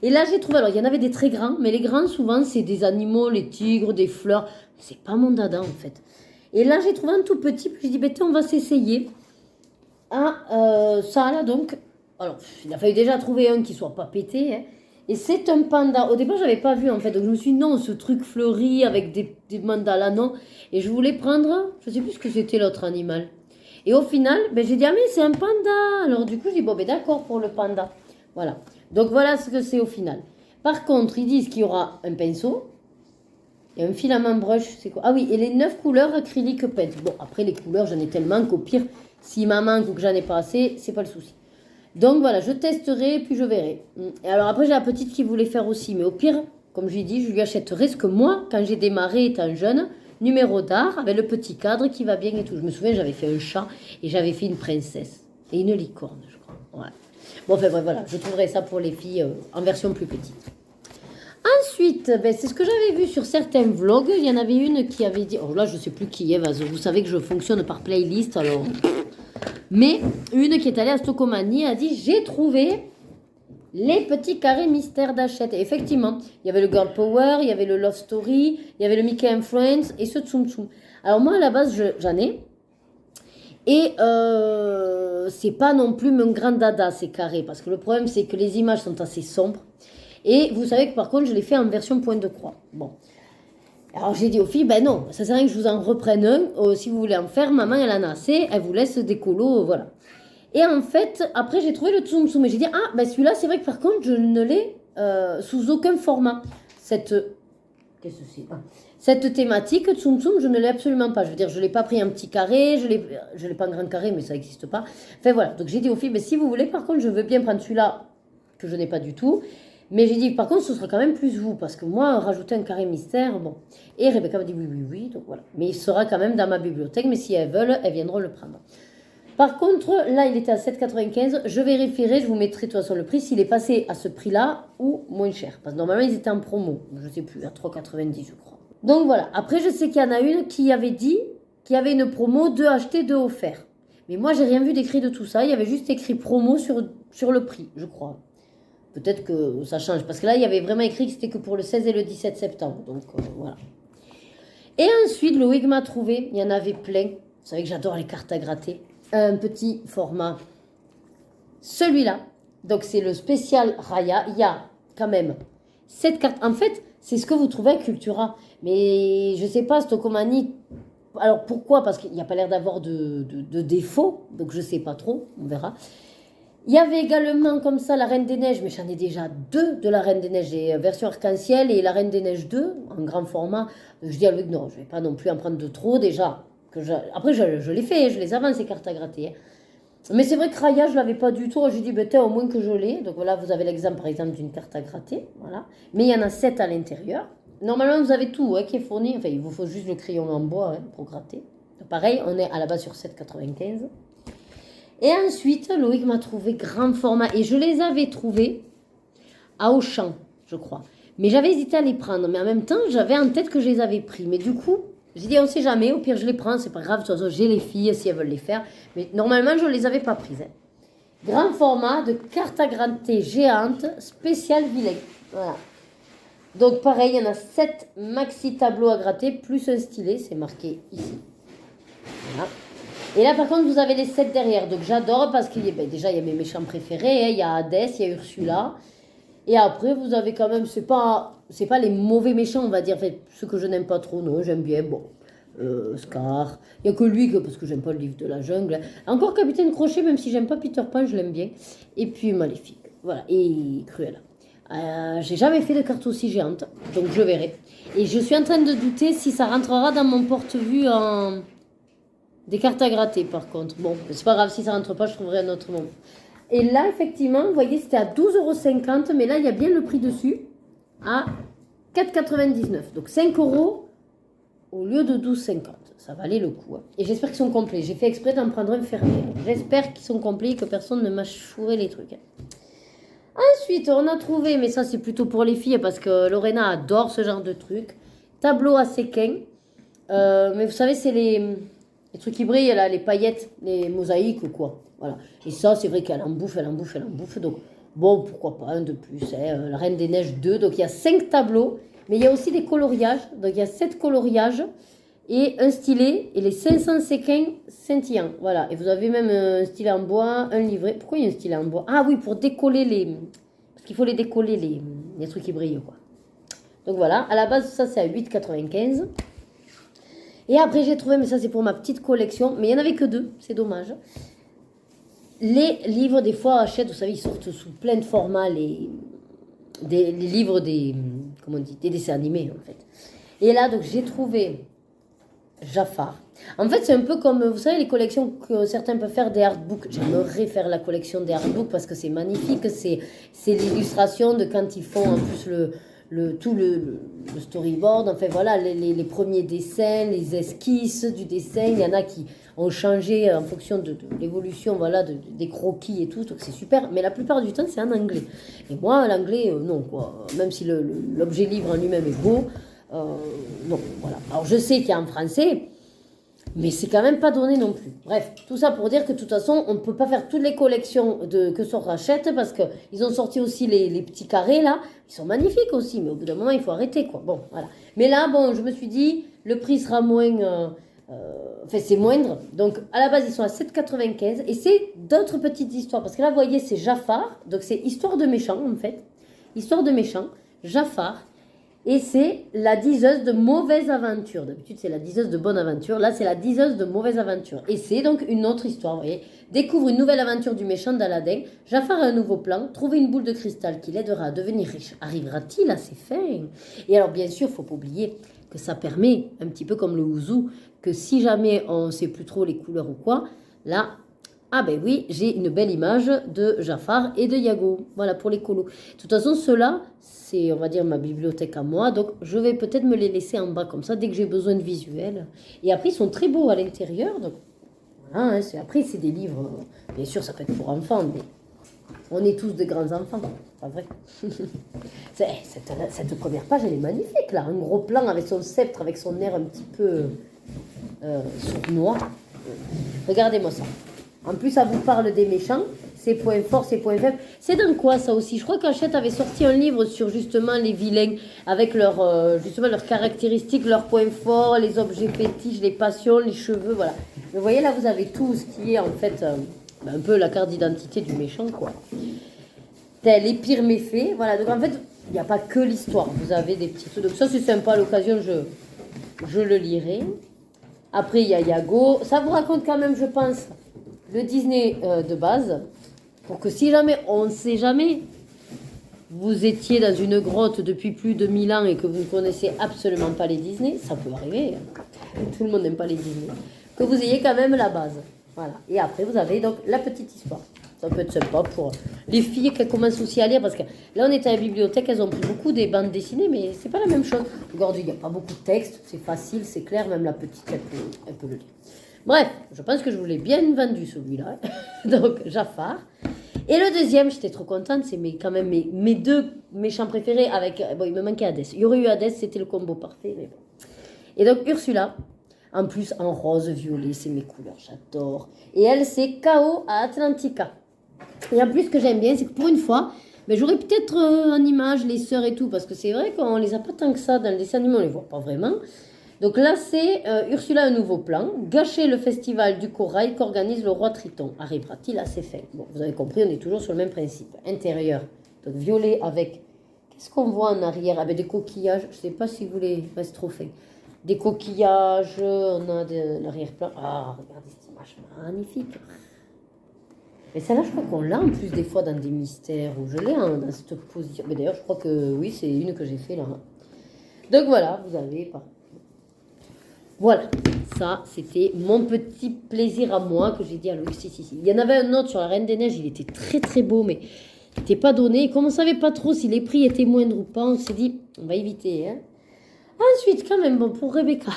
Et là, j'ai trouvé, alors il y en avait des très grands, mais les grands, souvent, c'est des animaux, les tigres, des fleurs. C'est pas mon dada, en fait. Et là, j'ai trouvé un tout petit, puis j'ai dit, on va s'essayer à ça, là, donc. Alors, il a fallu déjà trouver un qui soit pas pété, hein. Et c'est un panda. Au départ, je n'avais pas vu, en fait. Donc, je me suis dit, non, ce truc fleuri avec des mandalas, non. Et je voulais prendre, je ne sais plus ce que c'était l'autre animal. Et au final, j'ai dit, ah, mais c'est un panda. Alors, du coup, je dis, bon, d'accord pour le panda. Voilà. Donc, voilà ce que c'est au final. Par contre, ils disent qu'il y aura un pinceau. Et un filament brush, c'est quoi? Ah oui, et les 9 couleurs acryliques peintes. Bon, après, les couleurs, j'en ai tellement qu'au pire, s'il m'en manque ou que j'en ai pas assez, c'est pas le souci. Donc voilà, je testerai, puis je verrai. Et alors après, j'ai la petite qui voulait faire aussi. Mais au pire, comme je l'ai dit, je lui achèterai ce que moi, quand j'ai démarré étant jeune, numéro d'art, avec le petit cadre qui va bien et tout. Je me souviens, j'avais fait un chat et j'avais fait une princesse. Et une licorne, je crois. Ouais. Bon, enfin bref, voilà, je trouverai ça pour les filles en version plus petite. Ensuite, c'est ce que j'avais vu sur certains vlogs. Il y en avait une qui avait dit... Oh là, je ne sais plus qui est. Vous savez que je fonctionne par playlist, alors... Mais une qui est allée à Stockomanie a dit, j'ai trouvé les petits carrés mystères d'Hachette. Et effectivement, il y avait le Girl Power, il y avait le Love Story, il y avait le Mickey Influence et ce Tsum Tsum. Alors moi, à la base, j'en ai. Et c'est pas non plus mon grand dada, ces carrés. Parce que le problème, c'est que les images sont assez sombres. Et vous savez que par contre, je l'ai fait en version point de croix. Bon. Alors j'ai dit aux filles, non, ça sert à rien que je vous en reprenne un. Si vous voulez en faire, maman, elle en a assez. Elle vous laisse des colos, voilà. Et en fait, après, j'ai trouvé le Tsum Tsum. Et j'ai dit, celui-là, c'est vrai que par contre, je ne l'ai sous aucun format. Qu'est-ce que c'est? Cette thématique, Tsum Tsum, je ne l'ai absolument pas. Je veux dire, je ne l'ai pas pris un petit carré, je l'ai pas en grand carré, mais ça n'existe pas. Enfin voilà, donc j'ai dit aux filles, si vous voulez, par contre, je veux bien prendre celui-là, que je n'ai pas du tout. Mais j'ai dit, par contre, ce sera quand même plus vous, parce que moi, rajouter un carré mystère, bon. Et Rebecca m'a dit oui, donc voilà. Mais il sera quand même dans ma bibliothèque, mais si elles veulent, elles viendront le prendre. Par contre, là, il était à 7,95. Je vérifierai, je vous mettrai de toute façon le prix, s'il est passé à ce prix-là ou moins cher. Parce que normalement, ils étaient en promo, je ne sais plus, à 3,90 je crois. Donc voilà, après, je sais qu'il y en a une qui avait dit qu'il y avait une promo 2 achetés, 2 offerts. Mais moi, j'ai rien vu d'écrit de tout ça, il y avait juste écrit promo sur le prix, je crois. Peut-être que ça change. Parce que là, il y avait vraiment écrit que c'était que pour le 16 et le 17 septembre. Donc, voilà. Et ensuite, Loïc m'a trouvé. Il y en avait plein. Vous savez que j'adore les cartes à gratter. Un petit format. Celui-là. Donc, c'est le spécial Raya. Il y a quand même 7 cartes. En fait, c'est ce que vous trouvez à Cultura. Mais je ne sais pas, Stockomanie. Alors, pourquoi? Parce qu'il n'y a pas l'air d'avoir de défaut. Donc, je ne sais pas trop. On verra. Il y avait également comme ça la Reine des Neiges, mais j'en ai déjà 2 de la Reine des Neiges. J'ai version arc-en-ciel et la Reine des Neiges 2 en grand format. Je dis à Luc, non, je ne vais pas non plus en prendre de trop déjà. Après, je les fais, je les avance ces cartes à gratter. Hein. Mais c'est vrai que Raya, je ne l'avais pas du tout. J'ai dit, ben, au moins que je l'ai. Donc voilà, vous avez l'exemple par exemple d'une carte à gratter. Voilà. Mais il y en a 7 à l'intérieur. Normalement, vous avez tout qui est fourni. Enfin, il vous faut juste le crayon en bois pour gratter. Donc, pareil, on est à la base sur 7,95. Et ensuite, Loïc m'a trouvé grand format. Et je les avais trouvés à Auchan, je crois. Mais j'avais hésité à les prendre. Mais en même temps, j'avais en tête que je les avais pris. Mais du coup, j'ai dit, on ne sait jamais. Au pire, je les prends. C'est pas grave. De toute façon, j'ai les filles si elles veulent les faire. Mais normalement, je ne les avais pas prises. Hein. Grand format de carte à gratter géante, spécial vilain. Voilà. Donc pareil, il y en a 7 maxi tableaux à gratter, plus un stylet. C'est marqué ici. Voilà. Et là, par contre, vous avez les 7 derrière. Donc, j'adore parce qu'il y a, déjà, il y a mes méchants préférés. Hein. Il y a Hadès, il y a Ursula. Et après, vous avez quand même... C'est pas les mauvais méchants, on va dire. Enfin, ceux que je n'aime pas trop, non, j'aime bien. Bon, Scar. Il n'y a que lui, parce que j'aime pas le livre de la jungle. Encore Capitaine Crochet, même si j'aime pas Peter Pan, je l'aime bien. Et puis, Maléfique. Voilà. Et Cruella. J'ai jamais fait de carte aussi géante. Donc, je verrai. Et je suis en train de douter si ça rentrera dans mon porte-vue en... Des cartes à gratter par contre. Bon, c'est pas grave, si ça rentre pas, je trouverai un autre moment. Et là, effectivement, vous voyez, c'était à 12,50 €, mais là, il y a bien le prix dessus, à 4,99 €. Donc 5 € au lieu de 12,50 €. Ça valait le coup. Hein. Et j'espère qu'ils sont complets. J'ai fait exprès d'en prendre un fermé. J'espère qu'ils sont complets et que personne ne m'a chouré les trucs. Hein. Ensuite, on a trouvé, mais ça c'est plutôt pour les filles, parce que Lorena adore ce genre de trucs. Tableau à séquin. Mais vous savez, c'est les trucs qui brillent, là, les paillettes, les mosaïques ou quoi. Voilà. Et ça, c'est vrai qu'elle en bouffe. Donc, bon, pourquoi pas un de plus. Hein. La Reine des Neiges 2. Donc, il y a 5 tableaux. Mais il y a aussi des coloriages. Donc, il y a 7 coloriages. Et un stylet. Et les 500 séquins scintillants. Voilà. Et vous avez même un stylet en bois, un livret. Pourquoi il y a un stylet en bois? Ah oui, pour décoller les... Parce qu'il faut les décoller, les trucs qui brillent, quoi. Donc, voilà. À la base, ça, c'est à 8,95 €. Et après, j'ai trouvé, mais ça c'est pour ma petite collection, mais il n'y en avait que 2, c'est dommage. Les livres, des fois, achètent, vous savez, ils sortent sous plein de formats, les livres comment on dit, des dessins animés, en fait. Et là, donc, j'ai trouvé Jafar. En fait, c'est un peu comme, vous savez, les collections que certains peuvent faire des artbooks. J'aimerais faire la collection des artbooks parce que c'est magnifique, c'est l'illustration de quand ils font en plus tout le storyboard, enfin voilà, les premiers dessins, les esquisses du dessin, il y en a qui ont changé en fonction de l'évolution, voilà, des croquis et tout, donc c'est super, mais la plupart du temps c'est en anglais. Et moi, l'anglais, non, quoi, même si l'objet livre en lui-même est beau, non, voilà. Alors je sais qu'il y a en français, mais c'est quand même pas donné non plus. Bref, tout ça pour dire que de toute façon, on ne peut pas faire toutes les collections que Sort rachète parce qu'ils ont sorti aussi les petits carrés là. Ils sont magnifiques aussi, mais au bout d'un moment, il faut arrêter quoi. Bon, voilà. Mais là, bon, je me suis dit, le prix sera moins... enfin, c'est moindre. Donc, à la base, ils sont à 7,95 € et c'est d'autres petites histoires. Parce que là, vous voyez, c'est Jafar. Donc, c'est Histoire de méchant en fait. Histoire de méchant, Jafar. Et c'est la diseuse de mauvaise aventure. D'habitude, c'est la diseuse de bonne aventure. Là, c'est la diseuse de mauvaise aventure. Et c'est donc une autre histoire, vous voyez. Découvre une nouvelle aventure du méchant d'Aladin. Jafar a un nouveau plan. Trouver une boule de cristal qui l'aidera à devenir riche. Arrivera-t-il à ses fins? Et alors, bien sûr, il ne faut pas oublier que ça permet, un petit peu comme le ouzou, que si jamais on ne sait plus trop les couleurs ou quoi, là... Ah ben oui, j'ai une belle image de Jafar et de Yago. Voilà, pour les colos. De toute façon, ceux-là, c'est, on va dire, ma bibliothèque à moi. Donc, je vais peut-être me les laisser en bas comme ça, dès que j'ai besoin de visuels. Et après, ils sont très beaux à l'intérieur. Donc, voilà, hein, après, c'est des livres. Bien sûr, ça peut être pour enfants, mais on est tous des grands enfants. Pas vrai. Cette première page, elle est magnifique, là. Un gros plan avec son sceptre, avec son air un petit peu sournois. Regardez-moi ça. En plus, ça vous parle des méchants, ses points forts, ses points faibles. C'est dans quoi ça aussi? Je crois qu'Hachette avait sorti un livre sur justement les vilains, avec justement leurs caractéristiques, leurs points forts, les objets fétiches, les passions, les cheveux, voilà. Mais vous voyez, là, vous avez tout ce qui est en fait un peu la carte d'identité du méchant, quoi. Les pires méfaits, voilà. Donc en fait, il n'y a pas que l'histoire, vous avez des petits trucs. Donc ça, c'est sympa, à l'occasion, je le lirai. Après, il y a Yago. Ça vous raconte quand même, je pense... Le Disney de base, Pour que si jamais, on ne sait jamais, vous étiez dans une grotte depuis plus de 1000 ans et que vous ne connaissez absolument pas les Disney, ça peut arriver, hein. Tout le monde n'aime pas les Disney, que vous ayez quand même la base. Voilà. Et après, vous avez donc la petite histoire. Ça peut être sympa pour les filles qui commencent aussi à lire, parce que là, on est à la bibliothèque, elles ont pris beaucoup des bandes dessinées, mais c'est pas la même chose. Aujourd'hui, il n'y a pas beaucoup de texte, c'est facile, c'est clair, même la petite, elle peut le lire. Bref, je pense que je vous l'ai bien vendu celui-là. Donc, Jafar. Et le deuxième, j'étais trop contente, c'est quand même mes deux méchants préférés avec... Bon, il me manquait Hadès. Il y aurait eu Hadès, c'était le combo parfait, mais bon. Et donc, Ursula, en plus en rose, violet, c'est mes couleurs, j'adore. Et elle, c'est K.O. à Atlantica. Et en plus, ce que j'aime bien, c'est que pour une fois, mais j'aurais peut-être en image les sœurs et tout, parce que c'est vrai qu'on les a pas tant que ça dans le dessin animé, on les voit pas vraiment. Donc là, c'est Ursula, un nouveau plan. Gâcher le festival du corail qu'organise le roi Triton. Arrivera-t-il à ses fins? Bon, vous avez compris, on est toujours sur le même principe. Intérieur, donc violet avec... Qu'est-ce qu'on voit en arrière? Avec des coquillages. Je ne sais pas si vous les... C'est trop fait. Des coquillages, on a de l'arrière-plan. Ah, regardez cette image magnifique. Mais celle-là, je crois qu'on l'a en plus des fois dans des mystères, où je l'ai dans cette position. Mais d'ailleurs, je crois que oui, c'est une que j'ai fait là. Donc voilà, vous avez... Voilà, ça c'était mon petit plaisir à moi que j'ai dit à Loïc. Si. Il y en avait un autre sur la Reine des Neiges, il était très très beau, mais il n'était pas donné. Comme on ne savait pas trop si les prix étaient moindres ou pas, on s'est dit, on va éviter. Hein. Ensuite, quand même, bon, pour Rebecca,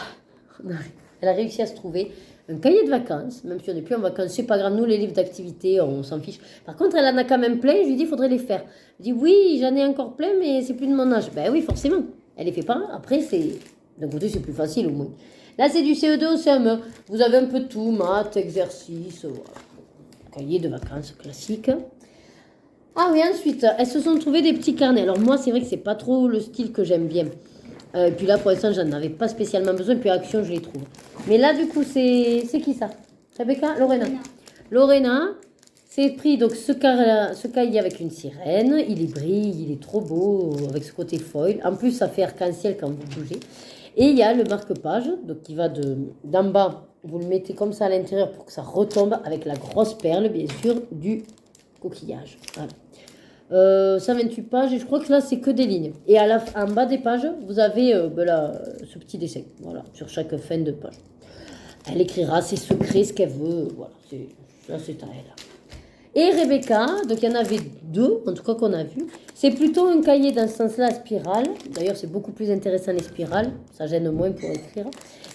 elle a réussi à se trouver un cahier de vacances, même si on n'est plus en vacances, c'est pas grave, nous les livres d'activité, on s'en fiche. Par contre, elle en a quand même plein, je lui dis, il faudrait les faire. Je dis, oui, j'en ai encore plein, mais c'est plus de mon âge. Ben oui, forcément, elle les fait pas. Après, d'un côté, c'est plus facile au moins. Là, c'est du CE2 au CM1. Vous avez un peu de tout, maths, exercices, voilà. Cahier de vacances classique. Ah oui, ensuite, elles se sont trouvées des petits carnets. Alors moi, c'est vrai que c'est pas trop le style que j'aime bien. Et puis là, pour l'instant, j'en avais pas spécialement besoin. Puis Action, je les trouve. Mais là, du coup, c'est qui ça? Rebecca? Lorena, c'est pris donc ce cahier avec une sirène. Il brille, il est trop beau avec ce côté foil. En plus, ça fait arc-en-ciel quand vous bougez. Et il y a le marque-page, donc qui va d'en bas, vous le mettez comme ça à l'intérieur pour que ça retombe avec la grosse perle, bien sûr, du coquillage. Voilà. 128 pages, et je crois que là, c'est que des lignes. Et en bas des pages, vous avez ce petit dessin, voilà, sur chaque fin de page. Elle écrira ses secrets, ce qu'elle veut, voilà, c'est à elle. Et Rebecca, donc il y en avait deux, en tout cas qu'on a vu. C'est plutôt un cahier dans ce sens-là à spirale. D'ailleurs, c'est beaucoup plus intéressant les spirales. Ça gêne moins pour écrire.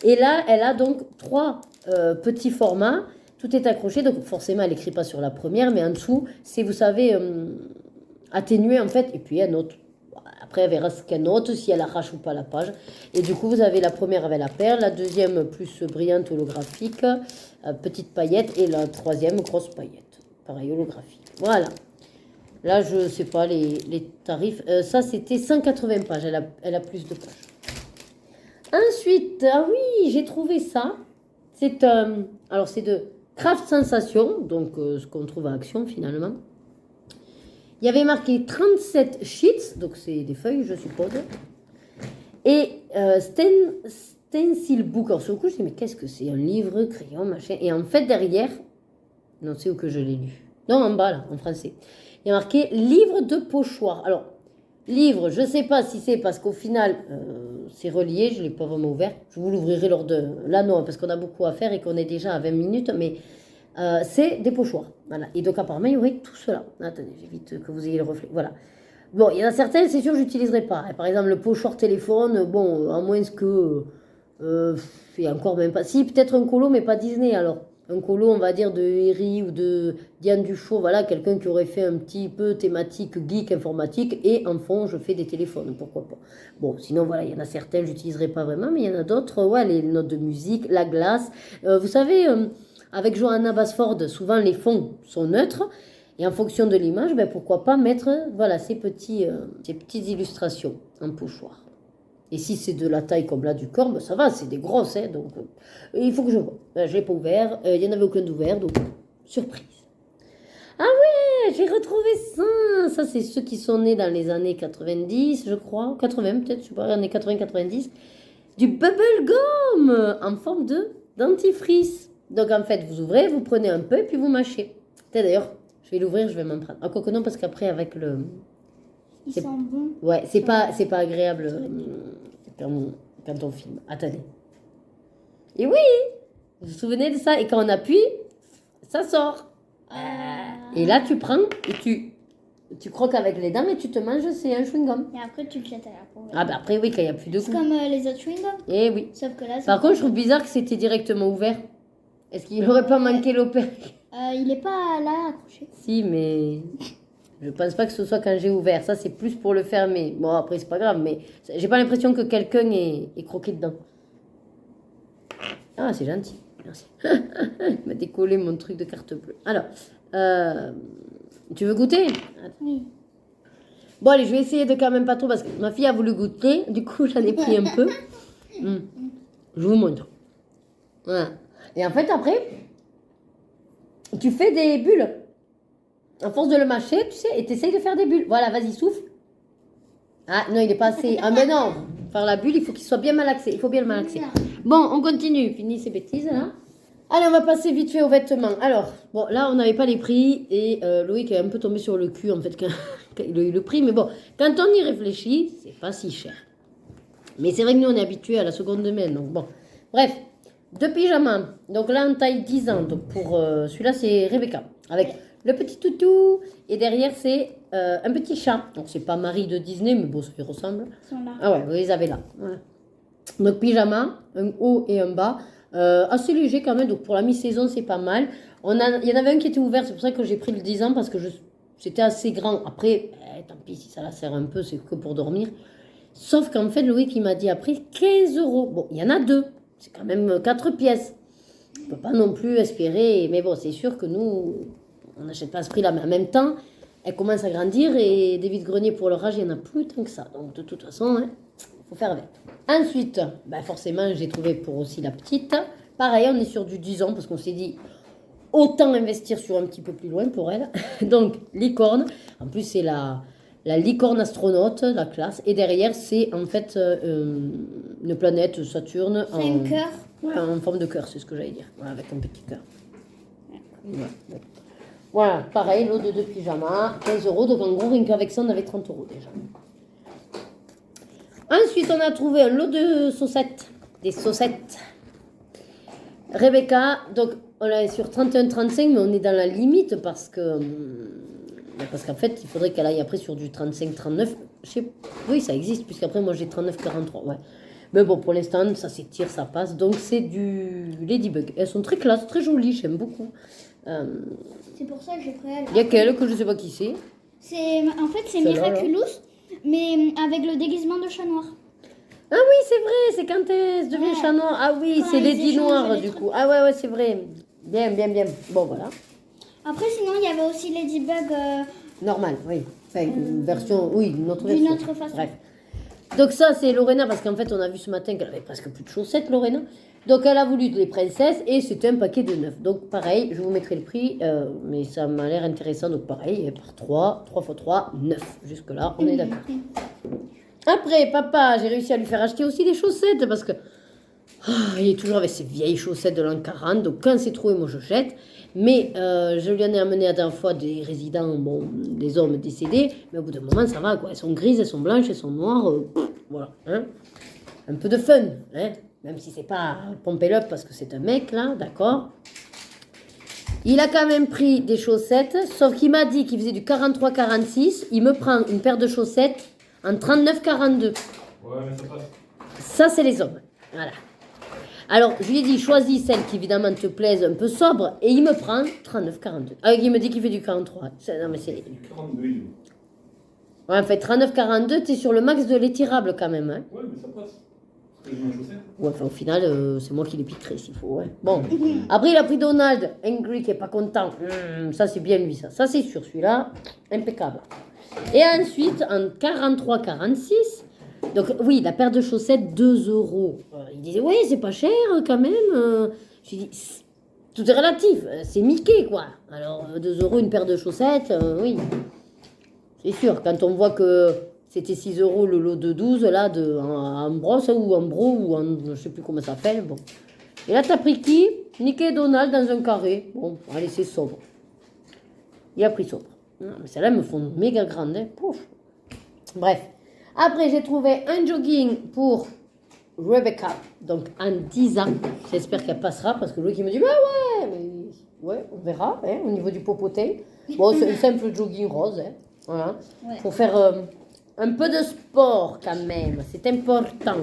Et là, elle a donc 3 petits formats. Tout est accroché. Donc forcément, elle n'écrit pas sur la première. Mais en dessous, c'est, vous savez, atténué en fait. Et puis, elle note. Après, elle verra ce qu'elle note, si elle arrache ou pas la page. Et du coup, vous avez la première avec la perle. La deuxième, plus brillante, holographique. Petite paillette. Et la troisième, grosse paillette. Pareil, holographique. Voilà. Là, je ne sais pas les tarifs. Ça, c'était 180 pages. Elle a plus de pages. Ensuite, ah oui, j'ai trouvé ça. C'est alors, c'est de Craft Sensation. Donc, ce qu'on trouve à Action, finalement. Il y avait marqué 37 sheets. Donc, c'est des feuilles, je suppose. Et Stencil Book. Alors, sur le coup, je dis, mais qu'est-ce que c'est? Un livre, crayon, machin. Et en fait, derrière... Non, c'est où que je l'ai lu? Non, en bas, là, en français. Il y a marqué livre de pochoir. Alors, livre, je ne sais pas si c'est parce qu'au final, c'est relié. Je ne l'ai pas vraiment ouvert. Je vous l'ouvrirai lors de... Là, non, parce qu'on a beaucoup à faire et qu'on est déjà à 20 minutes. Mais c'est des pochoirs. Voilà. Et donc, apparemment, il y aurait tout cela. Attendez, j'évite que vous ayez le reflet. Voilà. Bon, il y en a certaines, c'est sûr, je n'utiliserai pas. Par exemple, le pochoir téléphone, bon, à moins que... et encore même pas... Si, peut-être un colo, mais pas Disney, alors. Un colo, on va dire, de Eri ou de Diane Duchot, voilà, quelqu'un qui aurait fait un petit peu thématique geek informatique, et en fond, je fais des téléphones, pourquoi pas. Bon, sinon, voilà, il y en a certains, je n'utiliserai pas vraiment, mais il y en a d'autres, ouais, les notes de musique, la glace. Vous savez, avec Johanna Basford, souvent les fonds sont neutres, et en fonction de l'image, ben, pourquoi pas mettre, voilà, ces petites illustrations en pochoir. Et si c'est de la taille comme là du corps, ben ça va, c'est des grosses, hein, donc il faut que je vois. Ben, je ne l'ai pas ouvert, il n'y en avait aucun d'ouvert, donc surprise. Ah ouais, j'ai retrouvé ça. Ça, c'est ceux qui sont nés dans les années 90, je crois, 80 peut-être, je sais pas, années 80-90. Du bubble gum en forme de dentifrice. Donc en fait, vous ouvrez, vous prenez un peu et puis vous mâchez. D'ailleurs, Je vais l'ouvrir, je vais m'en prendre. Ah, quoique non, parce qu'après, avec le... Ils C'est- sont bons. Ouais, c'est pas agréable quand on filme. Attendez. Et oui, vous vous souvenez de ça? Et quand on appuie, ça sort. Et là, tu prends et tu croques avec les dents et tu te manges, c'est un chewing-gum. Et après, tu le jettes à la poubelle. Ah bah après, oui, quand il n'y a plus de C'est goût. comme les autres chewing-gums. Eh oui. Sauf que là, c'est Par contre, je trouve bizarre que c'était directement ouvert. Est-ce qu'il n'aurait pas manqué l'opéra? il est pas là accroché. Si, mais je pense pas que ce soit quand j'ai ouvert. Ça, c'est plus pour le fermer. Bon, après, c'est pas grave, mais j'ai pas l'impression que quelqu'un est croqué dedans. Ah, c'est gentil. Merci. Il m'a décollé mon truc de carte bleue. Alors, tu veux goûter? Oui. Bon, allez, je vais essayer de quand même pas trop parce que ma fille a voulu goûter. Du coup, j'en ai pris un peu. Je vous montre. Voilà. Et en fait, après, tu fais des bulles. À force de le mâcher, tu sais, et tu essayes de faire des bulles. Voilà, vas-y, souffle. Ah, non, il n'est pas assez. Ah, mais non. Faire la bulle, il faut qu'il soit bien malaxé. Il faut bien le malaxer. Bon, on continue. Fini ces bêtises, là. Allez, on va passer vite fait aux vêtements. Alors, bon, là, on n'avait pas les prix. Et Loïc est un peu tombé sur le cul, en fait, quand il a eu le prix. Mais bon, quand on y réfléchit, c'est pas si cher. Mais c'est vrai que nous, on est habitués à la seconde main. Donc, bon. Bref, deux pyjamas. Donc là, en taille 10 ans. Donc, pour celui-là, c'est Rebecca. Avec le petit toutou. Et derrière, c'est un petit chat. Donc, c'est pas Marie de Disney, mais bon, ça lui ressemble. Ils sont là. Ah ouais, vous les avez là. Voilà. Donc, pyjama, un haut et un bas. Assez léger quand même, donc pour la mi-saison, c'est pas mal. Il y en avait un qui était ouvert, c'est pour ça que j'ai pris le 10 ans, parce que c'était assez grand. Après, tant pis, si ça la sert un peu, c'est que pour dormir. Sauf qu'en fait, Loïc, il m'a dit après 15 euros. Bon, il y en a deux, c'est quand même 4 pièces. On peut pas non plus espérer, mais bon, c'est sûr que nous, on n'achète pas à ce prix-là. Mais en même temps, elle commence à grandir et des vides-greniers pour leur âge, il n'y en a plus tant que ça. Donc de toute façon, il faut faire avec. Ensuite, forcément, j'ai trouvé pour aussi la petite. Pareil, on est sur du 10 ans parce qu'on s'est dit autant investir sur un petit peu plus loin pour elle. Donc, licorne. En plus, c'est la licorne astronaute, la classe. Et derrière, c'est en fait une planète Saturne. C'est un cœur. Ouais, en forme de cœur, c'est ce que j'allais dire. Voilà, avec un petit cœur. Voilà, pareil, lot de deux pyjamas, 15 euros. Donc, en gros, rien qu'avec ça, on avait 30 euros déjà. Ensuite, on a trouvé un lot de saucettes. Des saucettes. Rebecca, donc on est sur 31-35, mais on est dans la limite parce qu'en fait, il faudrait qu'elle aille après sur du 35-39. Oui, ça existe, puisqu'après, moi, j'ai 39-43. Ouais. Mais bon, pour l'instant, ça s'étire, ça passe. Donc, c'est du Ladybug. Elles sont très classe, très jolies, j'aime beaucoup. C'est pour ça que j'ai pris elle. Il y a qu'elle, que je ne sais pas qui c'est. En fait, c'est Celle-là, Miraculous, mais avec le déguisement de chat noir. Ah oui, c'est vrai, c'est quand elle devient chat noir. Ah oui, Quand c'est ils Lady échangent Noire, les du trucs. coup. Ah ouais, c'est vrai. Bien. Bon, voilà. Après, sinon, il y avait aussi Ladybug. Normal, oui. Enfin, une version, oui, une autre D'une version. autre façon. Bref. Donc ça, c'est Lorena, parce qu'en fait, on a vu ce matin qu'elle avait presque plus de chaussettes, Lorena. Donc, elle a voulu les princesses, et c'était un paquet de 9. Donc, pareil, je vous mettrai le prix, mais ça m'a l'air intéressant. Donc, pareil, par 3 x 3, 9. Jusque-là, on est d'accord. Après, papa, j'ai réussi à lui faire acheter aussi des chaussettes, parce que il est toujours avec ses vieilles chaussettes de l'an 40. Donc, quand c'est trouvé, moi, je jette. Mais je lui en ai amené la dernière fois des résidents, bon, des hommes décédés, mais au bout d'un moment, ça va, quoi. Elles sont grises, elles sont blanches, elles sont noires, voilà. Hein. Un peu de fun, hein. Même si c'est pas pomper up parce que c'est un mec, là, d'accord. Il a quand même pris des chaussettes, sauf qu'il m'a dit qu'il faisait du 43-46. Il me prend une paire de chaussettes en 39-42. Ouais, mais ça passe. Ça, c'est les hommes. Voilà. Alors, je lui ai dit, choisis celle qui, évidemment, te plaise, un peu sobre, et il me prend 39-42. Ah, il me dit qu'il fait du 43. Non, mais c'est... 42, il est où? Ouais, en fait, 39-42, t'es sur le max de l'étirable, quand même. Hein. Ouais, mais ça passe. C'est une chaussette. Ouais, enfin, au final, c'est moi qui les piquerai, s'il faut, ouais. Bon. Après, il a pris Donald, Angry, qui est pas content. Ça, c'est bien lui, ça. Ça, c'est sûr, celui-là, impeccable. Et ensuite, en 43-46... Donc oui, la paire de chaussettes, 2 euros. Il disait, oui, c'est pas cher quand même. J'ai dit, tout est relatif, c'est Mickey quoi. Alors 2 euros une paire de chaussettes, oui. C'est sûr, quand on voit que c'était 6 euros le lot de 12, là, en brosse ou en bro, ou en, je sais plus comment ça s'appelle. Bon. Et là, t'as pris qui? Mickey et Donald dans un carré. Bon, allez, c'est sobre. Il a pris sobre. Mais celles-là me font méga grande. Hein. Pouf. Bref. Après, j'ai trouvé un jogging pour Rebecca, donc en 10 ans. J'espère qu'elle passera parce que lui qui me dit bah ouais, mais ouais, on verra hein, au niveau du popotin. Bon, c'est un simple jogging rose. Hein. Voilà. Ouais. Pour faire un peu de sport quand même. C'est important.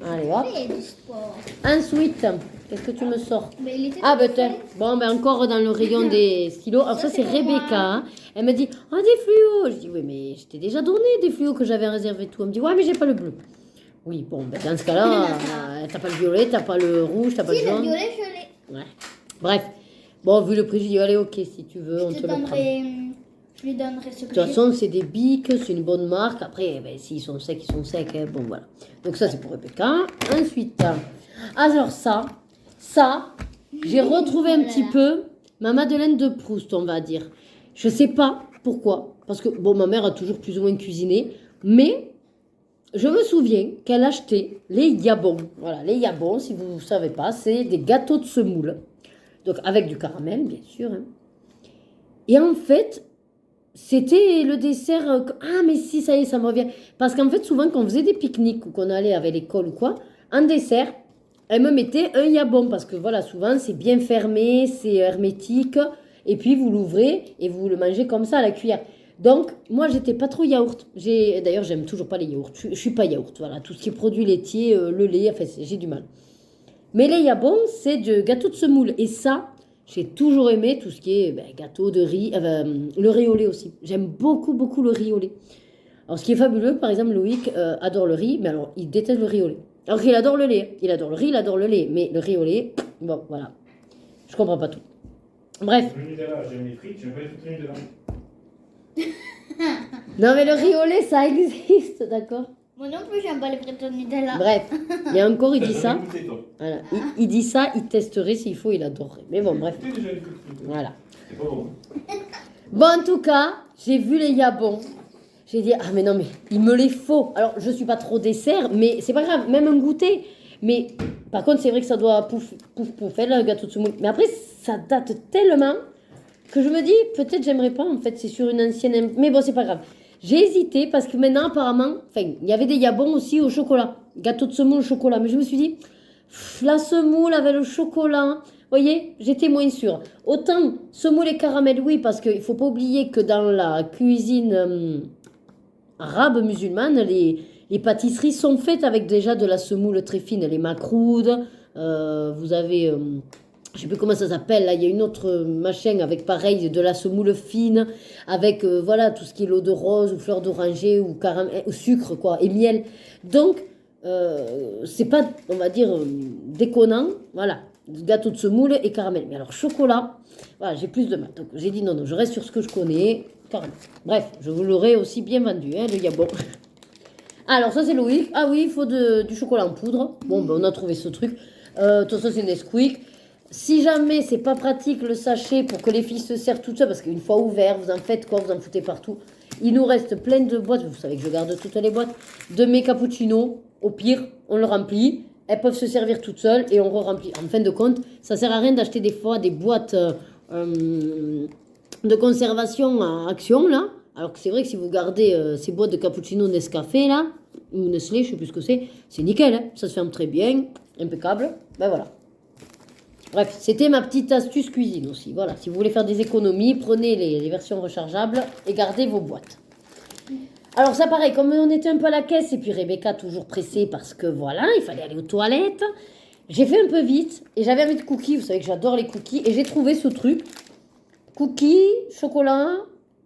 Allez hop. Il y a du sport. Ensuite, qu'est-ce que tu me sors? Mais il était Ah, pas ben, tiens. Bon, ben, encore dans le rayon des stylos. Alors, ça, Ça, c'est c'est pour moi. Rebecca. Hein. Elle me dit, ah, des fluos. Je dis, oui, mais je t'ai déjà donné des fluos que j'avais réservé tout. Elle me dit, ouais, mais j'ai pas le bleu. Oui, bon, ben, dans ce cas-là, t'as pas le violet, t'as pas le rouge, t'as pas Si, le le jaune. violet, je l'ai. Ouais. Bref. Bon, vu le prix, je dis, allez, ok, si tu veux, on Je te te le prend. donnerai. Je lui donnerai ce De que toute façon, c'est des bics, c'est une bonne marque. Après, ben, s'ils sont secs, ils sont secs. Hein. Bon, voilà. Donc, ça, c'est pour Rebecca. Ensuite, alors ça, j'ai retrouvé un petit peu ma Madeleine de Proust, on va dire. Je sais pas pourquoi. Parce que, bon, ma mère a toujours plus ou moins cuisiné. Mais je me souviens qu'elle achetait les yabons. Voilà, les yabons, si vous ne savez pas, c'est des gâteaux de semoule. Donc, avec du caramel, bien sûr. Hein. Et en fait, c'était le dessert. Ah, mais si, ça y est, ça me revient. Parce qu'en fait, souvent, quand on faisait des pique-niques ou qu'on allait avec l'école ou quoi, en dessert, elle me mettait un yabon. Parce que voilà, souvent, c'est bien fermé, c'est hermétique. Et puis, vous l'ouvrez et vous le mangez comme ça à la cuillère. Donc, moi, j'étais pas trop yaourt. D'ailleurs, j'aime toujours pas les yaourts. Je suis pas yaourt. Voilà, tout ce qui est produit laitier, le lait, enfin, j'ai du mal. Mais les yabons, c'est du gâteau de semoule. Et ça, j'ai toujours aimé tout ce qui est gâteau de riz, le riz au lait aussi. J'aime beaucoup, beaucoup le riz au lait. Alors, ce qui est fabuleux, par exemple, Loïc adore le riz, mais alors, il déteste le riz au lait. Alors qu'il adore le lait. Il adore le riz, il adore le lait. Mais le riz au lait, bon, voilà. Je comprends pas tout. Bref. Le Nutella, j'aime les frites, j'aime pas les trucs Nutella. Non, mais le riz au lait, ça existe, d'accord? Moi non plus, j'aime pas les frites au Nutella. Bref. Mais encore, il dit T'as ça. jamais goûté, toi. Voilà. Il dit ça, il testerait s'il faut, il adorerait. Mais bon, bref. Goûté déjà les trucs frites. Voilà. C'est pas bon. Bon, en tout cas, j'ai vu les yabons. J'ai dit, ah, mais non, mais il me les faut. Alors, je suis pas trop dessert, mais c'est pas grave, même un goûter. Mais par contre, c'est vrai que ça doit pouf, pouf, pouf, faire le gâteau de semoule. Mais après, ça date tellement que je me dis, peut-être j'aimerais pas, en fait, c'est sur une ancienne. Mais bon, c'est pas grave. J'ai hésité parce que maintenant, apparemment, enfin, il y avait des yabons aussi au chocolat. Gâteau de semoule au chocolat. Mais je me suis dit, la semoule avec le chocolat. Vous voyez, j'étais moins sûre. Autant semoule et caramel, oui, parce qu'il ne faut pas oublier que dans la cuisine arabe musulmane, les pâtisseries sont faites avec déjà de la semoule très fine. Les macroudes, vous avez, je ne sais plus comment ça s'appelle, là, il y a une autre machin avec pareil, de la semoule fine, avec voilà, tout ce qui est l'eau de rose ou fleur d'oranger ou, caramel, ou sucre, quoi, et miel. Donc, c'est pas, on va dire, déconnant, voilà. Gâteau de semoule et caramel. Mais alors, chocolat, voilà, j'ai plus de mal. Donc, j'ai dit non, je reste sur ce que je connais, caramel. Bref, je vous l'aurais aussi bien vendu, hein, le yabon. Alors, ça, c'est Loïc. Ah oui, il faut du chocolat en poudre. Bon, ben, on a trouvé ce truc. Tout ça, c'est Nesquik. Si jamais c'est pas pratique le sachet pour que les filles se servent toutes seules, parce qu'une fois ouvert, vous en faites quoi, vous en foutez partout. Il nous reste plein de boîtes, vous savez que je garde toutes les boîtes, de mes cappuccinos. Au pire, on le remplit. Elles peuvent se servir toutes seules et on re-remplit. En fin de compte, ça sert à rien d'acheter des fois des boîtes de conservation à action, là. Alors que c'est vrai que si vous gardez ces boîtes de cappuccino Nescafé, là, ou Nestlé, je sais plus ce que c'est nickel, hein. Ça se ferme très bien, impeccable. Ben voilà. Bref, c'était ma petite astuce cuisine aussi. Voilà, si vous voulez faire des économies, prenez les versions rechargeables et gardez vos boîtes. Alors ça pareil, comme on était un peu à la caisse et puis Rebecca toujours pressée parce que voilà, il fallait aller aux toilettes. J'ai fait un peu vite et j'avais envie de cookies, vous savez que j'adore les cookies et j'ai trouvé ce truc. Cookies, chocolat,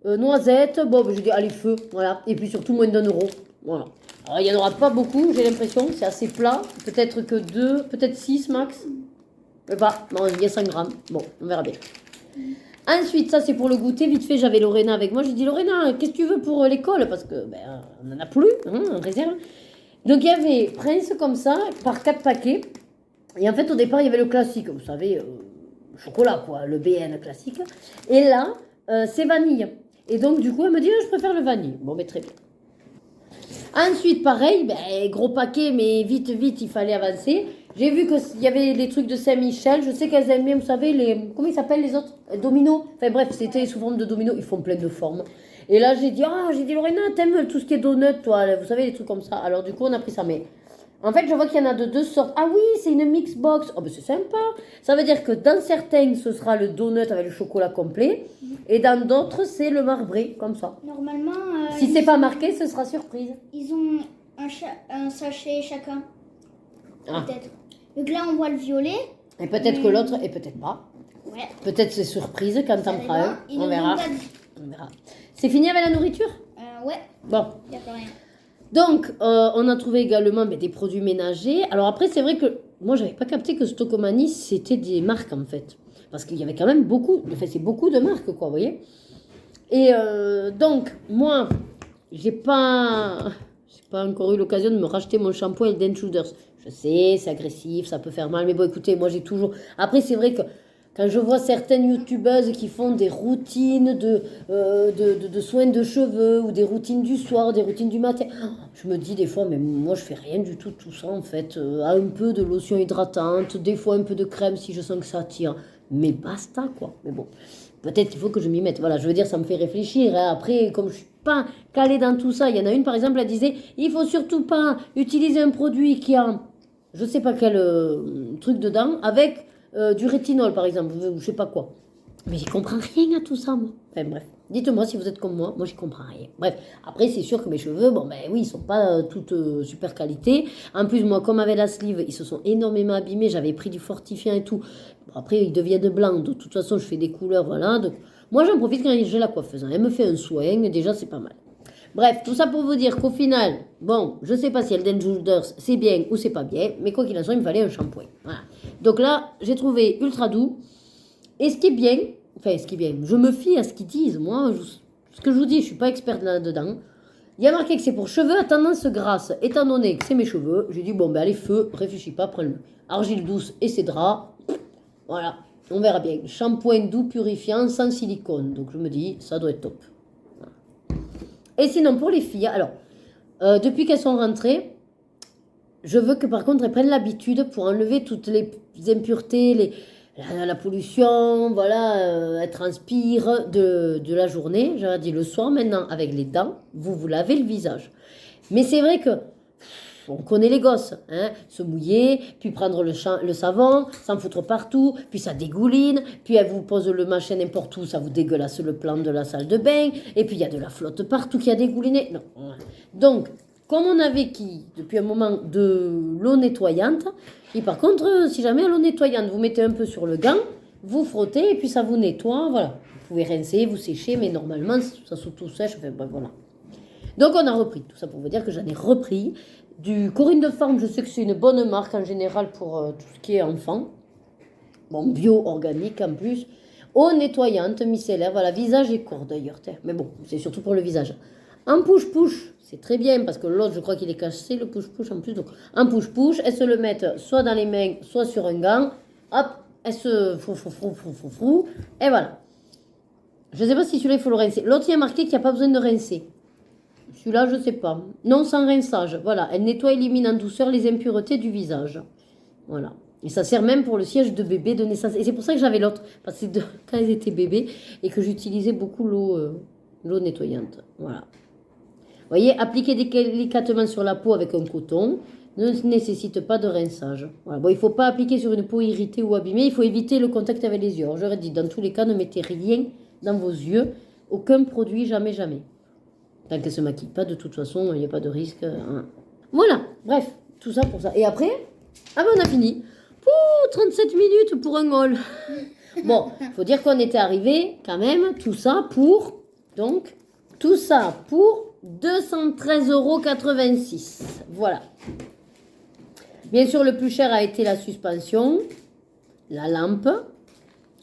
noisettes, bon ben, je dis allez feu, voilà. Et puis surtout moins d'1 euro, voilà. Alors il n'y en aura pas beaucoup, j'ai l'impression, c'est assez plat, peut-être que 2, peut-être 6 max. Mais pas, non, il y a 5 grammes, bon, on verra bien. Ensuite, ça c'est pour le goûter. Vite fait, j'avais Lorena avec moi. Je lui dis Lorena, qu'est-ce que tu veux pour l'école? Parce que on n'en a plus, hein, en réserve. Donc il y avait Prince comme ça, par 4 paquets. Et en fait, au départ, il y avait le classique, vous savez, chocolat quoi, le BN classique. Et là, c'est vanille. Et donc du coup, elle me dit, je préfère le vanille. Bon, mais très bien. Ensuite, pareil, gros paquet, mais vite, il fallait avancer. J'ai vu qu'il y avait les trucs de Saint-Michel. Je sais qu'elles aiment bien, vous savez, les... Comment ils s'appellent les autres? Dominos. Enfin bref, c'était sous forme de dominos. Ils font plein de formes. Et là, j'ai dit, Lorena, t'aimes tout ce qui est donut, toi? Vous savez, les trucs comme ça. Alors du coup, on a pris ça. Mais en fait, je vois qu'il y en a de 2 sortes. Ah oui, c'est une mix box. Oh, ben c'est sympa. Ça veut dire que dans certains, ce sera le donut avec le chocolat complet. Et dans d'autres, c'est le marbré, comme ça. Normalement. Si c'est pas marqué, ce sera surprise. Ils ont un sachet chacun. Ah. Peut-être. Donc là, on voit le violet. Et peut-être que l'autre, et peut-être pas. Ouais. Peut-être c'est surprise quand t'en feras un. Ils On nous verra. ont pas dit. On verra. C'est fini avec la nourriture? Ouais, Bon. il n'y a pas rien. Donc, on a trouvé également des produits ménagers. Alors après, c'est vrai que moi, j'avais pas capté que Stocomanie, c'était des marques en fait. Parce qu'il y avait quand même beaucoup, enfin, c'est beaucoup de marques, quoi, vous voyez. Et donc, moi, j'ai pas encore eu l'occasion de me racheter mon shampoing Head & Shoulders. Je sais, c'est agressif, ça peut faire mal, mais bon, écoutez, moi, j'ai toujours... Après, c'est vrai que quand je vois certaines youtubeuses qui font des routines de soins de cheveux, ou des routines du soir, des routines du matin, je me dis des fois, mais moi, je fais rien du tout de tout ça, en fait. Un peu de lotion hydratante, des fois un peu de crème si je sens que ça tire. Mais basta, quoi. Mais bon, peut-être qu'il faut que je m'y mette. Voilà, je veux dire, ça me fait réfléchir. Hein. Après, comme je suis pas calée dans tout ça, il y en a une, par exemple, elle disait, il faut surtout pas utiliser un produit qui a, je sais pas quel truc dedans, avec du rétinol, par exemple, ou je sais pas quoi. Mais j'y comprends rien à tout ça, moi. Enfin, bref. Dites-moi si vous êtes comme moi j'y comprends rien. Bref, après c'est sûr que mes cheveux, bon ben oui, ils sont pas toutes super qualité. En plus, moi, comme avec la sleeve, ils se sont énormément abîmés, j'avais pris du fortifiant et tout. Bon, après, ils deviennent blancs, de toute façon, je fais des couleurs, voilà. Donc, moi, j'en profite quand j'ai la coiffeuse. Elle me fait un soin, déjà, c'est pas mal. Bref, tout ça pour vous dire qu'au final, bon, je sais pas si Head & Shoulders c'est bien ou c'est pas bien, mais quoi qu'il en soit, il me fallait un shampoing. Voilà. Donc là, j'ai trouvé ultra doux. Et ce qui est bien, je me fie à ce qu'ils disent. Moi, ce que je vous dis, je suis pas experte là-dedans. Il y a marqué que c'est pour cheveux à tendance grasse. Étant donné que c'est mes cheveux, j'ai dit, bon, ben allez, feu, réfléchis pas, prends-le. Argile douce et cédra. Voilà, on verra bien. Shampoing doux purifiant sans silicone. Donc je me dis, ça doit être top. Voilà. Et sinon, pour les filles, alors, depuis qu'elles sont rentrées, je veux que par contre, elles prennent l'habitude pour enlever toutes les impuretés, la pollution, voilà, elle transpire de la journée. J'avais dit le soir maintenant avec les dents, vous lavez le visage. Mais c'est vrai que on connaît les gosses, hein, se mouiller, puis prendre le savon, s'en foutre partout, puis ça dégouline, puis elle vous pose le machin n'importe où, ça vous dégueulasse le plan de la salle de bain, et puis il y a de la flotte partout qui a dégouliné. Non. Donc, comme on avait depuis un moment, de l'eau nettoyante, et par contre, si jamais à l'eau nettoyante, vous mettez un peu sur le gant, vous frottez, et puis ça vous nettoie, voilà. Vous pouvez rincer, vous sécher, mais normalement, ça s'auto-sèche, enfin, ben, voilà. Donc on a repris, tout ça pour vous dire que j'en ai repris. Du Corinne de Forme, je sais que c'est une bonne marque en général pour tout ce qui est enfant. Bon, bio, organique en plus. Eau nettoyante, micellaire, voilà, visage et corps d'ailleurs. Mais bon, c'est surtout pour le visage. En push-push, c'est très bien parce que l'autre, je crois qu'il est cassé, le push-push en plus. Donc, en push-push, elles se le mettent soit dans les mains, soit sur un gant. Hop, elles se frou. Et voilà. Je ne sais pas si celui-là, il faut le rincer. L'autre, il y a marqué qu'il n'y a pas besoin de rincer. Celui-là, je ne sais pas. Non, sans rinçage. Voilà, elle nettoie, élimine en douceur les impuretés du visage. Voilà. Et ça sert même pour le siège de bébé de naissance. Et c'est pour ça que j'avais l'autre. Parce que c'est quand elles étaient bébés et que j'utilisais beaucoup l'eau nettoyante. Voilà. Vous voyez, appliquer délicatement sur la peau avec un coton ne nécessite pas de rinçage. Voilà. Bon, il ne faut pas appliquer sur une peau irritée ou abîmée. Il faut éviter le contact avec les yeux. Alors, j'aurais dit, dans tous les cas, ne mettez rien dans vos yeux. Aucun produit, jamais, jamais. Tant qu'elle ne se maquille pas, de toute façon, il n'y a pas de risque. Hein. Voilà, bref, tout ça pour ça. Et après, ben on a fini. 37 minutes pour un haul. Bon, il faut dire qu'on était arrivé quand même, tout ça pour 213,86 €. Voilà. Bien sûr, le plus cher a été la suspension, la lampe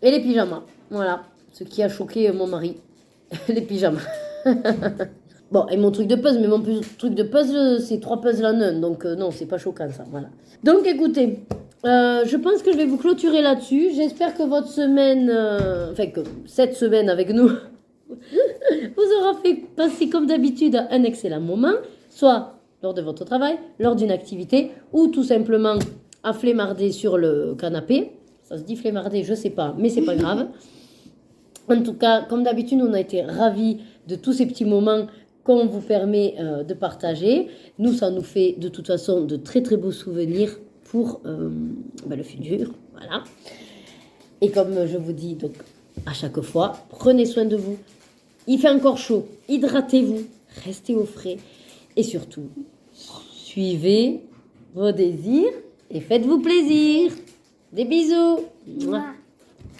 et les pyjamas. Voilà, ce qui a choqué mon mari. Les pyjamas. Bon, et mon truc de puzzle, mais mon truc de puzzle, c'est 3 puzzles en un, donc non, c'est pas choquant ça, voilà. Donc écoutez, je pense que je vais vous clôturer là-dessus. J'espère que votre semaine, que cette semaine avec nous, vous aura fait passer comme d'habitude un excellent moment, soit lors de votre travail, lors d'une activité, ou tout simplement à flémarder sur le canapé. Ça se dit flémarder, je sais pas, mais c'est pas grave. En tout cas, comme d'habitude, on a été ravis de tous ces petits moments qu'on vous permet de partager. Nous, ça nous fait de toute façon de très très beaux souvenirs pour le futur. Voilà. Et comme je vous dis donc à chaque fois, prenez soin de vous. Il fait encore chaud, hydratez-vous, restez au frais et surtout, suivez vos désirs et faites-vous plaisir. Des bisous. Mouah.